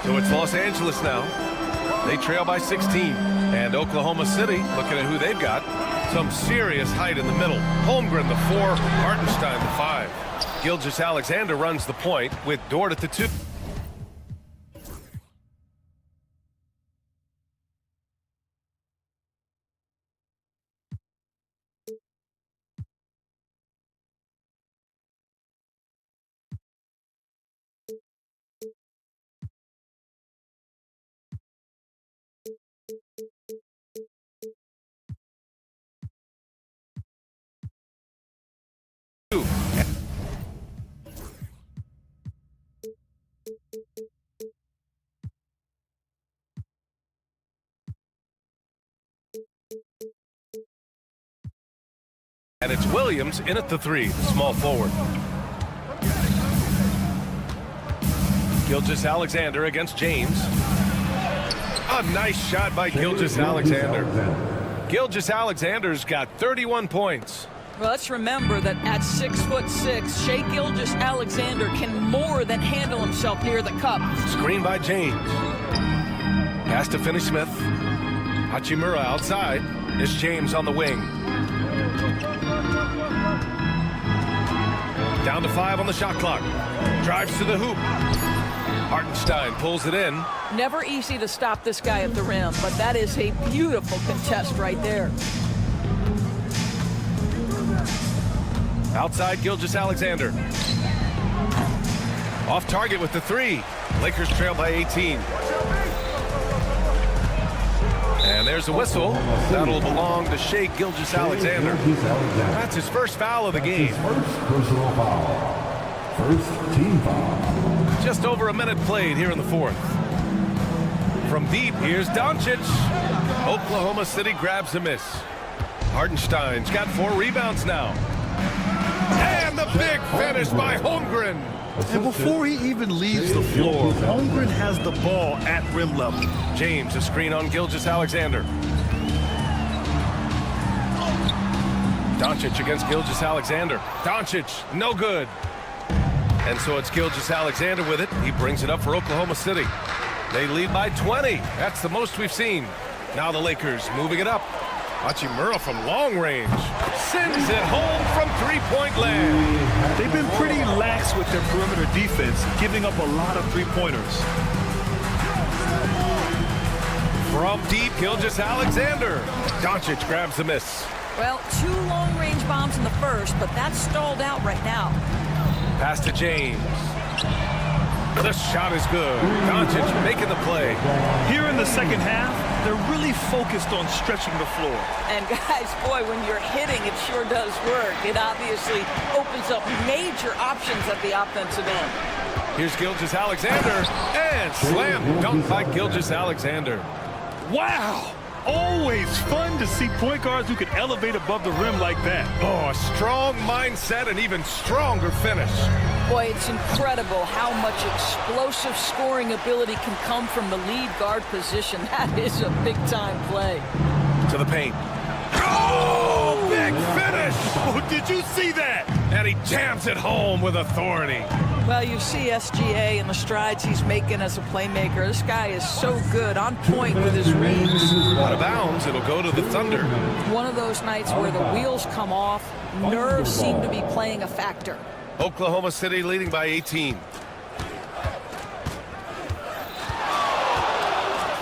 So it's Los Angeles now. They trail by 16. And Oklahoma City, looking at who they've got, some serious height in the middle. Holmgren, the 4, Hartenstein, the 5. Gilgeous-Alexander runs the point with Dort at the 2. And it's Williams in at the 3, the small forward. Gilgeous-Alexander against James. A nice shot by Gilgeous-Alexander. Gilgeous-Alexander's got 31 points. Well, let's remember that at 6'6", Shai Gilgeous-Alexander can more than handle himself near the cup. Screen by James. Pass to Finney-Smith. Hachimura outside. It's James on the wing. Down to 5 on the shot clock. Drives to the hoop. Hartenstein pulls it in. Never easy to stop this guy at the rim, but that is a beautiful contest right there. Outside Gilgeous-Alexander. Off target with the 3. Lakers trail by 18. And there's a whistle. That'll belong to Shai Gilgeous-Alexander. That's his first foul of the game. First personal foul. First team foul. Just over a minute played here in the 4th. From deep, here's Doncic. Oklahoma City grabs a miss. Hartenstein's got 4 rebounds now. And the big finish by Holmgren. And before he even leaves the floor, Holmgren has the ball at rim level. James, a screen on Gilgeous-Alexander. Doncic against Gilgeous-Alexander. Doncic, no good. And so it's Gilgeous-Alexander with it. He brings it up for Oklahoma City. They lead by 20. That's the most we've seen. Now the Lakers moving it up. Hachimura from long range. Sends it home from 3-point land. They've been pretty lax with their perimeter defense, giving up a lot of 3-pointers. From deep, Gilgeous-Alexander. Doncic grabs the miss. Well, 2 long-range bombs in the first, but that's stalled out right now. Pass to James. The shot is good. Doncic making the play. Here in the second half, they're really focused on stretching the floor. And guys, boy, when you're hitting, it sure does work. It obviously opens up major options at the offensive end. Here's Gilgeous-Alexander, and slam dunk by Gilgeous-Alexander. Wow! Always fun to see point guards who can elevate above the rim like that. Oh, a strong mindset and even stronger finish. Boy, it's incredible how much explosive scoring ability can come from the lead guard position. That is a big-time play. To the paint. Oh, big finish! Oh, did you see that? And he jams it home with authority. Well, you see SGA and the strides he's making as a playmaker. This guy is so good, on point with his reads. Out of bounds, it'll go to the Thunder. One of those nights where the wheels come off, nerves seem to be playing a factor. Oklahoma City leading by 18.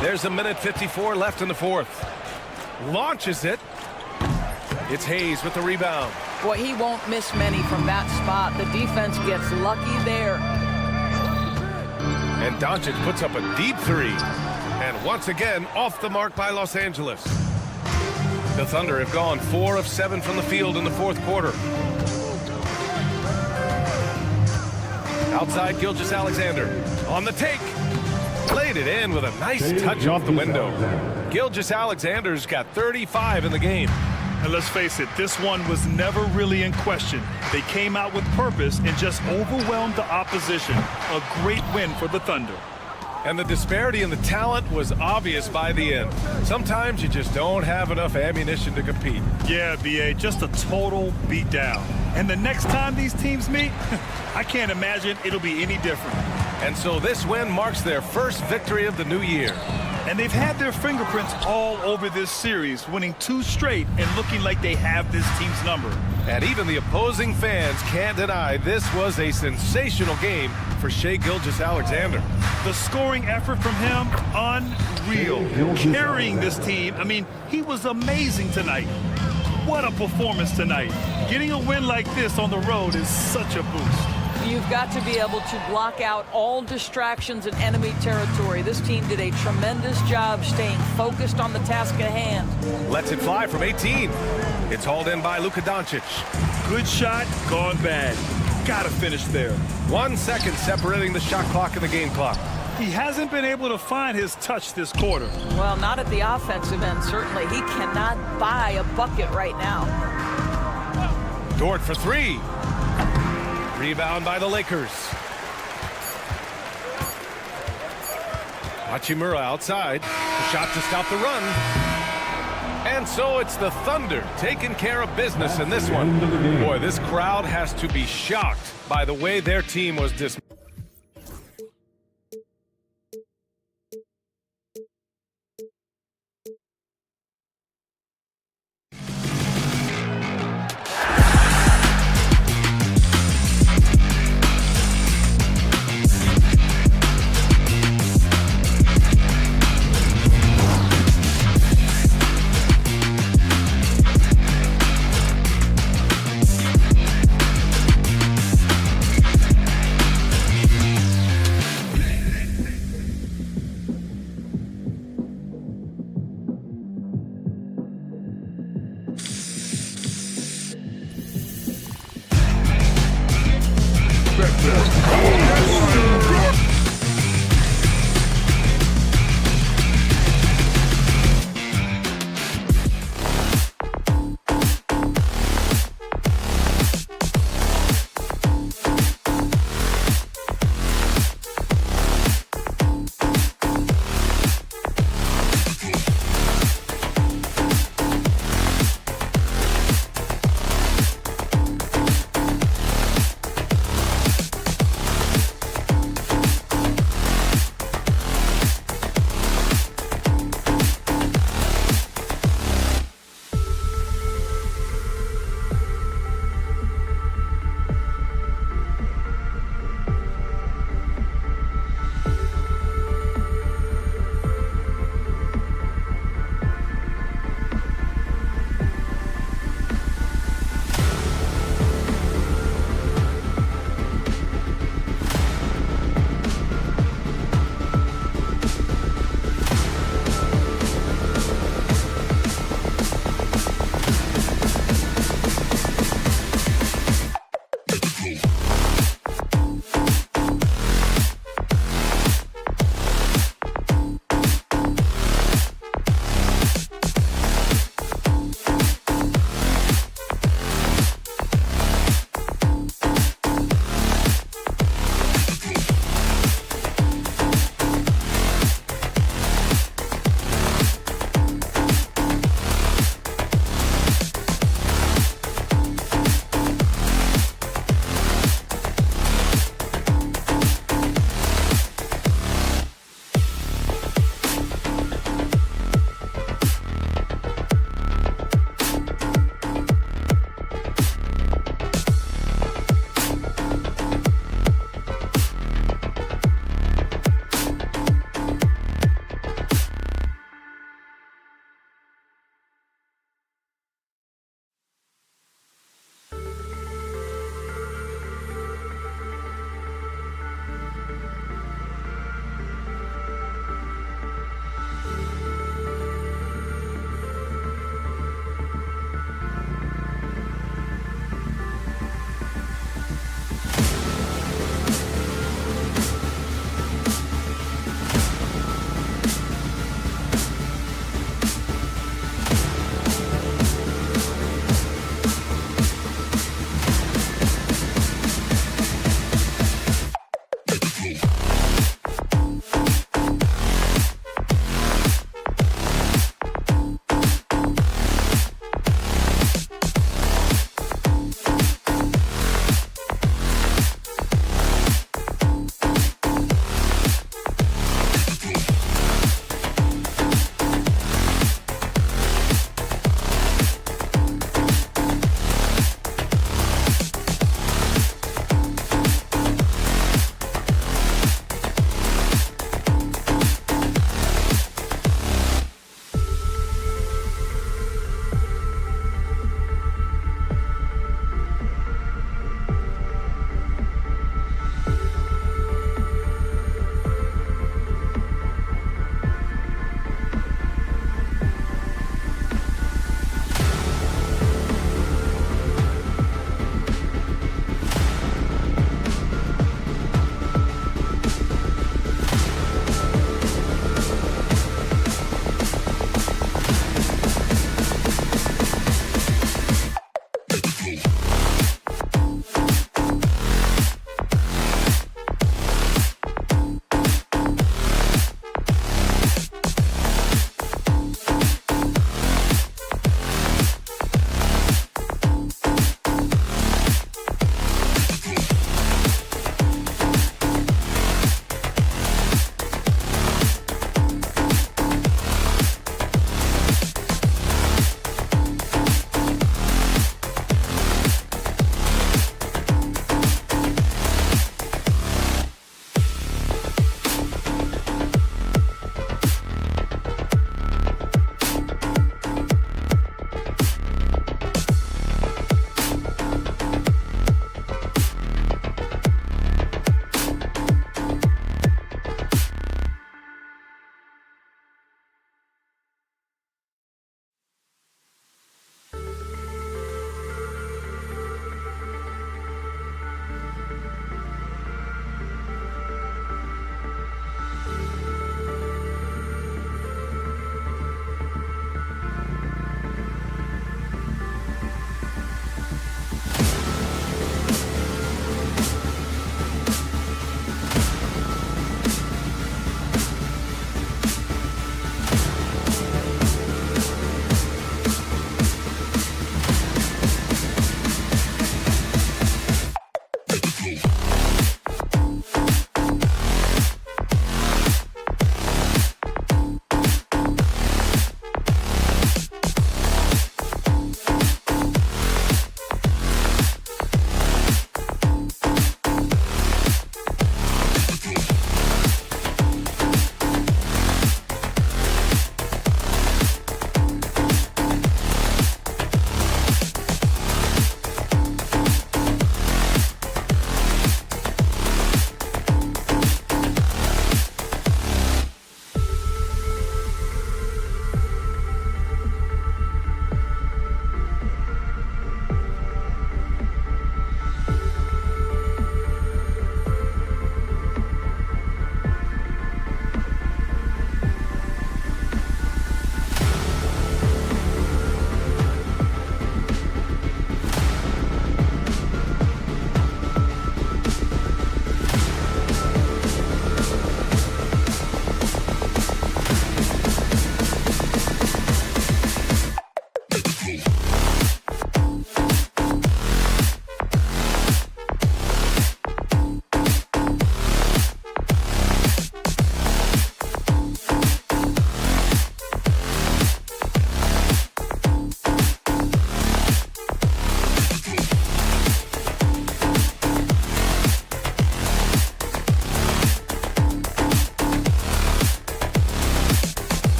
There's a minute 54 left in the 4th. Launches it. It's Hayes with the rebound. Boy, he won't miss many from that spot. The defense gets lucky there. And Doncic puts up a deep 3. And once again, off the mark by Los Angeles. The Thunder have gone 4 of 7 from the field in the fourth quarter. Outside, Gilgeous-Alexander on the take. Laid it in with a nice touch off the window. Gilgeous-Alexander's got 35 in the game. And let's face it, this one was never really in question. They came out with purpose and just overwhelmed the opposition. A great win for the Thunder. And the disparity in the talent was obvious by the end. Sometimes you just don't have enough ammunition to compete. Yeah, B.A., just a total beatdown. And the next time these teams meet, I can't imagine it'll be any different. And so this win marks their first victory of the new year. And they've had their fingerprints all over this series, winning 2 straight and looking like they have this team's number. And even the opposing fans can't deny this was a sensational game for Shai Gilgeous-Alexander. The scoring effort from him, unreal. Carrying this team, I mean, he was amazing tonight. What a performance tonight. Getting a win like this on the road is such a boost. You've got to be able to block out all distractions in enemy territory. This team did a tremendous job staying focused on the task at hand. Lets it fly from 18. It's hauled in by Luka Doncic. Good shot, gone bad. Gotta finish there. 1 second separating the shot clock and the game clock. He hasn't been able to find his touch this quarter. Well, not at the offensive end, certainly. He cannot buy a bucket right now. Dort for 3. Rebound by the Lakers. Hachimura outside. The shot to stop the run. And so it's the Thunder taking care of business in this one. Boy, this crowd has to be shocked by the way their team was dismissed.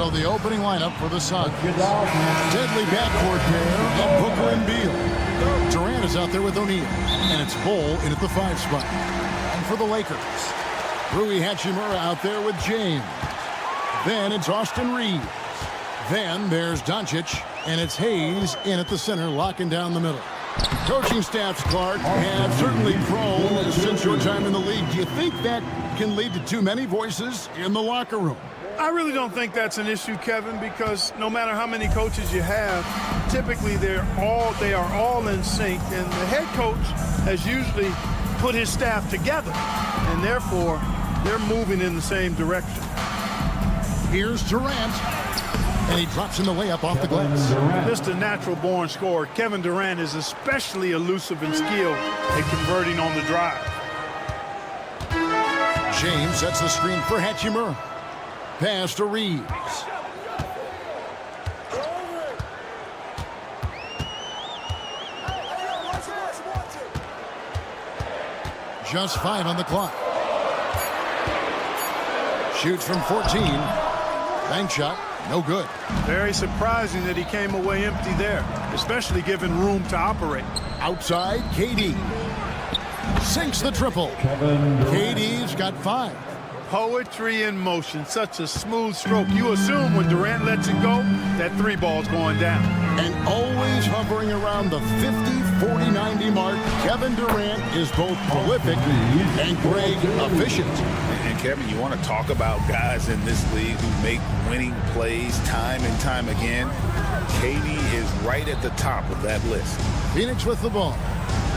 So the opening lineup for the Suns. Deadly backcourt pair of Booker and Beal. Durant is out there with O'Neal. And it's Bol in at the 5 spot. And for the Lakers, Rui Hachimura out there with James. Then it's Austin Reeves. Then there's Doncic. And it's Hayes in at the center, locking down the middle. Coaching staffs, Clark, have certainly grown since your time in the league. Do you think that can lead to too many voices in the locker room? I really don't think that's an issue, Kevin, because no matter how many coaches you have, typically they are all in sync, and the head coach has usually put his staff together, and therefore they're moving in the same direction. Here's Durant. And he drops in the layup off the glass. Just a natural-born scorer. Kevin Durant is especially elusive and skilled at converting on the drive. James sets the screen for Hachimura. Pass to Reeves. Just 5 on the clock. Shoots from 14. Bank shot. No good. Very surprising that he came away empty there, especially given room to operate. Outside, KD. Sinks the triple. KD's got 5. Poetry in motion. Such a smooth stroke. You assume when Durant lets it go, that 3 ball's going down. And always hovering around the 50, 40, 90 mark, Kevin Durant is both prolific and great efficient. And Kevin, you want to talk about guys in this league who make winning plays time and time again? KD is right at the top of that list. Phoenix with the ball.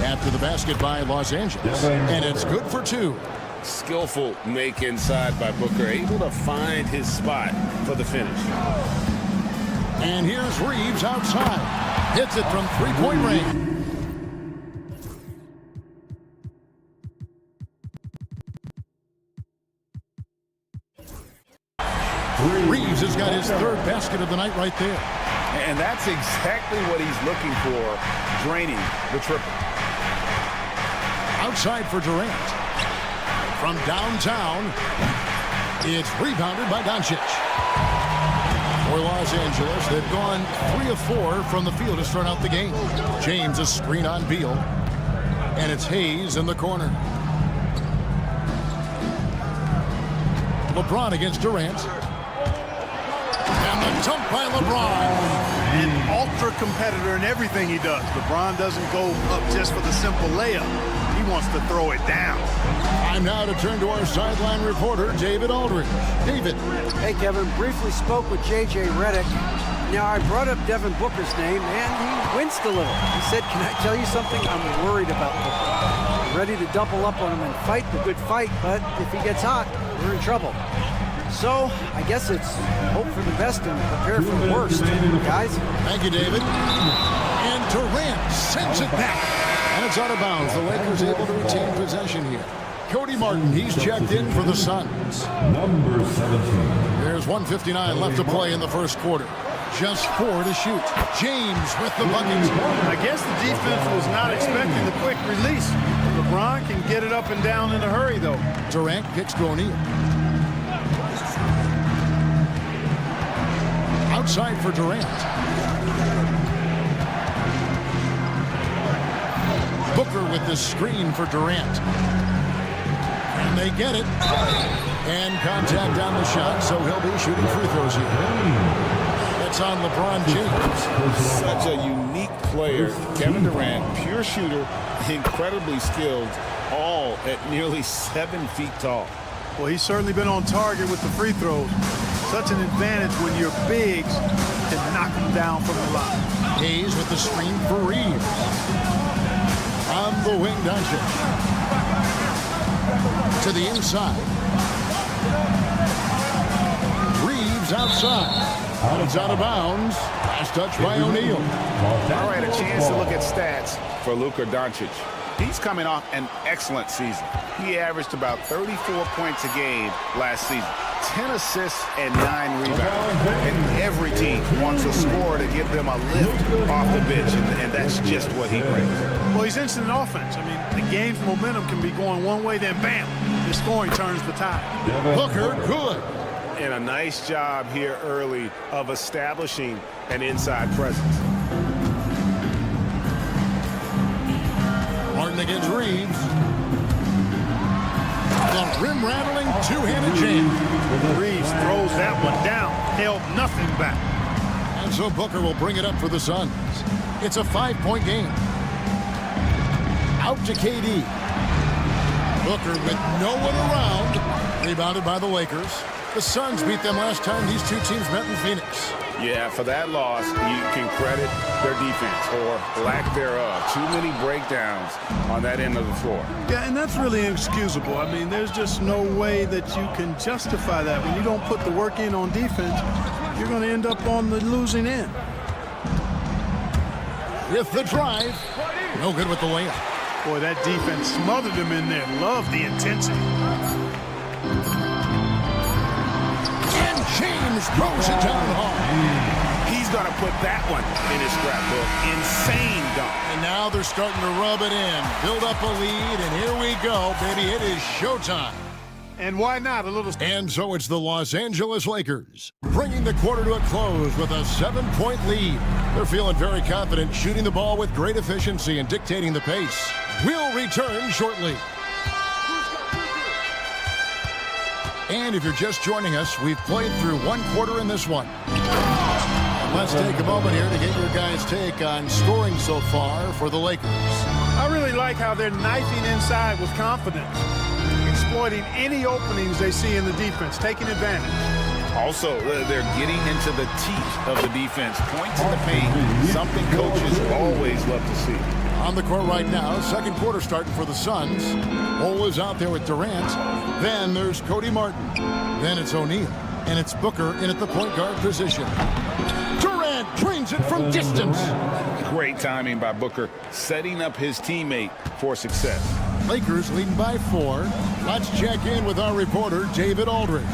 After the basket by Los Angeles. And it's good for 2. Skillful make inside by Booker, able to find his spot for the finish. And here's Reeves outside. Hits it from 3-point range. Reeves has got his 3rd basket of the night right there. And that's exactly what he's looking for, draining the triple. Outside for Durant. From downtown, it's rebounded by Doncic. For Los Angeles, they've gone 3 of 4 from the field to start out the game. James a screen on Beal. And it's Hayes in the corner. LeBron against Durant. And the dunk by LeBron. An ultra competitor in everything he does. LeBron doesn't go up just for the simple layup. He wants to throw it down. Time now to turn to our sideline reporter, David Aldridge. David. Hey, Kevin. Briefly spoke with J.J. Redick. Now, I brought up Devin Booker's name, and he winced a little. He said, can I tell you something? I'm worried about Booker. I'm ready to double up on him and fight the good fight, but if he gets hot, we're in trouble. So, I guess it's hope for the best and prepare for the worst. Guys? Thank you, David. And Durant sends it back. And it's out of bounds. The Lakers able to retain possession here. Cody Martin, he's checked in for the Suns. Number 17. There's 1:59 left to play in the first quarter. Just 4 to shoot. James with the buckets. I guess the defense was not expecting the quick release. LeBron can get it up and down in a hurry, though. Durant kicks to O'Neal. Outside for Durant. Booker with the screen for Durant. And they get it. And contact on the shot, so he'll be shooting free throws here. It's on LeBron James. Such a unique player. Kevin Durant, pure shooter, incredibly skilled, all at nearly 7 feet tall. Well, he's certainly been on target with the free throws. Such an advantage when your bigs can knock them down from the line. Hayes with the screen for Reeves. On the wing, Doncic. To the inside. Reeves outside. It's out of bounds. Last touch by O'Neal. All right, a chance to look at stats for Luka Doncic. He's coming off an excellent season. He averaged about 34 points a game last season, 10 assists and 9 rebounds. And every team wants a scorer to give them a lift off the bench, and that's just what he brings. Well, he's instant offense. I mean, the game's momentum can be going one way, then bam, the scoring turns the tide. Booker, good. And a nice job here early of establishing an inside presence. Martin against Reeves. The rim-rattling two-handed jam. Reeves throws that one down. Held nothing back. And so Booker will bring it up for the Suns. It's a 5-point game. Out to KD. Booker with no one around. Rebounded by the Lakers. The Suns beat them last time these two teams met in Phoenix. Yeah, for that loss, you can credit their defense or lack thereof. Too many breakdowns on that end of the floor. Yeah, and that's really inexcusable. I mean, there's just no way that you can justify that. When you don't put the work in on defense, you're going to end up on the losing end. With the drive. No good with the layup. Boy, that defense smothered him in there. Love the intensity. And James throws it down hard. He's going to put that one in his scrapbook. Insane dunk. And now they're starting to rub it in. Build up a lead, and here we go, baby. It is showtime. And why not a little... And so it's the Los Angeles Lakers, bringing the quarter to a close with a 7-point lead. They're feeling very confident, shooting the ball with great efficiency and dictating the pace. We'll return shortly. And if you're just joining us, we've played through one quarter in this one. Let's take a moment here to get your guys' take on scoring so far for the Lakers. I really like how they're knifing inside with confidence, exploiting any openings they see in the defense, taking advantage. Also, they're getting into the teeth of the defense. Points in the paint, something coaches always love to see. On the court right now, second quarter starting for the Suns. Cole is out there with Durant. Then there's Cody Martin. Then it's O'Neal. And it's Booker in at the point guard position. Durant drains it from distance. Great timing by Booker, setting up his teammate for success. Lakers leading by 4. Let's check in with our reporter, David Aldridge.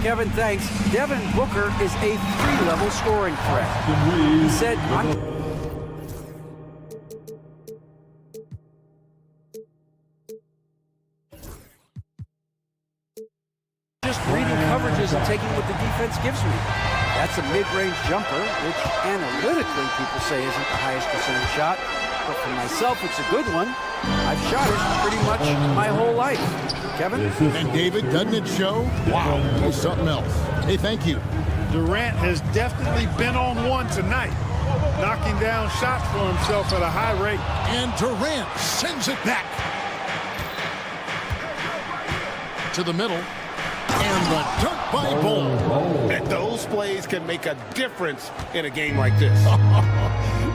Kevin, thanks. Devin Booker is a 3-level scoring threat. He said, just reading coverages and taking what the defense gives me. That's a mid-range jumper, which analytically people say isn't the highest percentage shot. But for myself, it's a good one. I've shot it pretty much my whole life. Kevin? And David, doesn't it show? Wow, he's something else. Hey, thank you. Durant has definitely been on one tonight, knocking down shots for himself at a high rate. And Durant sends it back to the middle. And the dunk by Bull. And those plays can make a difference in a game like this.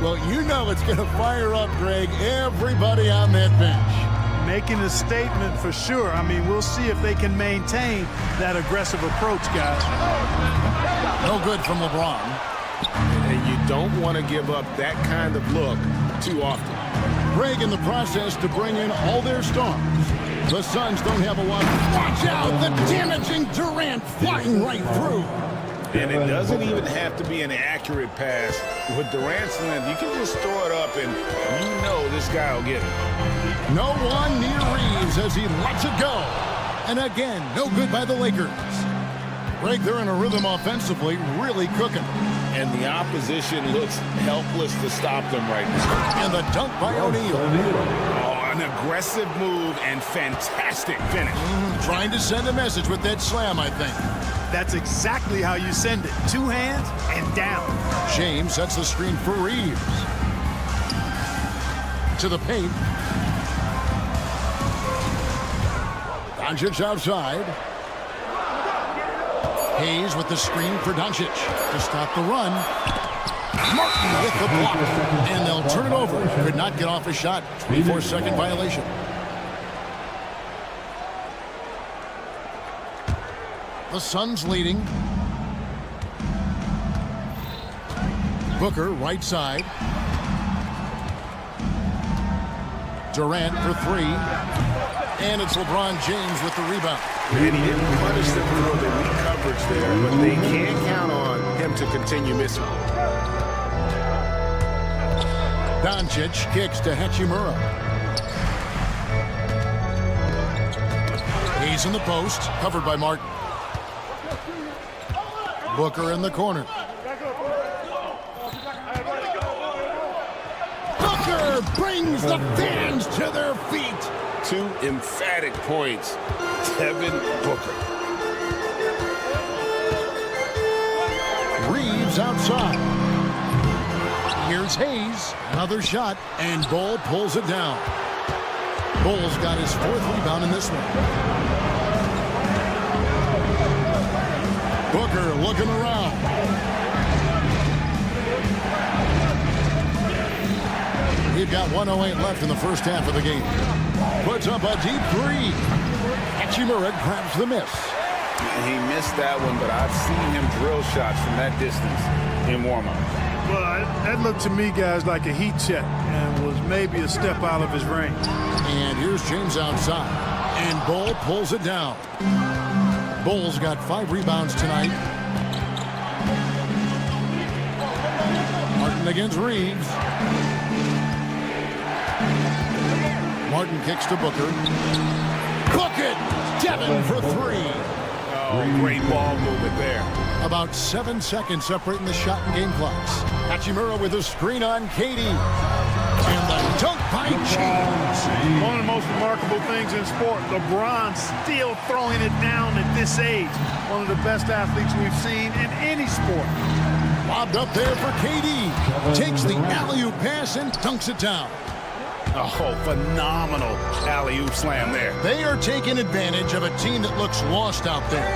Well, you know it's going to fire up, Greg, everybody on that bench. Making a statement for sure. I mean, we'll see if they can maintain that aggressive approach, guys. No good from LeBron. And you don't want to give up that kind of look too often. Greg in the process to bring in all their stars. The Suns don't have a lot. Watch out, the damaging Durant flying right through. And it doesn't even have to be an accurate pass. With Durant's length, you can just throw it up and you know this guy will get it. No one near Reeves as he lets it go. And again, no good by the Lakers. Greg, they're in a rhythm offensively, really cooking. And the opposition looks helpless to stop them right now. And the dunk by O'Neal. An aggressive move and fantastic finish. Trying to send a message with that slam, I think. That's exactly how you send it. 2 hands and down. James sets the screen for Reeves. To the paint. Doncic outside. Hayes with the screen for Doncic to stop the run. Martin with the block. And they'll turn it over. Could not get off a shot. 24-second violation. The Suns leading. Booker right side. Durant for 3. And it's LeBron James with the rebound. And he didn't punish them for the weak coverage there, but they can't count on him to continue missing. Doncic kicks to Hachimura. He's in the post, covered by Martin. Booker in the corner. Booker brings the fans to their feet. 2 emphatic points. Devin Booker. Reeves outside. Here's Hayes. Another shot, and Bull pulls it down. Bull's got his 4th rebound in this one. Booker looking around. We've got 1:08 left in the first half of the game. Puts up a deep 3. Hachimura grabs the miss. He missed that one, but I've seen him drill shots from that distance in warm-up. Well, that looked to me, guys, like a heat check and was maybe a step out of his range. And here's James outside. And Bull pulls it down. Bull's got 5 rebounds tonight. Martin against Reeves. Martin kicks to Booker. Book it! Devin for 3. Oh, great ball movement there. About 7 seconds separating the shot and game clocks. Hachimura with a screen on Katie. And the dunk by James. One of the most remarkable things in sport, LeBron still throwing it down at this age. One of the best athletes we've seen in any sport. Lobbed up there for KD. Takes the alley-oop pass and dunks it down. Oh, phenomenal alley-oop slam there. They are taking advantage of a team that looks lost out there.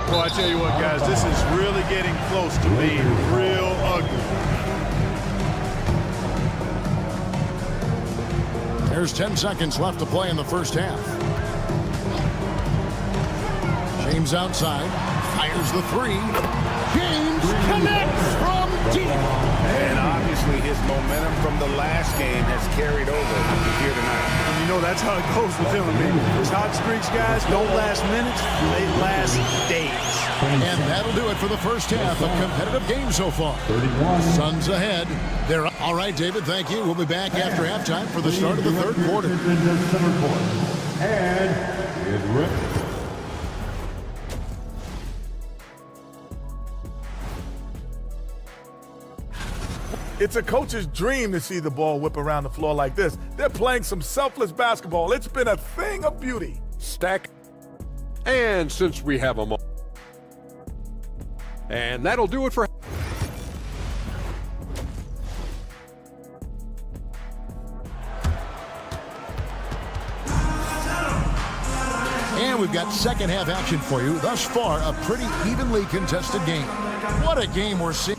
Well, I tell you what, guys, this is really getting close to being real ugly. There's 10 seconds left to play in the first half. James outside, fires the 3. James connects from deep. And obviously his momentum from the last game has carried over here tonight. And you know, that's how it goes with him. I mean, his hot streaks, guys, don't last minutes, they last days. And that'll do it for the first half. A competitive game so far. 31. Suns ahead. They're up. All right, David, thank you. We'll be back after halftime for the start of the third quarter. And it's ready. It's a coach's dream to see the ball whip around the floor like this. They're playing some selfless basketball. It's been a thing of beauty. Stack. And since we have them all. And that'll do it for... And we've got second half action for you. Thus far, a pretty evenly contested game. What a game we're seeing.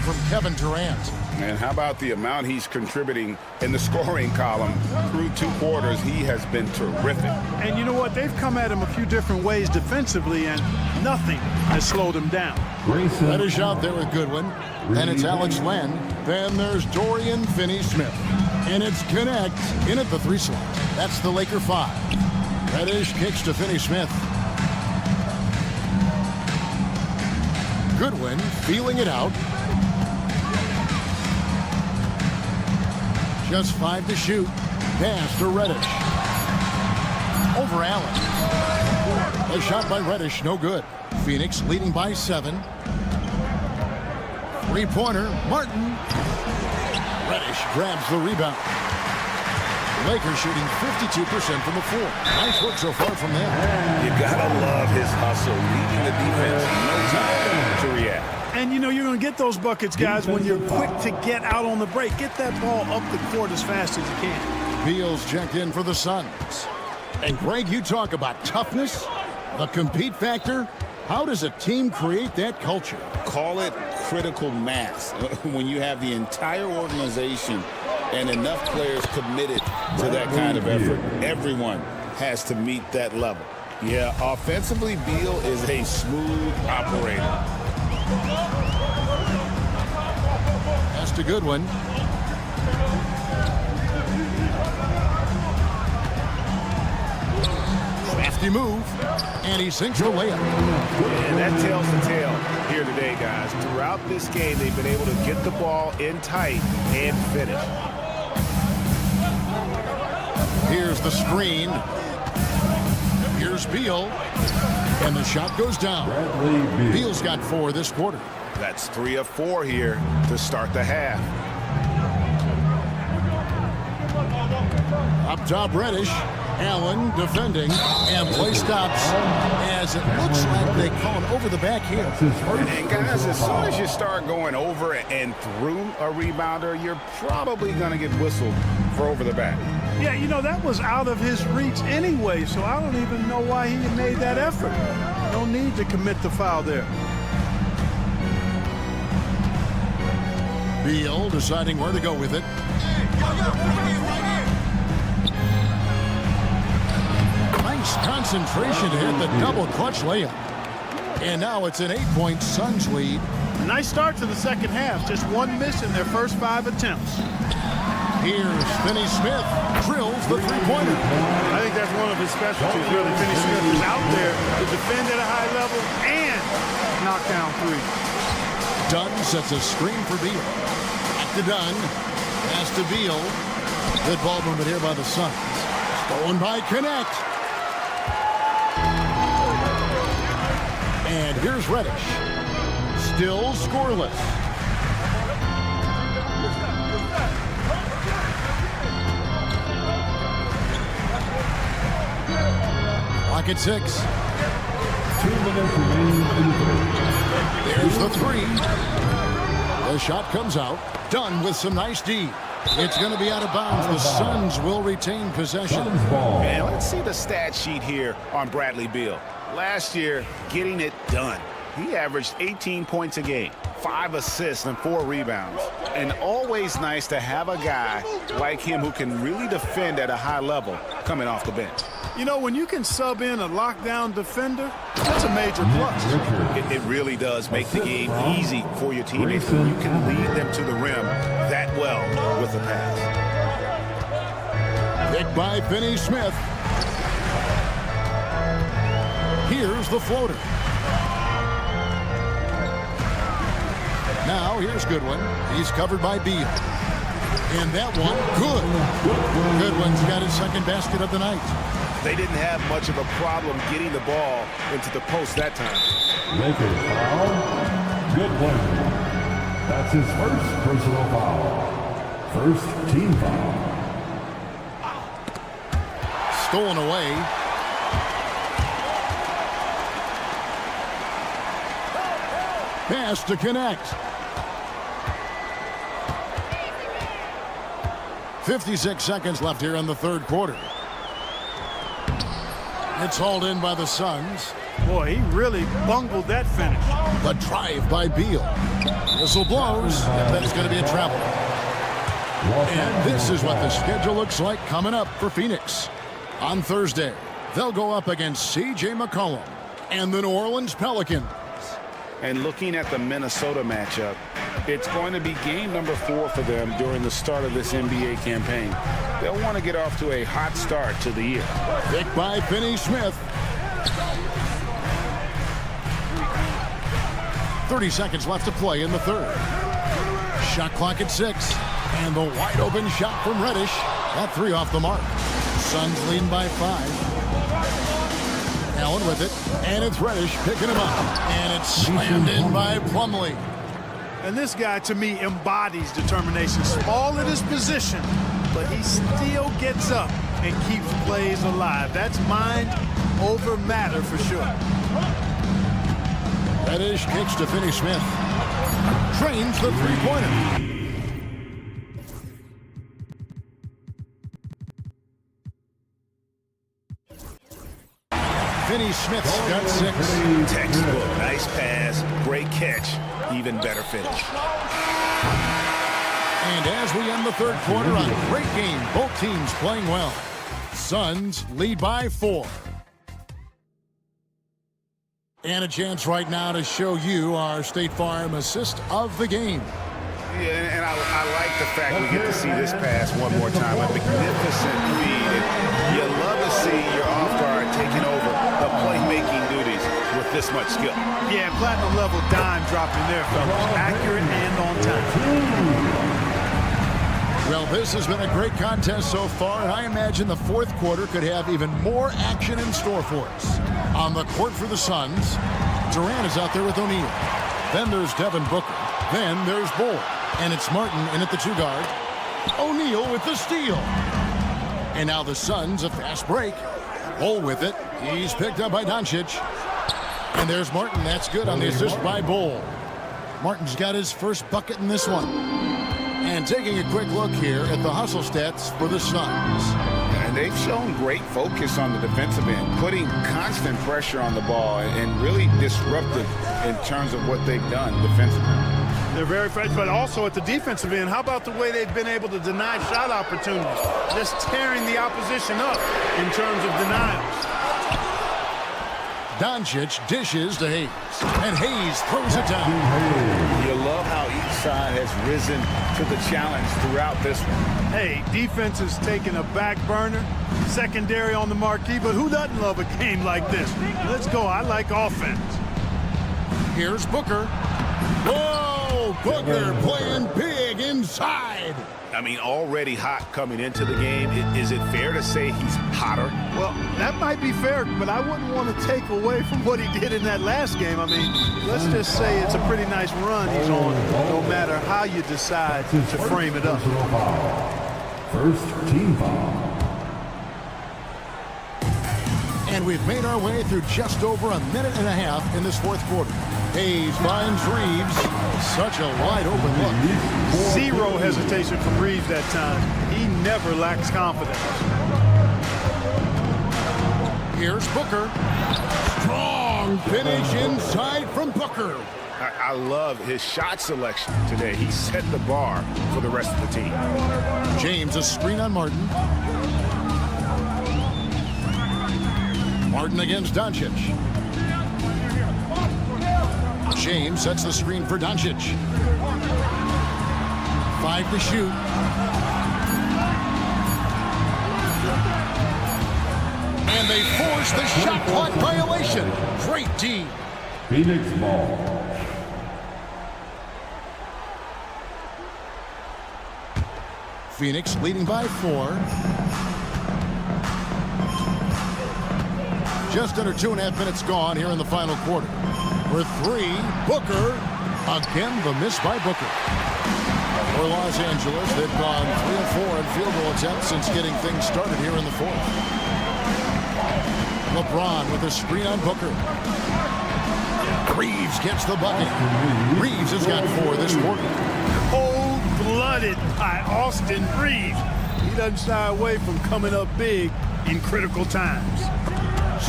From Kevin Durant. And how about the amount he's contributing in the scoring column through 2 quarters? He has been terrific. And you know what? They've come at him a few different ways defensively, and nothing has slowed him down. Reddish out there with Goodwin. Then it's Alex Len. Then there's Dorian Finney-Smith. And it's Connect in at the 3 slot. That's the Laker 5. Reddish kicks to Finney-Smith. Goodwin feeling it out. Just 5 to shoot. Pass to Reddish. Over Allen. A shot by Reddish, no good. Phoenix leading by 7. 3-pointer, Martin. Reddish grabs the rebound. Lakers shooting 52% from the floor. Nice work so far from them. You gotta love his hustle, leading the defense. No time to react. And you know you're going to get those buckets, guys, when you're quick to get out on the break. Get that ball up the court as fast as you can. Beal's checked in for the Suns. And Greg, you talk about toughness, the compete factor. How does a team create that culture? Call it critical mass. When you have the entire organization and enough players committed to that kind of effort, everyone has to meet that level. Yeah, offensively, Beal is a smooth operator. That's a good one. Crafty move, and he sinks the layup. And that tells the tale here today, guys. Throughout this game, they've been able to get the ball in tight and finish. Here's the screen. Here's Beal. And the shot goes down. Beal's got 4 this quarter. That's 3 of 4 here to start the half. Up top, Reddish. Allen defending, and play stops as it looks like they call it over the back here. And guys, as soon as you start going over and through a rebounder, you're probably going to get whistled for over the back. Yeah, you know, that was out of his reach anyway, so I don't even know why he made that effort. No need to commit the foul there. Beal deciding where to go with it. Nice concentration to hit the double clutch layup. And now it's an 8-point Suns lead. A nice start to the second half. Just 1 miss in their first 5 attempts. Here's Finney-Smith. Drills the three-pointer. I think that's one of his specialties, really. Finney-Smith is out there to defend at a high level and knock down 3. Dunn sets a screen for Beal. Back to Dunn. Pass to Beal. Good ball movement here by the Suns. Stolen by Connect. And here's Reddish. Still scoreless. Clock at 6. 2 minutes remaining in the third. There's the 3. The shot comes out. Done with some nice D. It's going to be out of bounds. The Suns will retain possession. And let's see the stat sheet here on Bradley Beal. Last year, getting it done. He averaged 18 points a game, 5 assists and 4 rebounds. And always nice to have a guy like him who can really defend at a high level coming off the bench. You know, when you can sub in a lockdown defender, that's a major plus. It really does make the game easy for your teammates when you can lead them to the rim that well with the pass. Picked by Finney-Smith. Here's the floater. Now here's Goodwin. He's covered by Beal. And that one, good. Goodwin's got his second basket of the night. They didn't have much of a problem getting the ball into the post that time. Lakers foul. Goodwin. That's his first personal foul. First team foul. Stolen away. Pass to Connect. 56 seconds left here in the third quarter. It's hauled in by the Suns. Boy, he really bungled that finish. The drive by Beal. Whistle blows. That's going to be a travel. And this is what the schedule looks like coming up for Phoenix. On Thursday, they'll go up against C.J. McCollum and the New Orleans Pelicans. And looking at the Minnesota matchup, it's going to be game number 4 for them during the start of this NBA campaign. They'll want to get off to a hot start to the year. Picked by Finney-Smith. 30 seconds left to play in the third. Shot clock at 6. And the wide open shot from Reddish. That 3 off the mark. Suns leading by 5. Allen with it, and it's Reddish picking him up, and it's slammed in by Plumlee. And this guy, to me, embodies determination. Small at his position, but he still gets up and keeps plays alive. That's mind over matter for sure. Reddish kicks to Finney-Smith. Trains the three-pointer. Finney-Smith's got 6. Textbook, nice pass, great catch, even better finish. And as we end the third quarter on a great game, both teams playing well. Suns lead by 4. And a chance right now to show you our State Farm assist of the game. Yeah, and I like the fact we get to see this pass one more time. A magnificent feed. And you love to see your off guard taking over the playmaking duties with this much skill. Yeah, platinum level dime dropping there, fellas. Accurate and on time. Well, this has been a great contest so far, and I imagine the fourth quarter could have even more action in store for us. On the court for the Suns, Durant is out there with O'Neal. Then there's Devin Booker. Then there's Bull. And it's Martin in at the 2-guard. O'Neal with the steal. And now the Suns, a fast break. Bull with it. He's picked up by Doncic. And there's Martin. That's good on the assist by Bull. Martin's got his first bucket in this one. And taking a quick look here at the hustle stats for the Suns. And they've shown great focus on the defensive end, putting constant pressure on the ball and really disruptive in terms of what they've done defensively. They're very fresh, but also at the defensive end, how about the way they've been able to deny shot opportunities? Just tearing the opposition up in terms of denials. Doncic dishes to Hayes, and Hayes throws it down. You love how each side has risen to the challenge throughout this one. Hey, defense is taking a back burner, secondary on the marquee, but who doesn't love a game like this? Let's go. I like offense. Here's Booker. Whoa, Booker playing big inside. I mean, already hot coming into the game. Is it fair to say he's hotter? Well, that might be fair, but I wouldn't want to take away from what he did in that last game. I mean, let's just say it's a pretty nice run he's on, no matter how you decide to frame it up. First team foul. And we've made our way through just over a minute and a half in this fourth quarter. Hayes finds Reeves. Such a wide open look. Zero hesitation from Reeves that time. He never lacks confidence. Here's Booker. Strong finish inside from Booker. I love his shot selection today. He set the bar for the rest of the team. James, a screen on Martin. Martin against Doncic. James sets the screen for Doncic. 5 to shoot. And they force the shot clock violation. Great D. Phoenix ball. Phoenix leading by 4. Just under 2.5 minutes gone here in the final quarter. For 3, Booker. Again, the miss by Booker. For Los Angeles, they've gone 3 of 4 in field goal attempts since getting things started here in the fourth. LeBron with a screen on Booker. Reeves gets the bucket. Reeves has got 4 this quarter. Cold-blooded by Austin Reeves. He doesn't shy away from coming up big in critical times.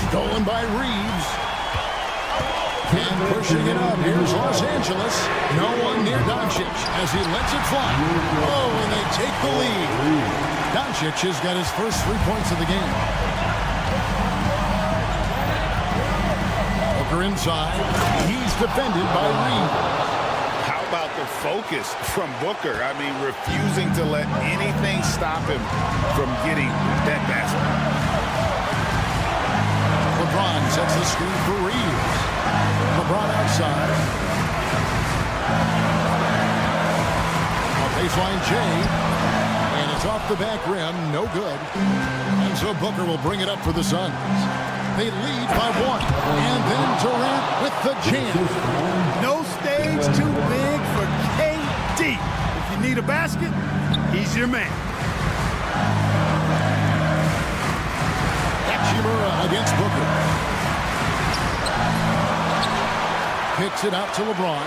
Stolen by Reeves. And pushing it up. Here's Los Angeles. No one near Doncic as he lets it fly. Oh, and they take the lead. Doncic has got his first 3 points of the game. Booker inside. He's defended by Reeves. How about the focus from Booker? I mean, refusing to let anything stop him from getting that basket. LeBron sets the screen for Reeves. LeBron outside. A baseline J. And it's off the back rim. No good. And so Booker will bring it up for the Suns. They lead by 1. And then Durant with the jam. No stage too big for KD. If you need a basket, he's your man. Hachimura against Booker. Kicks it out to LeBron.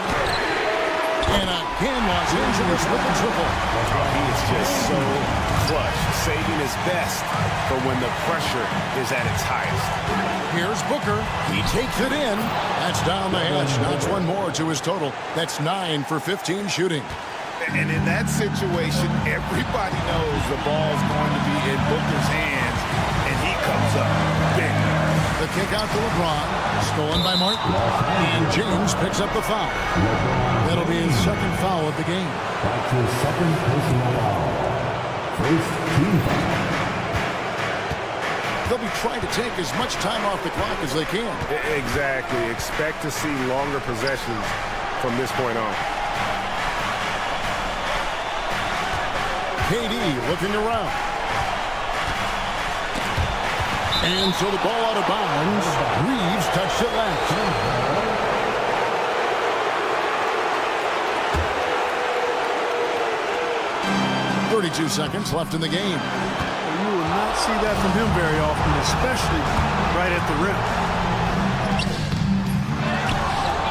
And again, Los Angeles with the triple. He is just so clutch, saving his best for when the pressure is at its highest. Here's Booker. He takes it in. That's down the hatch. Knocks one more to his total. That's 9 for 15 shooting. And in that situation, everybody knows the ball's going to be in Booker's hands, and he comes up big. The kick out to LeBron, stolen by Martin, and James picks up the foul. That'll be his second foul of the game. That's his second personal foul. First team foul. They'll be trying to take as much time off the clock as they can. Exactly. Expect to see longer possessions from this point on. KD looking around. And so the ball out of bounds. Reeves touched it last. 32 seconds left in the game. You will not see that from him very often, especially right at the rim.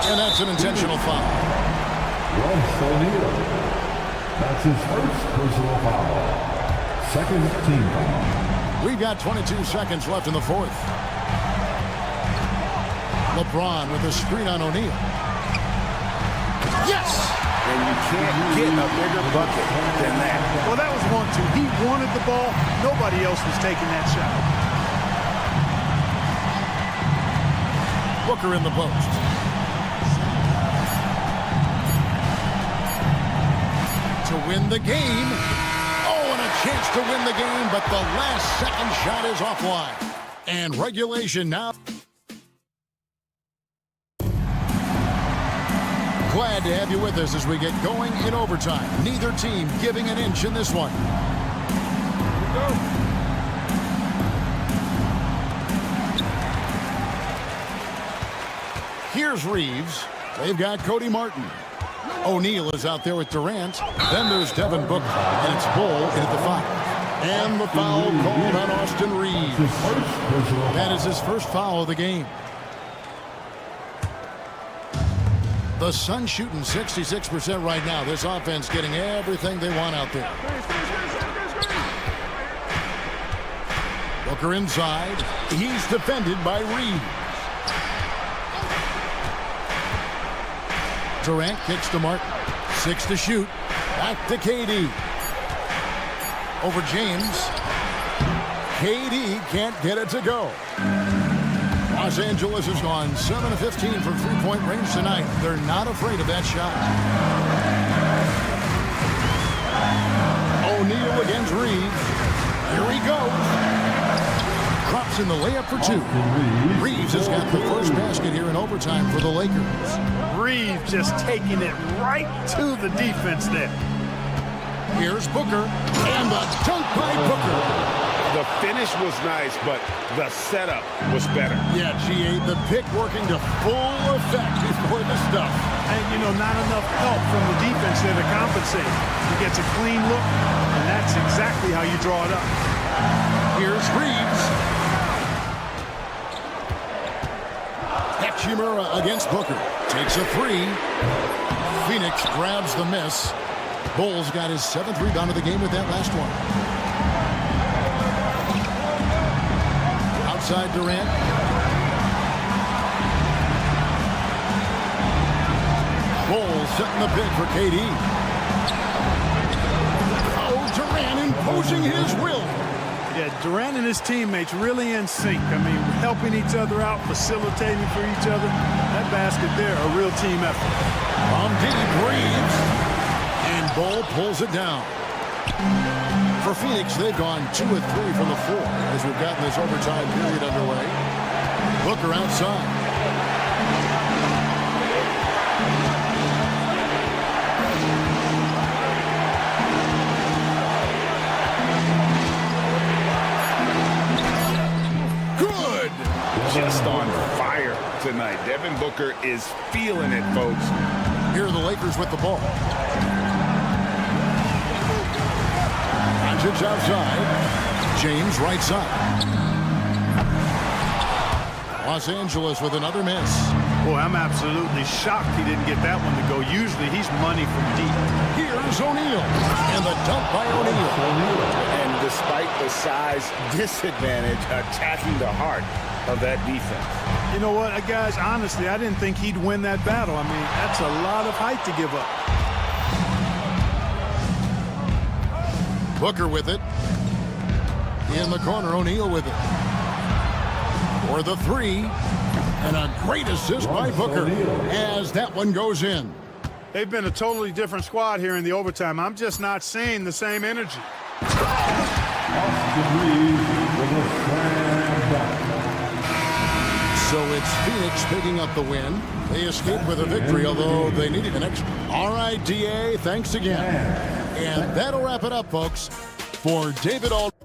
And that's an intentional foul. Royce O'Neal. That's his first personal foul. Second team foul. We've got 22 seconds left in the fourth. LeBron with a screen on O'Neal. Yes! And you can't get a bigger bucket than that. Well, that was 1-2. He wanted the ball. Nobody else was taking that shot. Booker in the post. To win the game. Oh, and a chance to win the game, but the last second shot is offline. And regulation now. Glad to have you with us as we get going in overtime. Neither team giving an inch in this one. Here we go. Here's Reeves. They've got Cody Martin. O'Neal is out there with Durant. Then there's Devin Booker, and it's Bull in at the 5. And the foul called on Austin Reeves. That is his first foul of the game. The Suns shooting 66% right now. This offense getting everything they want out there. Booker inside. He's defended by Reeves. Durant kicks to Martin. 6 to shoot. Back to KD. Over James. KD can't get it to go. Los Angeles has gone 7 of 15 from three-point range tonight. They're not afraid of that shot. O'Neal against Reeves. Here he goes. Drops in the layup for 2. Reeves has got the first basket here in overtime for the Lakers. Reeves just taking it right to the defense there. Here's Booker. And the dunk by Booker. The finish was nice, but the setup was better. Yeah, GA, the pick working to full effect before the stuff. And, you know, not enough help from the defense there to compensate. He gets a clean look, and that's exactly how you draw it up. Here's Reeves. Hachimura against Booker. Takes a 3. Phoenix grabs the miss. Bulls got his 7th rebound of the game with that last one. Outside Durant. Bulls setting the pick for KD. Oh, Durant imposing his will. Yeah, Durant and his teammates really in sync. I mean, helping each other out, facilitating for each other. That basket there, a real team effort. From deep, Reeves. And Bull pulls it down. For Phoenix, they've gone 2 of 3 from the floor as we've gotten this overtime period underway. Booker outside. Good! Just on fire tonight. Devin Booker is feeling it, folks. Here are the Lakers with the ball. Doncic outside. James right side. Los Angeles with another miss. Boy, I'm absolutely shocked he didn't get that one to go. Usually he's money from deep. Here's O'Neal. And the dunk by O'Neal. And despite the size disadvantage, attacking the heart of that defense. You know what, guys, honestly, I didn't think he'd win that battle. I mean, that's a lot of height to give up. Booker with it. In the corner, O'Neal with it. For the 3. And a great assist by Booker as that one goes in. They've been a totally different squad here in the overtime. I'm just not seeing the same energy. So it's Phoenix picking up the win. They escaped with a victory, although they needed an extra. All right, DA, thanks again. And that'll wrap it up, folks. For David Aldridge.